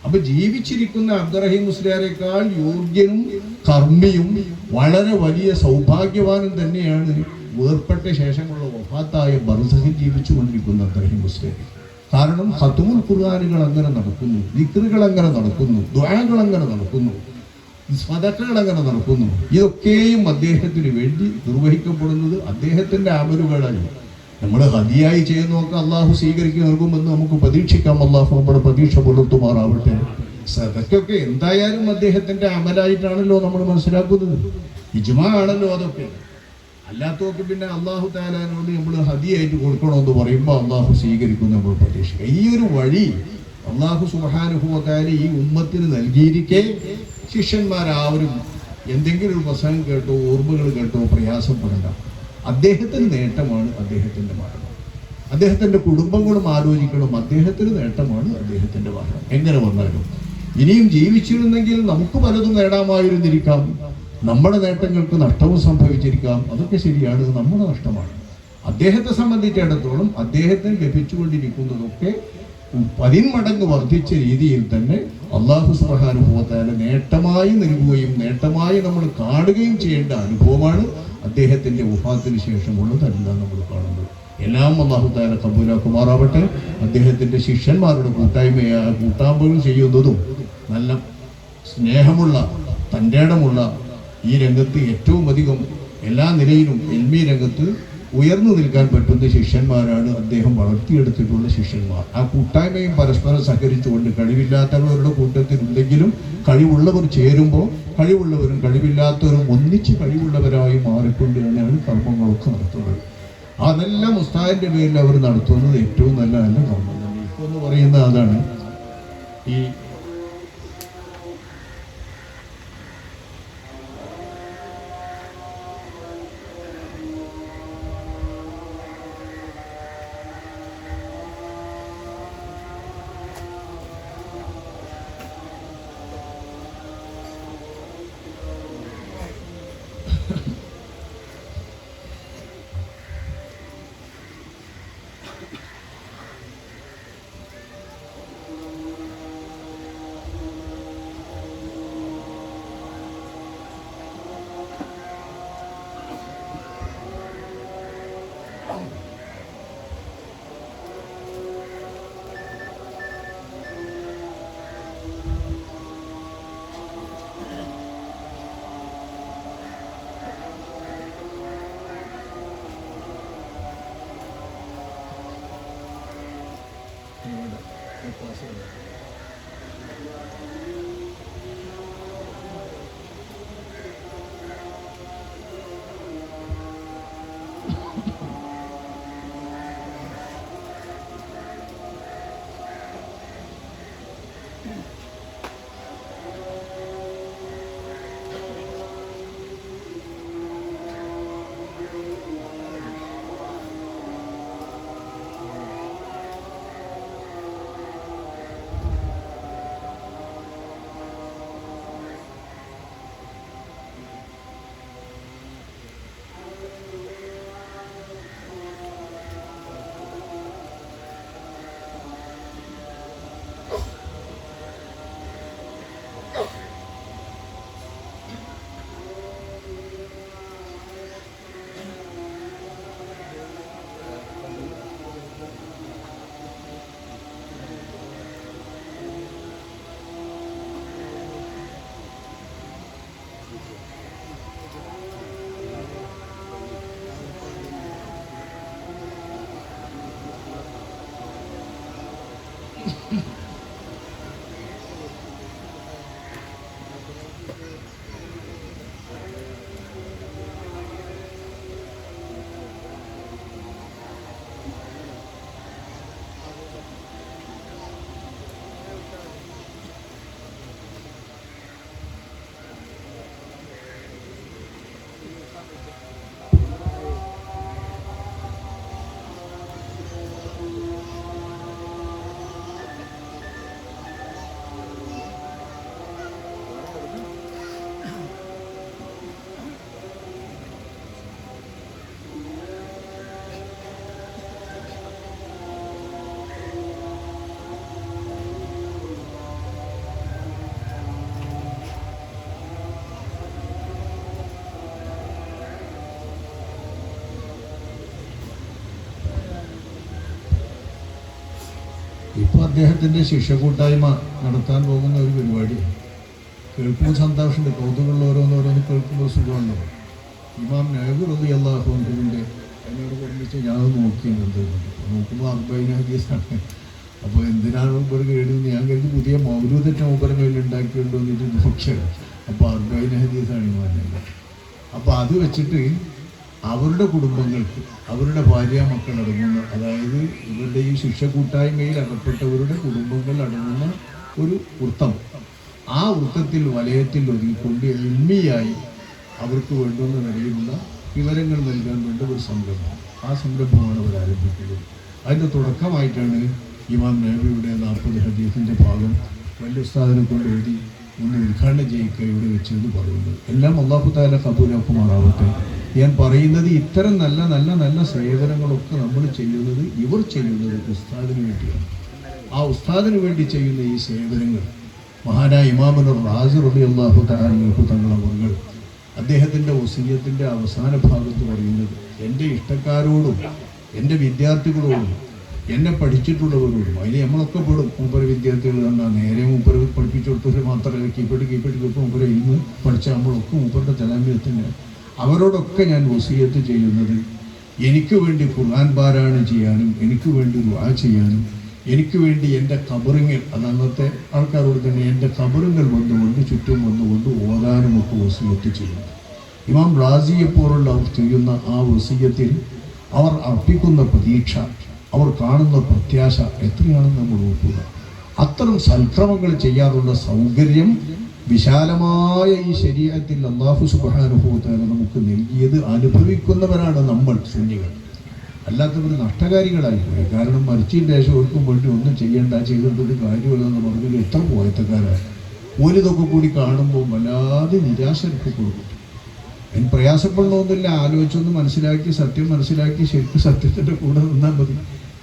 അപ്പൊ ജീവിച്ചിരിക്കുന്ന അബ്ദുറഹീം മുസ്ലിയാരേക്കാൾ യോഗ്യനും കർമ്മിയും വളരെ വലിയ സൗഭാഗ്യവാനും തന്നെയാണ് വേർപ്പെട്ട ശേഷമുള്ള വഫാത്തായ ബർസഖിൽ ജീവിച്ചു കൊണ്ടിരിക്കുന്ന അബ്ദുറഹീം മുസ്ലിയാർ. കാരണം ഖത്മുൽ ഖുർആനുകൾ അങ്ങനെ നടക്കുന്നു, ദിക്റുകൾ അങ്ങനെ നടക്കുന്നു, ദുആകൾ അങ്ങനെ നടക്കുന്നു, സദഖകൾ അങ്ങനെ നടക്കുന്നു. ഇതൊക്കെയും അദ്ദേഹത്തിന് വേണ്ടി നിർവഹിക്കപ്പെടുന്നത് അദ്ദേഹത്തിൻ്റെ അമലുകളാണ്. നമ്മൾ ഹദിയായി ചെയ്യുന്നതൊക്കെ അള്ളാഹു സ്വീകരിക്കാൻ നൽകുമെന്ന് നമുക്ക് പ്രതീക്ഷിക്കാം. അള്ളാഹു നമ്മുടെ പ്രതീക്ഷ പുലർത്തുമാറാവട്ടെ. സദഖയൊക്കെ എന്തായാലും അദ്ദേഹത്തിൻ്റെ അമലായിട്ടാണല്ലോ നമ്മൾ മനസ്സിലാക്കുന്നത്. ഇജ്മാ ആണല്ലോ അതൊക്കെ. അല്ലാത്തതൊക്കെ പിന്നെ അള്ളാഹു തആലയോട് നമ്മൾ ഹദിയായിട്ട് കൊടുക്കണമെന്ന് പറയുമ്പോൾ അള്ളാഹു സ്വീകരിക്കും നമ്മൾ പ്രതീക്ഷിക്കുക. ഈ ഒരു വഴി അള്ളാഹു സുബ്ഹാനഹു വ തആല ഈ ഉമ്മത്തിന് നൽകിയിരിക്കെ ശിഷ്യന്മാരാവരും എന്തെങ്കിലും ഒരു പ്രസംഗം കേട്ടോ ഓർമ്മകൾ കേട്ടോ പ്രയാസപ്പെടേണ്ട. അദ്ദേഹത്തിന് നേട്ടമാണ് അദ്ദേഹത്തിൻ്റെ മരണം. അദ്ദേഹത്തിൻ്റെ കുടുംബങ്ങളും ആലോചിക്കണം, അദ്ദേഹത്തിന് നേട്ടമാണ് അദ്ദേഹത്തിൻ്റെ മരണം. എങ്ങനെ വന്നാലും ഇനിയും ജീവിച്ചിരുന്നെങ്കിൽ നമുക്ക് പലതും നേടാമായിരുന്നിരിക്കാം, നമ്മുടെ നേട്ടങ്ങൾക്ക് നഷ്ടവും സംഭവിച്ചിരിക്കാം. അതൊക്കെ ശരിയാണ്, നമ്മുടെ നഷ്ടമാണ്. അദ്ദേഹത്തെ സംബന്ധിച്ചിടത്തോളം അദ്ദേഹത്തിന് ലഭിച്ചുകൊണ്ടിരിക്കുന്നതൊക്കെ 10 മടങ്ങ് വർദ്ധിച്ച രീതിയിൽ തന്നെ അല്ലാഹു സുബ്ഹാനഹു വ തആല നേട്ടമായി നൽകുകയും നേട്ടമായി നമ്മൾ കാണുകയും ചെയ്യേണ്ട അനുഭവമാണ് അദ്ദേഹത്തിൻ്റെ വഫാത്തിന് ശേഷമുള്ളതെല്ലാം നമ്മൾ കാണുന്നത്. എല്ലാം അല്ലാഹു തആല കബൂലാക്കുമാറാവട്ടെ. അദ്ദേഹത്തിൻ്റെ ശിഷ്യന്മാരുടെ കൂട്ടായ്മകൾ ചെയ്യുന്നതും നല്ല സ്നേഹമുള്ള തൻ്റെടമുള്ള ഈ രംഗത്ത് ഏറ്റവും അധികം എല്ലാ നിലയിലും എൽമി രംഗത്ത് ഉയർന്നു നിൽക്കാൻ പറ്റുന്ന ശിഷ്യന്മാരാണ് അദ്ദേഹം വളർത്തിയെടുത്തിട്ടുള്ള ശിഷ്യന്മാർ. ആ കൂട്ടായ്മയും പരസ്പരം സഹകരിച്ചുകൊണ്ട് കഴിവില്ലാത്തവരുടെ കൂട്ടത്തിലുണ്ടെങ്കിലും കഴിവുള്ളവർ ചേരുമ്പോൾ കഴിവുള്ളവരും കഴിവില്ലാത്തവരും ഒന്നിച്ച് കഴിവുള്ളവരായി മാറിക്കൊണ്ട് തന്നെയാണ് കർമ്മങ്ങളൊക്കെ നടത്തുന്നത്. അതെല്ലാം ഉസ്താദിൻ്റെ പേരിൽ അവർ നടത്തുന്നത് ഏറ്റവും നല്ല നല്ല കർമ്മം തന്നെ. ഇപ്പോൾ എന്ന് പറയുന്നത് അതാണ്. ഈ ഇപ്പോൾ അദ്ദേഹത്തിൻ്റെ ശിഷ്യകൂട്ടായ്മ നടത്താൻ പോകുന്ന ഒരു പരിപാടി കേൾക്കുമ്പോൾ സന്തോഷമുണ്ട്. കൗതുകമുള്ള ഓരോന്നോരോന്ന് കേൾക്കുമ്പോൾ സുഖമുണ്ടോ. ഇമാം നബി റളിയല്ലാഹു അൻഹുവിൻ്റെ എന്നോട് പഠിപ്പിച്ച് ഞാൻ നോക്കിയിട്ടുണ്ട്. നോക്കുമ്പോൾ 40 ഹദീസാണ്. അപ്പോൾ എന്തിനാണ് മൂപ്പർ കേടുന്നത് ഞാൻ കരുതി പുതിയ മൗലൂദറ്റ മൂപ്പർ മേലിൽ ഉണ്ടാക്കിയിട്ടുണ്ടോ എന്നിട്ട് നോക്കിയത്. അപ്പോൾ 40 ഹദീസാണ് ഇമാം നബി. അപ്പോൾ അത് വെച്ചിട്ട് അവരുടെ കുടുംബങ്ങൾക്ക് അവരുടെ ഭാര്യ മക്കൾ അടങ്ങുന്ന, അതായത് ഇവരുടെ ഈ ശിക്ഷ കൂട്ടായ്മയിൽ അകപ്പെട്ടവരുടെ കുടുംബങ്ങൾ അടങ്ങുന്ന ഒരു വൃത്തം, ആ വൃത്തത്തിൽ വലയത്തിൽ ഒതുങ്ങിക്കൊണ്ട് എൽമിയായി അവർക്ക് വേണ്ടുന്ന നിലയിലുള്ള വിവരങ്ങൾ നൽകാൻ വേണ്ട ഒരു സംരംഭം. ആ സംരംഭമാണ് അവർ ആരംഭിക്കുന്നത്. അതിൻ്റെ തുടക്കമായിട്ടാണ് ഇമാം നബിയുടെ 40 ഹദീസിൻ്റെ ഭാഗം വലിയ ഉസ്താദിനെ കൊണ്ട് എഴുതി ഒന്ന് ഉദ്ഘാടനം ചെയ്യിക്കുക ഇവിടെ വെച്ചെന്ന് പറയുന്നത്. എല്ലാം അല്ലാഹു തആല കബൂലാക്കുമാറാവട്ടെ. ഞാൻ പറയുന്നത് ഇത്തരം നല്ല നല്ല നല്ല സേവനങ്ങളൊക്കെ നമ്മൾ ചെയ്യുന്നത്, ഇവർ ചെയ്യുന്നത് ഉസ്താദിന് വേണ്ടിയാണ്. ആ ഉസ്താദിന് വേണ്ടി ചെയ്യുന്ന ഈ സേവനങ്ങൾ മഹാനായ ഇമാമുൽ റാസി റളിയല്ലാഹു തആല അൻഹു തങ്ങൾ അദ്ദേഹത്തിൻ്റെ വസിയ്യത്തിൻ്റെ അവസാന ഭാഗത്ത് പറയുന്നത്, എൻ്റെ ഇഷ്ടക്കാരോടും എൻ്റെ വിദ്യാർത്ഥികളോടും എന്നെ പഠിച്ചിട്ടുള്ളവരോടും, അതിൽ നമ്മളൊക്കെ പെടും. മൂപ്പര വിദ്യാർത്ഥികൾ എന്നാൽ നേരെ മൂപ്പര പഠിപ്പിച്ചു കൊടുത്തവർ മാത്രമല്ല, കീപ്പെട്ട് മൂപ്പര ഇന്ന് പഠിച്ച നമ്മളൊക്കെ മൂപ്പരുടെ തലാമിൽ തന്നെയാണ്. അവരോടൊക്കെ ഞാൻ വസിയ്യത്ത് ചെയ്യുന്നത്, എനിക്ക് വേണ്ടി ഖുർആൻ പാരായണം ചെയ്യാനും എനിക്ക് വേണ്ടി ദുആ ചെയ്യാനും എനിക്ക് വേണ്ടി എൻ്റെ ഖബറിങ്ങൾ, അത് അന്നത്തെ ആൾക്കാരോട് തന്നെ എൻ്റെ ഖബറുകൾ വന്നുകൊണ്ട് ചുറ്റും വന്നുകൊണ്ട് ഓതാനും ഒക്കെ വസിയ്യത്ത് ചെയ്യുന്നു. ഇമാം റാസിയെപ്പോലുള്ള അവർ ചെയ്യുന്ന ആ വസിയ്യത്തിൽ അവർ അർപ്പിക്കുന്ന പ്രതീക്ഷ, അവർ കാണുന്ന പ്രത്യാശ എത്രയാണെന്ന് നമ്മൾ നോക്കുക. അത്തരം സൽക്രമങ്ങൾ ചെയ്യാനുള്ള സൗകര്യം വിശാലമായ ഈ ശരീഅത്തിൽ അല്ലാഹു സുബ്ഹാനഹു വ തആല നമുക്ക് നൽകിയത് അനുഭവിക്കുന്നവരാണ് നമ്മൾ സുന്നികൾ. അല്ലാത്തവർ നഷ്ടകാരികളായിപ്പോയി. കാരണം മരിച്ചതിൻ്റെ ശേഷം ഓർക്കും വേണ്ടി ഒന്നും ചെയ്യേണ്ട, ചെയ്തിട്ടൊരു കാര്യമില്ലെന്ന് പറഞ്ഞാൽ എത്ര പോയത്തക്കാരാണ്. ഓലിതൊക്കെ കൂടി കാണുമ്പോൾ വല്ലാതെ നിരാശർക്ക് കൊടുക്കും. അതിന് പ്രയാസപ്പെടണമെന്നില്ല, ആലോചിച്ചൊന്ന് മനസ്സിലാക്കി സത്യം മനസ്സിലാക്കി ശരിക്കും സത്യത്തിൻ്റെ കൂടെ നിന്നാൽ മതി.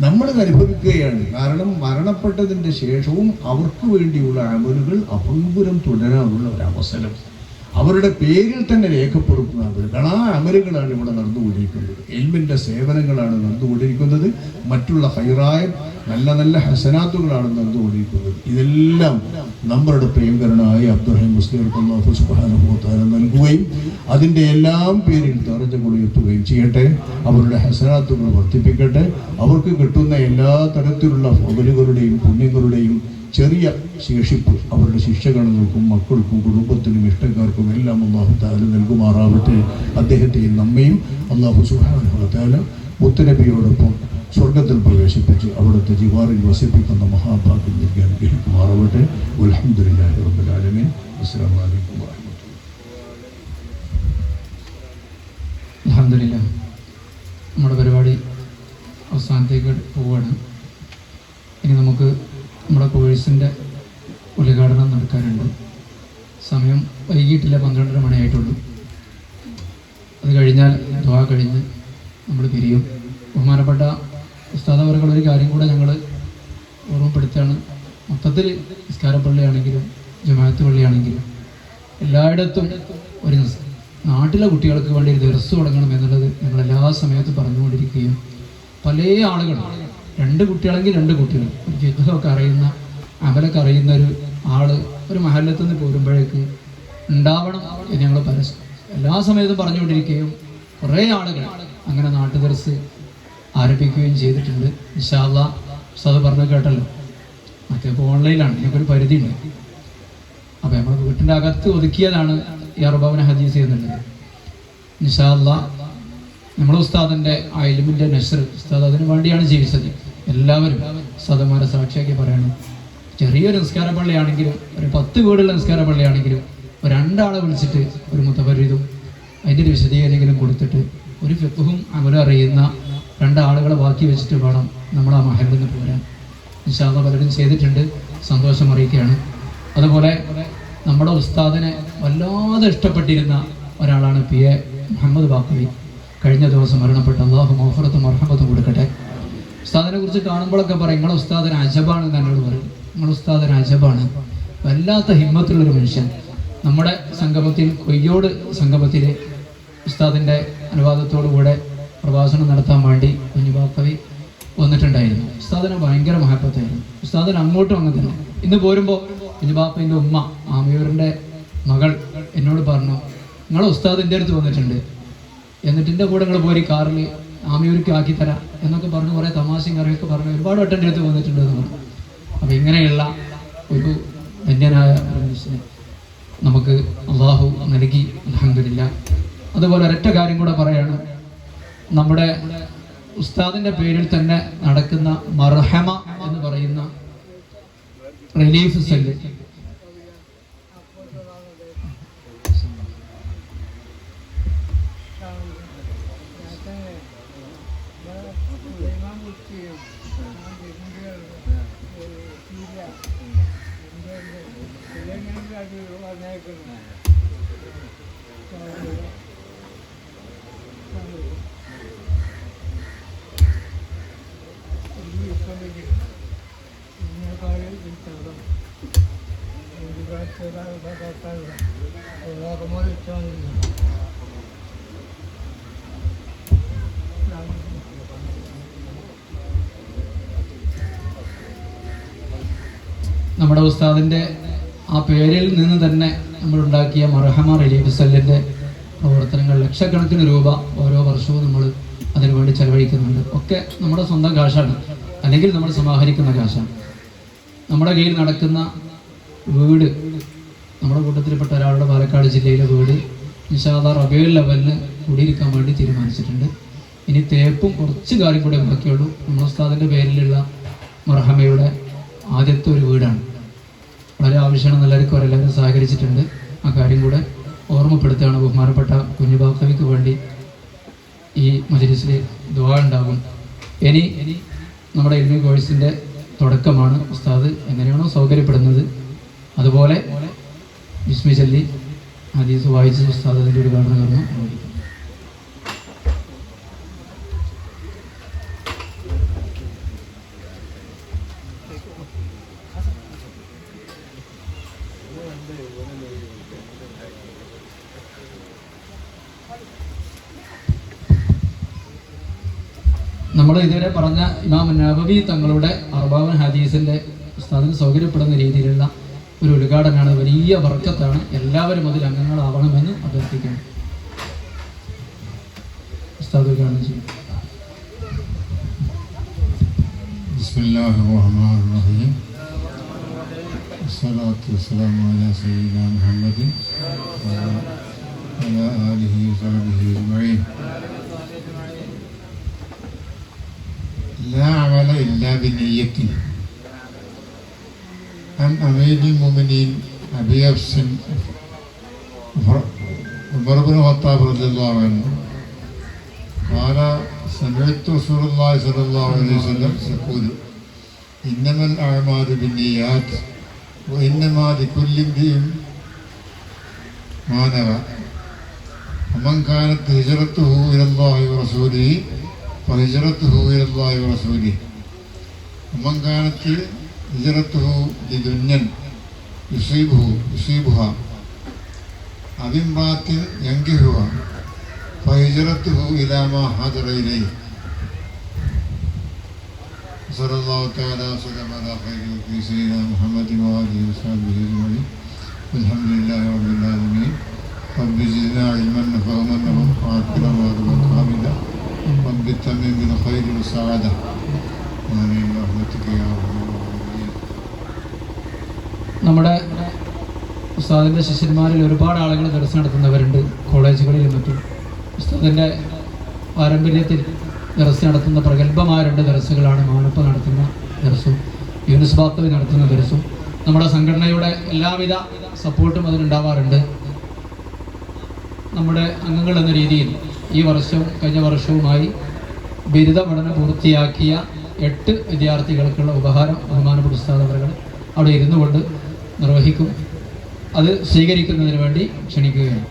നമ്മൾ അനുഭവിക്കുകയാണ്. കാരണം മരണപ്പെട്ടതിൻ്റെ ശേഷവും അവർക്ക് വേണ്ടിയുള്ള അമലുകൾ അപൂർവം തുടരാനുള്ള ഒരവസരം അവരുടെ പേരിൽ തന്നെ രേഖപ്പെടുത്തുന്ന ആ അമലുകളാണ് ഇവിടെ നടന്നുകൊണ്ടിരിക്കുന്നത്. ഇൽമിൻ്റെ സേവനങ്ങളാണ് നടന്നുകൊണ്ടിരിക്കുന്നത്. മറ്റുള്ള ഹൈറായ നല്ല നല്ല ഹസനാത്തുകളാണ് നടന്നുകൊണ്ടിരിക്കുന്നത്. ഇതെല്ലാം നമ്മളുടെ പ്രിയങ്കരനായ അബ്ദുറഹീം മുസ്ലിയാർക്ക് അല്ലാഹു സുബ്ഹാനഹു വ തആല നൽകുകയും അതിൻ്റെ എല്ലാം പേരിൽ ദറജകൾ ഉയർത്തുകയും ചെയ്യട്ടെ. അവരുടെ ഹസനാത്തുകൾ വർദ്ധിപ്പിക്കട്ടെ. അവർക്ക് കിട്ടുന്ന എല്ലാ തരത്തിലുള്ള ഫളലുകളുടെയും പുണ്യങ്ങളുടെയും ചെറിയ ശേഷിപ്പ് അവരുടെ ശിഷ്യഗണങ്ങൾക്കും മക്കൾക്കും കുടുംബത്തിനും ഇഷ്ടക്കാർക്കും എല്ലാം അല്ലാഹു തആല നൽകുമാറാവട്ടെ. അദ്ദേഹത്തെയും നമ്മയും അല്ലാഹു സുബ്ഹാനഹു വ തആല മുത്തുനബിയോടൊപ്പം സ്വർഗത്തിൽ പ്രവേശിപ്പിച്ച് അവിടുത്തെ ജിവാറിൽ വസിപ്പിക്കുന്ന മഹാഭാഗ്യം നൽകി അനുഗ്രഹിക്കുമാറാവട്ടെ. അൽഹംദുലില്ലാഹി റബ്ബിൽ ആലമീൻ. അസ്സലാമു അലൈക്കും വറഹ്മത്തുള്ളാഹി. അൽഹംദുലില്ലാഹ്. നമ്മുടെ പരിപാടി അവസാനത്തേക്ക് പോവുകയാണ്. ഇനി നമുക്ക് നമ്മുടെ കോഴ്സിൻ്റെ ഉദ്ഘാടനം നടക്കാനുണ്ട്. സമയം വൈകിട്ടില്ല, 12:30 മണിയായിട്ടുള്ളൂ. അത് കഴിഞ്ഞാൽ ദുആ കഴിഞ്ഞ് നമ്മൾ പിരിയും. ബഹുമാനപ്പെട്ട ഉസ്താദ് അവർക്കുള്ള ഒരു കാര്യം കൂടെ ഞങ്ങൾ ഓർമ്മപ്പെടുത്തുകയാണ്. മൊത്തത്തിൽ നിസ്കാരപ്പള്ളിയാണെങ്കിലും ജമാഅത്ത് പള്ളിയാണെങ്കിലും എല്ലായിടത്തും ഒരു നാട്ടിലെ കുട്ടികൾക്ക് വേണ്ടി ഒരു ദർസ് തുടങ്ങണം എന്നുള്ളത് ഞങ്ങൾ എല്ലാ സമയത്തും പറഞ്ഞുകൊണ്ടിരിക്കുകയും പല ആളുകളും 2 കുട്ടികളെങ്കിൽ 2 കുട്ടികൾ, ഒരു ഫിഖ്ഹൊക്കെ അറിയുന്ന അമലൊക്കെ അറിയുന്ന ഒരു ആൾ ഒരു മഹല്ലത്ത് നിന്ന് പോരുമ്പോഴേക്ക് ഉണ്ടാവണം എന്ന് ഞങ്ങൾ എല്ലാ സമയത്തും പറഞ്ഞുകൊണ്ടിരിക്കുകയും കുറേ ആളുകൾ അങ്ങനെ നാട്ടു ദർസ് ആരംഭിക്കുകയും ചെയ്തിട്ടുണ്ട്. ഇൻഷാ അല്ലാഹ് ഉസ്താദ് പറഞ്ഞു കേട്ടല്ലോ, മറ്റേ ഇപ്പോൾ ഓൺലൈനിലാണ്, ഞങ്ങൾക്കൊരു പരിധിയുണ്ട്. അപ്പോൾ നമ്മൾ വീട്ടിൻ്റെ അകത്ത് ഒതുക്കിയതാണ് ഈ അർബാവിനെ ഹദീസ് എന്നുള്ളത്. ഇൻഷാ അല്ലാഹ് നമ്മുടെ ഉസ്താദിൻ്റെ ആ ഇൽമിൻ്റെ നസ്ർ, ഉസ്താദ് അതിനു വേണ്ടിയാണ് ജീവിച്ചത്. എല്ലാവരും ഉസ്താദന്മാരെ സാക്ഷിയാക്കി പറയണം. ചെറിയൊരു നിസ്കാര പള്ളിയാണെങ്കിലും, ഒരു 10 വീടുള്ള നിസ്കാര പള്ളിയാണെങ്കിലും, ഒരു 2 ആളെ വിളിച്ചിട്ട് ഒരു മുത്തഫരീദും അതിൻ്റെ ഒരു വിശദീകരണമെങ്കിലും കൊടുത്തിട്ട് ഒരു ഫിഖ്ഹും അമലും അറിയുന്ന 2 ആളുകളെ ബാക്കി വെച്ചിട്ട് വേണം നമ്മൾ ആ മഹലിൽ നിന്ന് പോരാൻ. ഇൻഷാ അല്ലാഹ് പലരും ചെയ്തിട്ടുണ്ട്, സന്തോഷം അറിയിക്കുകയാണ്. അതുപോലെ നമ്മുടെ ഉസ്താദിനെ വല്ലാതെ ഇഷ്ടപ്പെട്ടിരുന്ന ഒരാളാണ് PA മുഹമ്മദ് ബാക്കവി. കഴിഞ്ഞ ദിവസം മരണപ്പെട്ട, അല്ലാഹു മഗ്ഫിറത്തും മർഹമത്തും കൊടുക്കട്ടെ. ഉസ്താദിനെ കുറിച്ച് കാണുമ്പോഴൊക്കെ പറയും, നിങ്ങളെ ഉസ്താദിന് അജബാണ് എന്ന് എന്നോട് പറയും. നിങ്ങളുടെ ഉസ്താദിന് അജബാണ്, വല്ലാത്ത ഹിമ്മത്തുള്ളൊരു മനുഷ്യൻ. നമ്മുടെ സംഗമത്തിൽ, കൊയ്യോട് സംഗമത്തിൽ ഉസ്താദിൻ്റെ അനുവാദത്തോടു കൂടെ പ്രഭാഷണം നടത്താൻ വേണ്ടി കുഞ്ഞു ബാക്കവി വന്നിട്ടുണ്ടായിരുന്നു. ഉസ്താദിന് ഭയങ്കര മഹബത്തായിരുന്നു. ഉസ്താദിന് അങ്ങോട്ടും അങ്ങനെ തന്നെ. ഇന്ന് പോരുമ്പോൾ കുഞ്ഞു ബാപ്പൻ്റെ ഉമ്മ ആമിയൂറിൻ്റെ മകൾ എന്നോട് പറഞ്ഞു, നിങ്ങളെ ഉസ്താദ് എൻ്റെ അടുത്ത് വന്നിട്ടുണ്ട്, എന്നിട്ട് എൻ്റെ കൂടെ നിങ്ങൾ പോയി കാറിൽ ആമിയൂർക്ക് ആക്കിത്തരാം എന്നൊക്കെ പറഞ്ഞ് കുറേ തമാശയും കറിയൊക്കെ പറഞ്ഞ് ഒരുപാട് വട്ടം എൻ്റെ അടുത്ത് വന്നിട്ടുണ്ട് എന്ന് പറഞ്ഞു. അപ്പോൾ ഇങ്ങനെയുള്ള ഒരു ധന്യനായ ഒരു മനുഷ്യനെ നമുക്ക് അള്ളാഹു നൽകി, അൽഹംദുലില്ലാഹ്. അതുപോലെ ഒരൊറ്റ കാര്യം കൂടെ പറയാണ്, നമ്മുടെ ഉസ്താദിൻ്റെ പേരിൽ തന്നെ നടക്കുന്ന മർഹമ എന്ന് പറയുന്ന റിലീഫ് സെല്ല്, നമ്മുടെ ഉസ്താദിൻ്റെ ആ പേരിൽ നിന്ന് തന്നെ നമ്മളുണ്ടാക്കിയ മർഹമ റിലീഫ് സെല്ലിൻ്റെ പ്രവർത്തനങ്ങൾ ലക്ഷക്കണക്കിന് രൂപ ഓരോ വർഷവും നമ്മൾ അതിനുവേണ്ടി ചെലവഴിക്കുന്നുണ്ട്. ഒക്കെ നമ്മുടെ സ്വന്തം കാശാണ്, അല്ലെങ്കിൽ നമ്മൾ സമാഹരിക്കുന്ന കാശാണ്. നമ്മുടെ കയ്യിൽ നടക്കുന്ന വീട്, നമ്മുടെ കൂട്ടത്തിൽപ്പെട്ട ഒരാളുടെ പാലക്കാട് ജില്ലയിലെ വീട് ഇൻഷാ അല്ലാഹ് റബീഉൽ അവ്വലിന് കുടിയിരിക്കാൻ വേണ്ടി തീരുമാനിച്ചിട്ടുണ്ട്. ഇനി തേപ്പും കുറച്ച് കാര്യം കൂടെ ബാക്കിയുള്ളൂ. നമ്മുടെ ഉസ്താദിൻ്റെ പേരിലുള്ള മർഹമയുടെ ആദ്യത്തെ ഒരു വീടാണ്. വളരെ ആവശ്യമാണ്, എല്ലാവരും സഹകരിച്ചിട്ടുണ്ട്. ആ കാര്യം കൂടെ ഓർമ്മപ്പെടുത്തുകയാണ്. ബഹുമാനപ്പെട്ട കുഞ്ഞു ബാക്കവിക്ക് വേണ്ടി ഈ മജ്‌ലിസിൽ ദുആ ഉണ്ടാകും. ഇനി നമ്മുടെ ഇൽമി കോഴ്സിൻ്റെ തുടക്കമാണ്. ഉസ്താദ് എങ്ങനെയാണോ സൗകര്യപ്പെടുന്നത് അതുപോലെ ബിസ്മി ചൊല്ലി ഹദീസ് വായിച്ച് ഉസ്താദ് അതിൻ്റെ ഉദ്ഘാടനം കർമ്മം നിർവഹിക്കും. നമ്മൾ ഇതുവരെ പറഞ്ഞ ഇമാം നബവി തങ്ങളുടെ അർബാവുൽ ഹദീസിൻ്റെ ഉസ്താദിന് സൗകര്യപ്പെടുന്ന രീതിയിലുള്ള ഒരു ഉദ്ഘാടനമാണ്. വലിയ ബർക്കത്താണ്. എല്ലാവരും അതിൽ അംഗങ്ങളാവണമെന്ന് അഭ്യർത്ഥിക്കുന്നു. ഉസ്താദ് ഉദ്ഘാടനം ചെയ്യും. ബിസ്മില്ലാഹിർ റഹ്മാനിർ റഹീം. വസ്സലാത്തു വസ്സലാമു അലാ സയ്യിദിനാ മുഹമ്മദിൻ വഅലാ ആലിഹി വസഹ്ബിഹി അജ്മഈൻ. لا عمل إلا بنية. عن أمير المؤمنين أبي حفص عمر بن الخطاب رضي الله عنه قال سمعت رسول الله صلى الله عليه وسلم يقول إنما الأعمال بالنيات وإنما لكل امرئ ما نوى ومن كانت هجرته إلى الله ورسوله فهجرته إلى الله ورسوله ومن كانت هجرته لدنيا يصيبها أو امرأة ينكحها فهجرته إلى ما هاجر إليه. صلى الله تعالى وسلم على خير سيدنا محمد وآله وصحبه أجمعين. الحمد لله رب العالمين رب زدنا علما فهما وعافنا وارزقنا حامدا رب التمم بالخير والسعادة آمين برحمتك يا أرحم الراحمين. നമ്മുടെ ഉസ്താദിൻ്റെ ശിഷ്യന്മാരിൽ ഒരുപാട് ആളുകൾ ദർസ് നടത്തുന്നവരുണ്ട്, കോളേജുകളിലും മറ്റും. ഉസ്താദിൻ്റെ പാരമ്പര്യത്തിൽ ദർസ് നടത്തുന്ന പ്രഗത്ഭമായ 2 ദർസുകളാണ് മാനപ്പ നടത്തുന്ന ദർസും യൂനുസ് ബാക്കവി നടത്തുന്ന ദർസും. നമ്മുടെ സംഘടനയുടെ എല്ലാവിധ സപ്പോർട്ടും അതിനുണ്ടാവാറുണ്ട്. നമ്മുടെ അംഗങ്ങൾ എന്ന രീതിയിൽ ഈ വർഷവും കഴിഞ്ഞ വർഷവുമായി ബിരുദ പഠനം പൂർത്തിയാക്കിയ 8 വിദ്യാർത്ഥികൾക്കുള്ള ഉപഹാരം ബഹുമാനപ്പെട്ട ഉസ്താദ് അവர்கள் അവിടെ ഇരുന്നു കൊണ്ട് നിർവഹിക്കും. അത് സ്വീകരിക്കുന്നതിന് വേണ്ടി ക്ഷണിക്കുകയാണ്.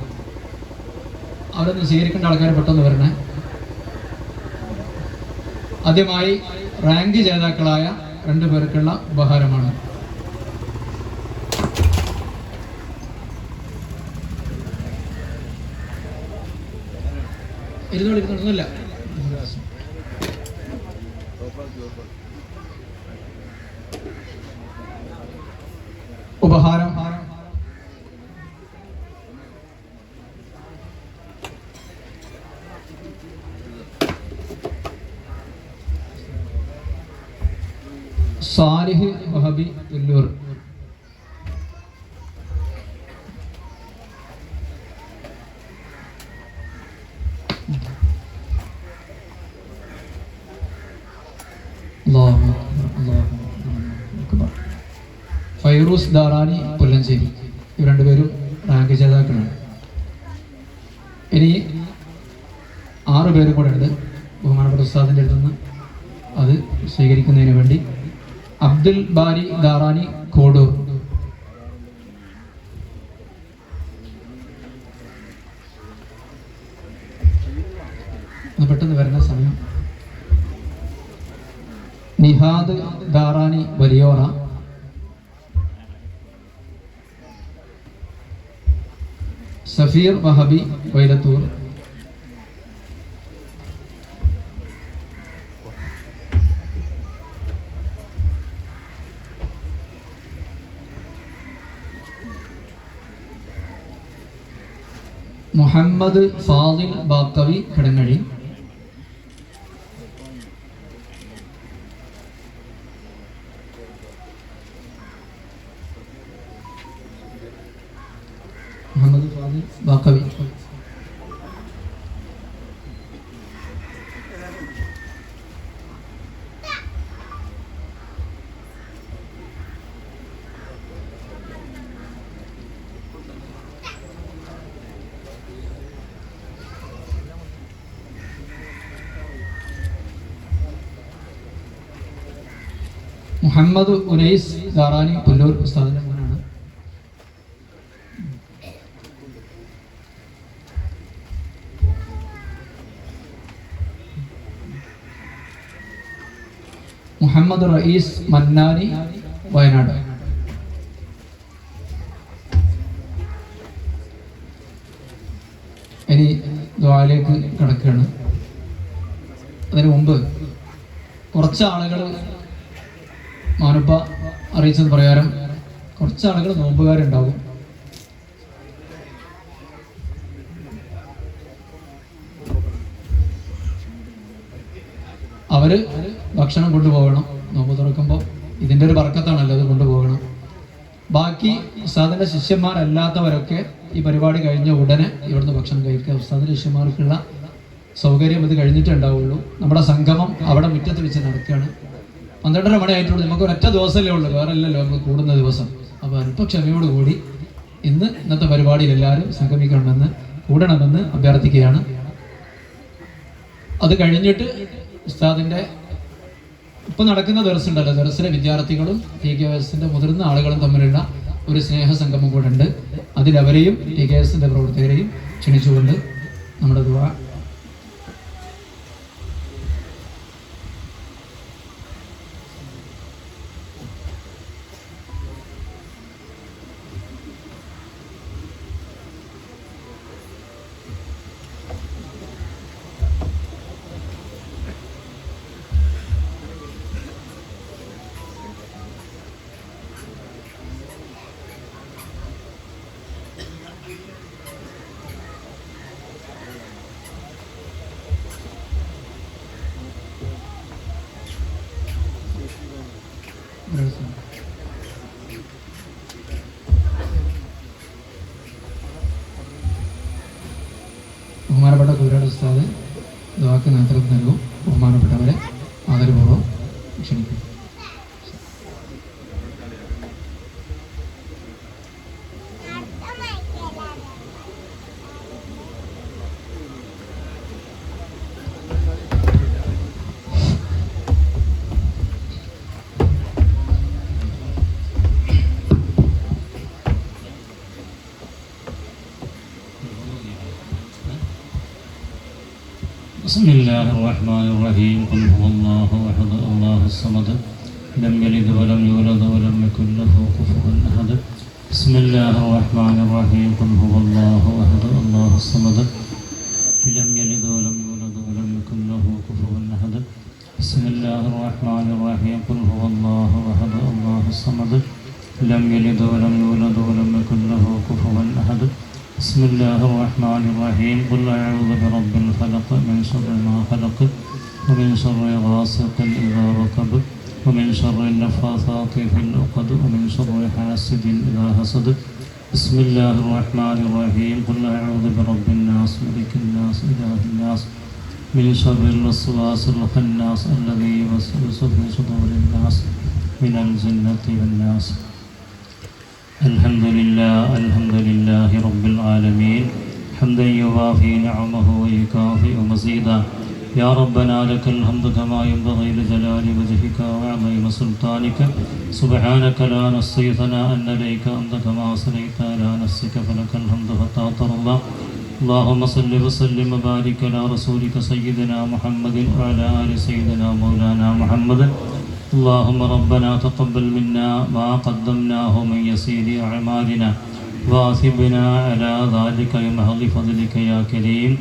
അവരൊന്ന് സ്വീകരിക്കേണ്ട ആൾക്കാർ പെട്ടെന്ന് വരണേ. ആദ്യമായി റാങ്ക് ജേതാക്കളായ 2 പേർക്കുള്ള ഉപഹാരമാണ്. ഇരുന്നോളില്ല ഉപഹാരം സാലിഹ് വഹബി തുല്ലൂർ. ഫൈറൂസ് ദാറാനി പുല്ലഞ്ചേരി. ഇവർ 2 പേരും റാങ്ക് ജേതാക്കളാണ്. ഇനി 6 പേരും കൂടെ ഉണ്ട് ബഹുമാനപ്പെട്ട ഉസ്താദിൻ്റെ അടുത്ത് നിന്ന് അത് സ്വീകരിക്കുന്നതിന് വേണ്ടി. അബ്ദുൽ ബാരി ദാറാനി കോഡൂർ. പെട്ടെന്ന് വരുന്ന സമയം. നിഹാദ് ദാറാനി വലിയോറ. സഫീർ വഹബി വൈലത്തൂർ. മുഹമ്മദ് ഫാദിൽ ബാക്കവി കിടങ്ങഴി. മുഹമ്മദ് ഫാദിൽ ബാക്കവി. മുഹമ്മദ് ഉനൈസ് ദാറാനി പുല്ലൂർ ഉസ്താദിന്റെ മോനാണ്. മുഹമ്മദ് റയീസ് മന്നാനി വയനാട്. ഇനി ദ്വാലേക്ക് കടക്കുകയാണ്. അതിനു മുമ്പ് കുറച്ച് ആളുകൾ മാനുപ്പ അറിയിച്ചത് പ്രകാരം കുറച്ച് ആളുകൾ നോമ്പുകാരുണ്ടാവും. അവര് ഭക്ഷണം കൊണ്ടുപോകണം. നോമ്പ് തുറക്കുമ്പോൾ ഇതിൻ്റെ ഒരു ബർക്കത്താണല്ലോ, അത് കൊണ്ടുപോകണം. ബാക്കി ഉസ്താദിന്റെ ശിഷ്യന്മാരല്ലാത്തവരൊക്കെ ഈ പരിപാടി കഴിഞ്ഞ ഉടനെ ഇവിടുന്ന് ഭക്ഷണം കഴിക്കുക. ഉസ്താദിന്റെ ശിഷ്യന്മാർക്കുള്ള സൗകര്യം ഇത് കഴിഞ്ഞിട്ടേ ഉണ്ടാവുള്ളൂ. നമ്മുടെ സംഗമം അവിടെ മുറ്റത്ത് വെച്ച് നടക്കുകയാണ്. 12:30 മണിയായിട്ടുള്ളൂ. നമുക്ക് ഒരൊറ്റ ദിവസമല്ലേ ഉള്ളൂ, വേറെ അല്ലല്ലോ നമ്മൾ കൂടുന്ന ദിവസം. അപ്പോൾ അല്പ ക്ഷമയോടുകൂടി ഇന്നത്തെ പരിപാടിയിൽ എല്ലാവരും സംഗമിക്കണമെന്ന് കൂടണമെന്ന് അഭ്യർത്ഥിക്കുകയാണ്. അത് കഴിഞ്ഞിട്ട് ഉസ്താദിൻ്റെ ഇപ്പം നടക്കുന്ന ദർസുണ്ടല്ലോ, ദർസിലെ വിദ്യാർത്ഥികളും TKS-ന്റെ മുതിർന്ന ആളുകളും തമ്മിലുള്ള ഒരു സ്നേഹ സംഗമം കൂടെ ഉണ്ട്. അതിലവരെയും TKS-ന്റെ പ്രവർത്തകരെയും ക്ഷണിച്ചുകൊണ്ട് നമ്മുടെ ദുആ. ബഹുമാനപ്പെട്ട കുതിരയുടെ ഉസ്താദ് ദുആക്ക് നേതൃത്വം നൽകും. ബഹുമാനപ്പെട്ടവരെ ആദരപൂർവ്വം ക്ഷണിക്കും. بسم الله الرحمن الرحيم قل هو الله احد الله الصمد لم يلد ولم يولد ولم يكن له كفوا احد بسم الله الرحمن الرحيم قل هو الله احد الله الصمد لم يلد ولم يولد ولم يكن له كفوا احد بسم الله الرحمن الرحيم قل هو الله احد الله الصمد لم يلد ولم يولد ولم يكن له كفوا احد بسم الله الرحمن الرحيم قل أعوذ برب الفلق من شر ما خلق ومن شر غاسق إذا وقب ومن شر النفاثات في العقد ومن شر حاسد إذا حسد بسم الله الرحمن الرحيم قل أعوذ برب الناس ملك الناس إله الناس من شر الوسواس الخناس الذي يوسوس في صدور الناس من الجنة والناس الحمد لله رب العالمين حمدا يوافي نعمه ويكافئ مزيدا يا ربنا لك الحمد كما ينبغي لجلال وجهك وعظيم سلطانك سبحانك لا نحصي ثناء عليك أنت كما أثنيت على نفسك فلك الحمد حتى ترضى اللهم صل وسلم وبارك على رسولك سيدنا محمد وعلى آل سيدنا مولانا محمد اللهم ربنا تقبل منا ما قدمناه من يسير أعمالنا واثبنا على ذلك بمحض فضلك يا كريم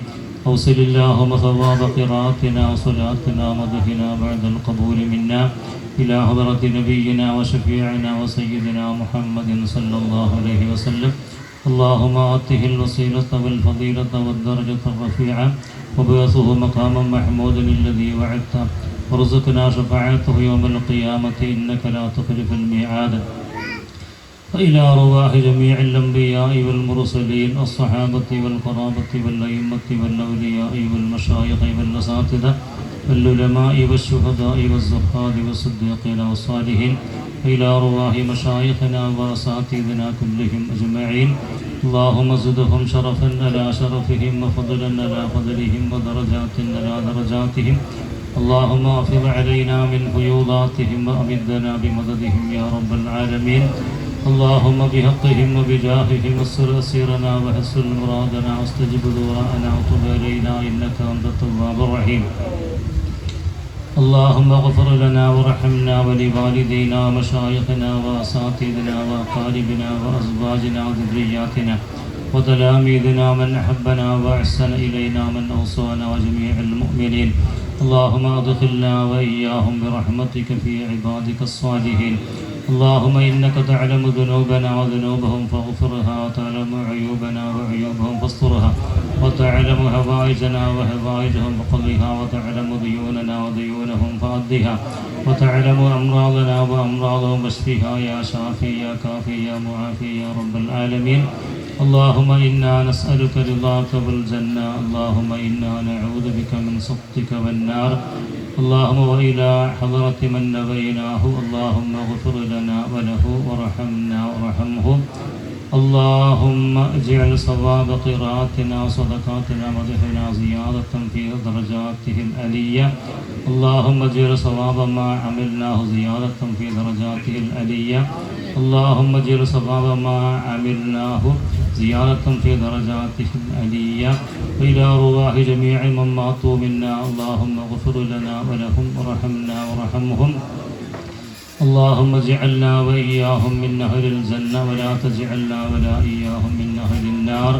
أوصل اللهم ثواب قراءتنا وصلاتنا مدحنا بعد القبول منا إلى حضرة نبينا وشفيعنا وسيدنا محمد صلى الله عليه وسلم اللهم آته الوسيلة والفضيلة والدرجة الرفيعة وبعثه مقاما محمودا الذي وعدته وارزقنا شفاعته يوم القيامة إنك لا تخلف الميعاد وإلى أرواح جميع الأنبياء والمرسلين الصحابة والقرابة والأئمة والأولياء والمشايخ والأساتذة والعلماء والشهداء والزهاد والصديقين والصالحين وإلى أرواح مشايخنا وأساتذتنا كلهم أجمعين اللهم زدهم شرفا على شرفهم وفضلا على فضلهم ودرجات على درجاتهم اللهم أفض علينا من فيوضاتهم وأمدنا بمددهم يا رب العالمين اللهم بحقهم وبجاههم استر أسيرنا وحسن مرادنا واستجب دعاءنا وتب علينا إنك أنت التواب الرحيم اللهم اغفر لنا وارحمنا ولوالدينا ومشايخنا وأساتذتنا وأقاربنا وأزواجنا وذرياتنا وتلاميذنا من أحبنا وأحسن إلينا من أوصانا وجميع المؤمنين اللهم أدخلنا وإياهم برحمتك في عبادك الصالحين اللهم إنك تعلم ذنوبنا وذنوبهم فاغفرها وتعلم عيوبنا وعيوبهم فاسترها وتعلم هوائجنا وهوائجهم فقضها وتعلم ديوننا وديونهم فأدها وتعلم أمراضنا وأمراضهم واشفها يا شافي يا كافي يا معافي يا رب العالمين اللهم إنا نسألك رضاك والجنة اللهم إنا نعوذ بك من سخطك والنار اللهم وإلى حضرة من نبيناه اللهم اغفر لنا وله وارحمنا وارحمه اللهم اجعل صواب قراءتنا وصدقاتنا مدحنا زيادة في درجاته العلية اللهم اجعل صواب ما عملناه زيادة في درجاته العلية اللهم اجعل صواب ما عملناه زيادة في درجاته العلية وإلى أرواح جميع من ماتوا منا اللهم اغفر لنا ولهم وارحمنا وارحمهم اللهم اجعلنا وإياهم من أهل الجنة ولا تجعلنا ولا إياهم من أهل النار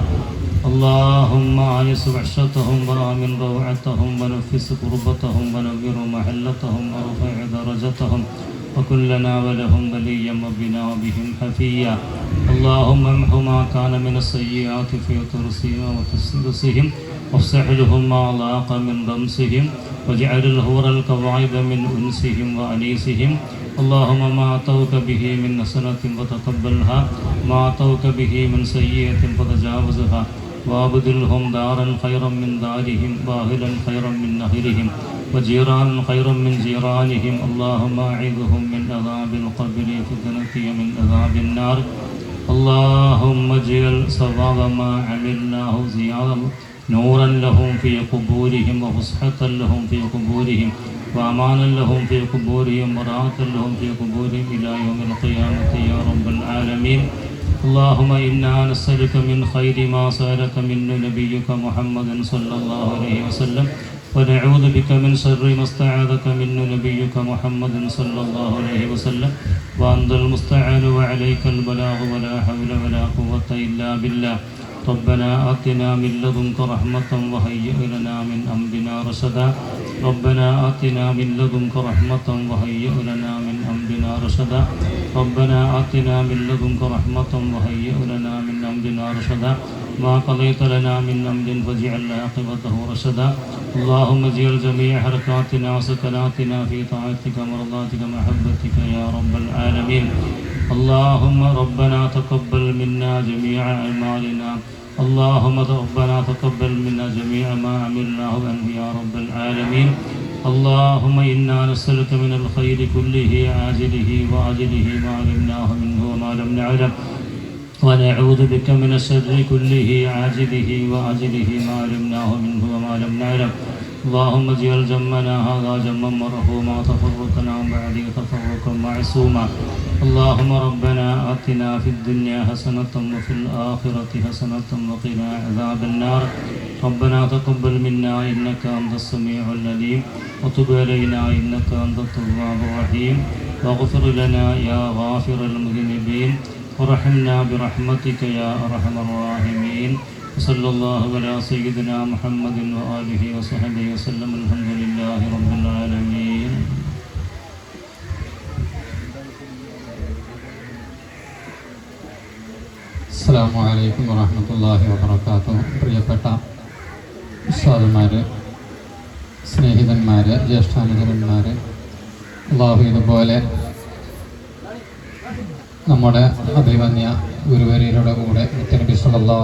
اللهم آنس وحشتهم وآمن روعتهم ونفس كربتهم ونور محلتهم وارفع درجتهم وكن لنا ولهم وليا وبنا وبهم حفيا اللهم امح ما كان من السيئات في ترسهم وتسدسهم وافسح لهم ما ضاق من ضمسهم واجعل الهور القواعد من أنسهم وأنيسهم اللهم ما أتوك به من حسنة فتقبلها ما أتوك به من سيئة فتجاوزها وابدلهم دارا خيرا من دارهم واهلا خيرا من أهلهم وجيرانا خيرا من جيرانهم اللهم أعذهم من عذاب القبر فتنة من عذاب النار اللهم اجعل ثواب ما عملناه زيادة نورا لهم في قبورهم وفسحة لهم في قبورهم وأمانا لهم في قبورهم وراحة لهم في قبورهم إلى يوم القيامة يا رب العالمين اللهم إنا نسألك من خير ما سألك منه نبيك محمد صلى الله عليه وسلم ونعوذ بك من شر ما استعاذك منه نبيك محمد صلى الله عليه وسلم وأنت المستعان وعليك البلاغ ولا حول ولا قوة إلا بالله ربنا آتنا من لدنك رحمة وهيئ لنا من أمرنا رشدا ربنا آتنا من لدنك رحمة وهيئ لنا من أمرنا رشدا ربنا آتنا من لدنك رحمة وهيئ لنا من أمرنا رشدا ما قضيت لنا من أمر فاجعل عاقبته رشدا اللهم اجعل جميع حركاتنا وسكناتنا في طاعتك مرضاتك محبتك يا رب العالمين اللهم ربنا تقبل منا جميع أعمالنا اللهم ربنا تقبل منا جميع ما عملناه أنت يا رب العالمين اللهم إنا نسألك من الخير كله عاجله وآجله ما علمناه منه وما لم نعلم ونعوذ بك من الشر كله عاجله وآجله ما علمناه منه وما لم نعلم اللهم اجعل جمنا هذا جما مرحوما تفرقنا بعده تفرقا معصوما اللهم ربنا آتنا في الدنيا حسنة وفي الآخرة حسنة وقنا عذاب النار ربنا تقبل منا إنك أنت السميع العليم وتب علينا إنك أنت التواب الرحيم واغفر لنا يا غافر المذنبين ورحمنا برحمتك يا أرحم الراحمين وصلى الله على سيدنا محمد وآله وصحبه وسلم الحمد لله رب العالمين. അസ്സലാമു അലൈക്കും വറഹ്മത്തുള്ളാഹി വബറകാതുഹു. പ്രിയപ്പെട്ട ഉസ്താദുമാര്, സ്നേഹിതന്മാര്, ജ്യേഷ്ഠാനുജന്മാര്, അല്ലാഹു ഇതുപോലെ നമ്മുടെ അഭിമന്യ ഗുരുവര്യരുടെ കൂടെ മുത്തനബി സല്ലല്ലാഹു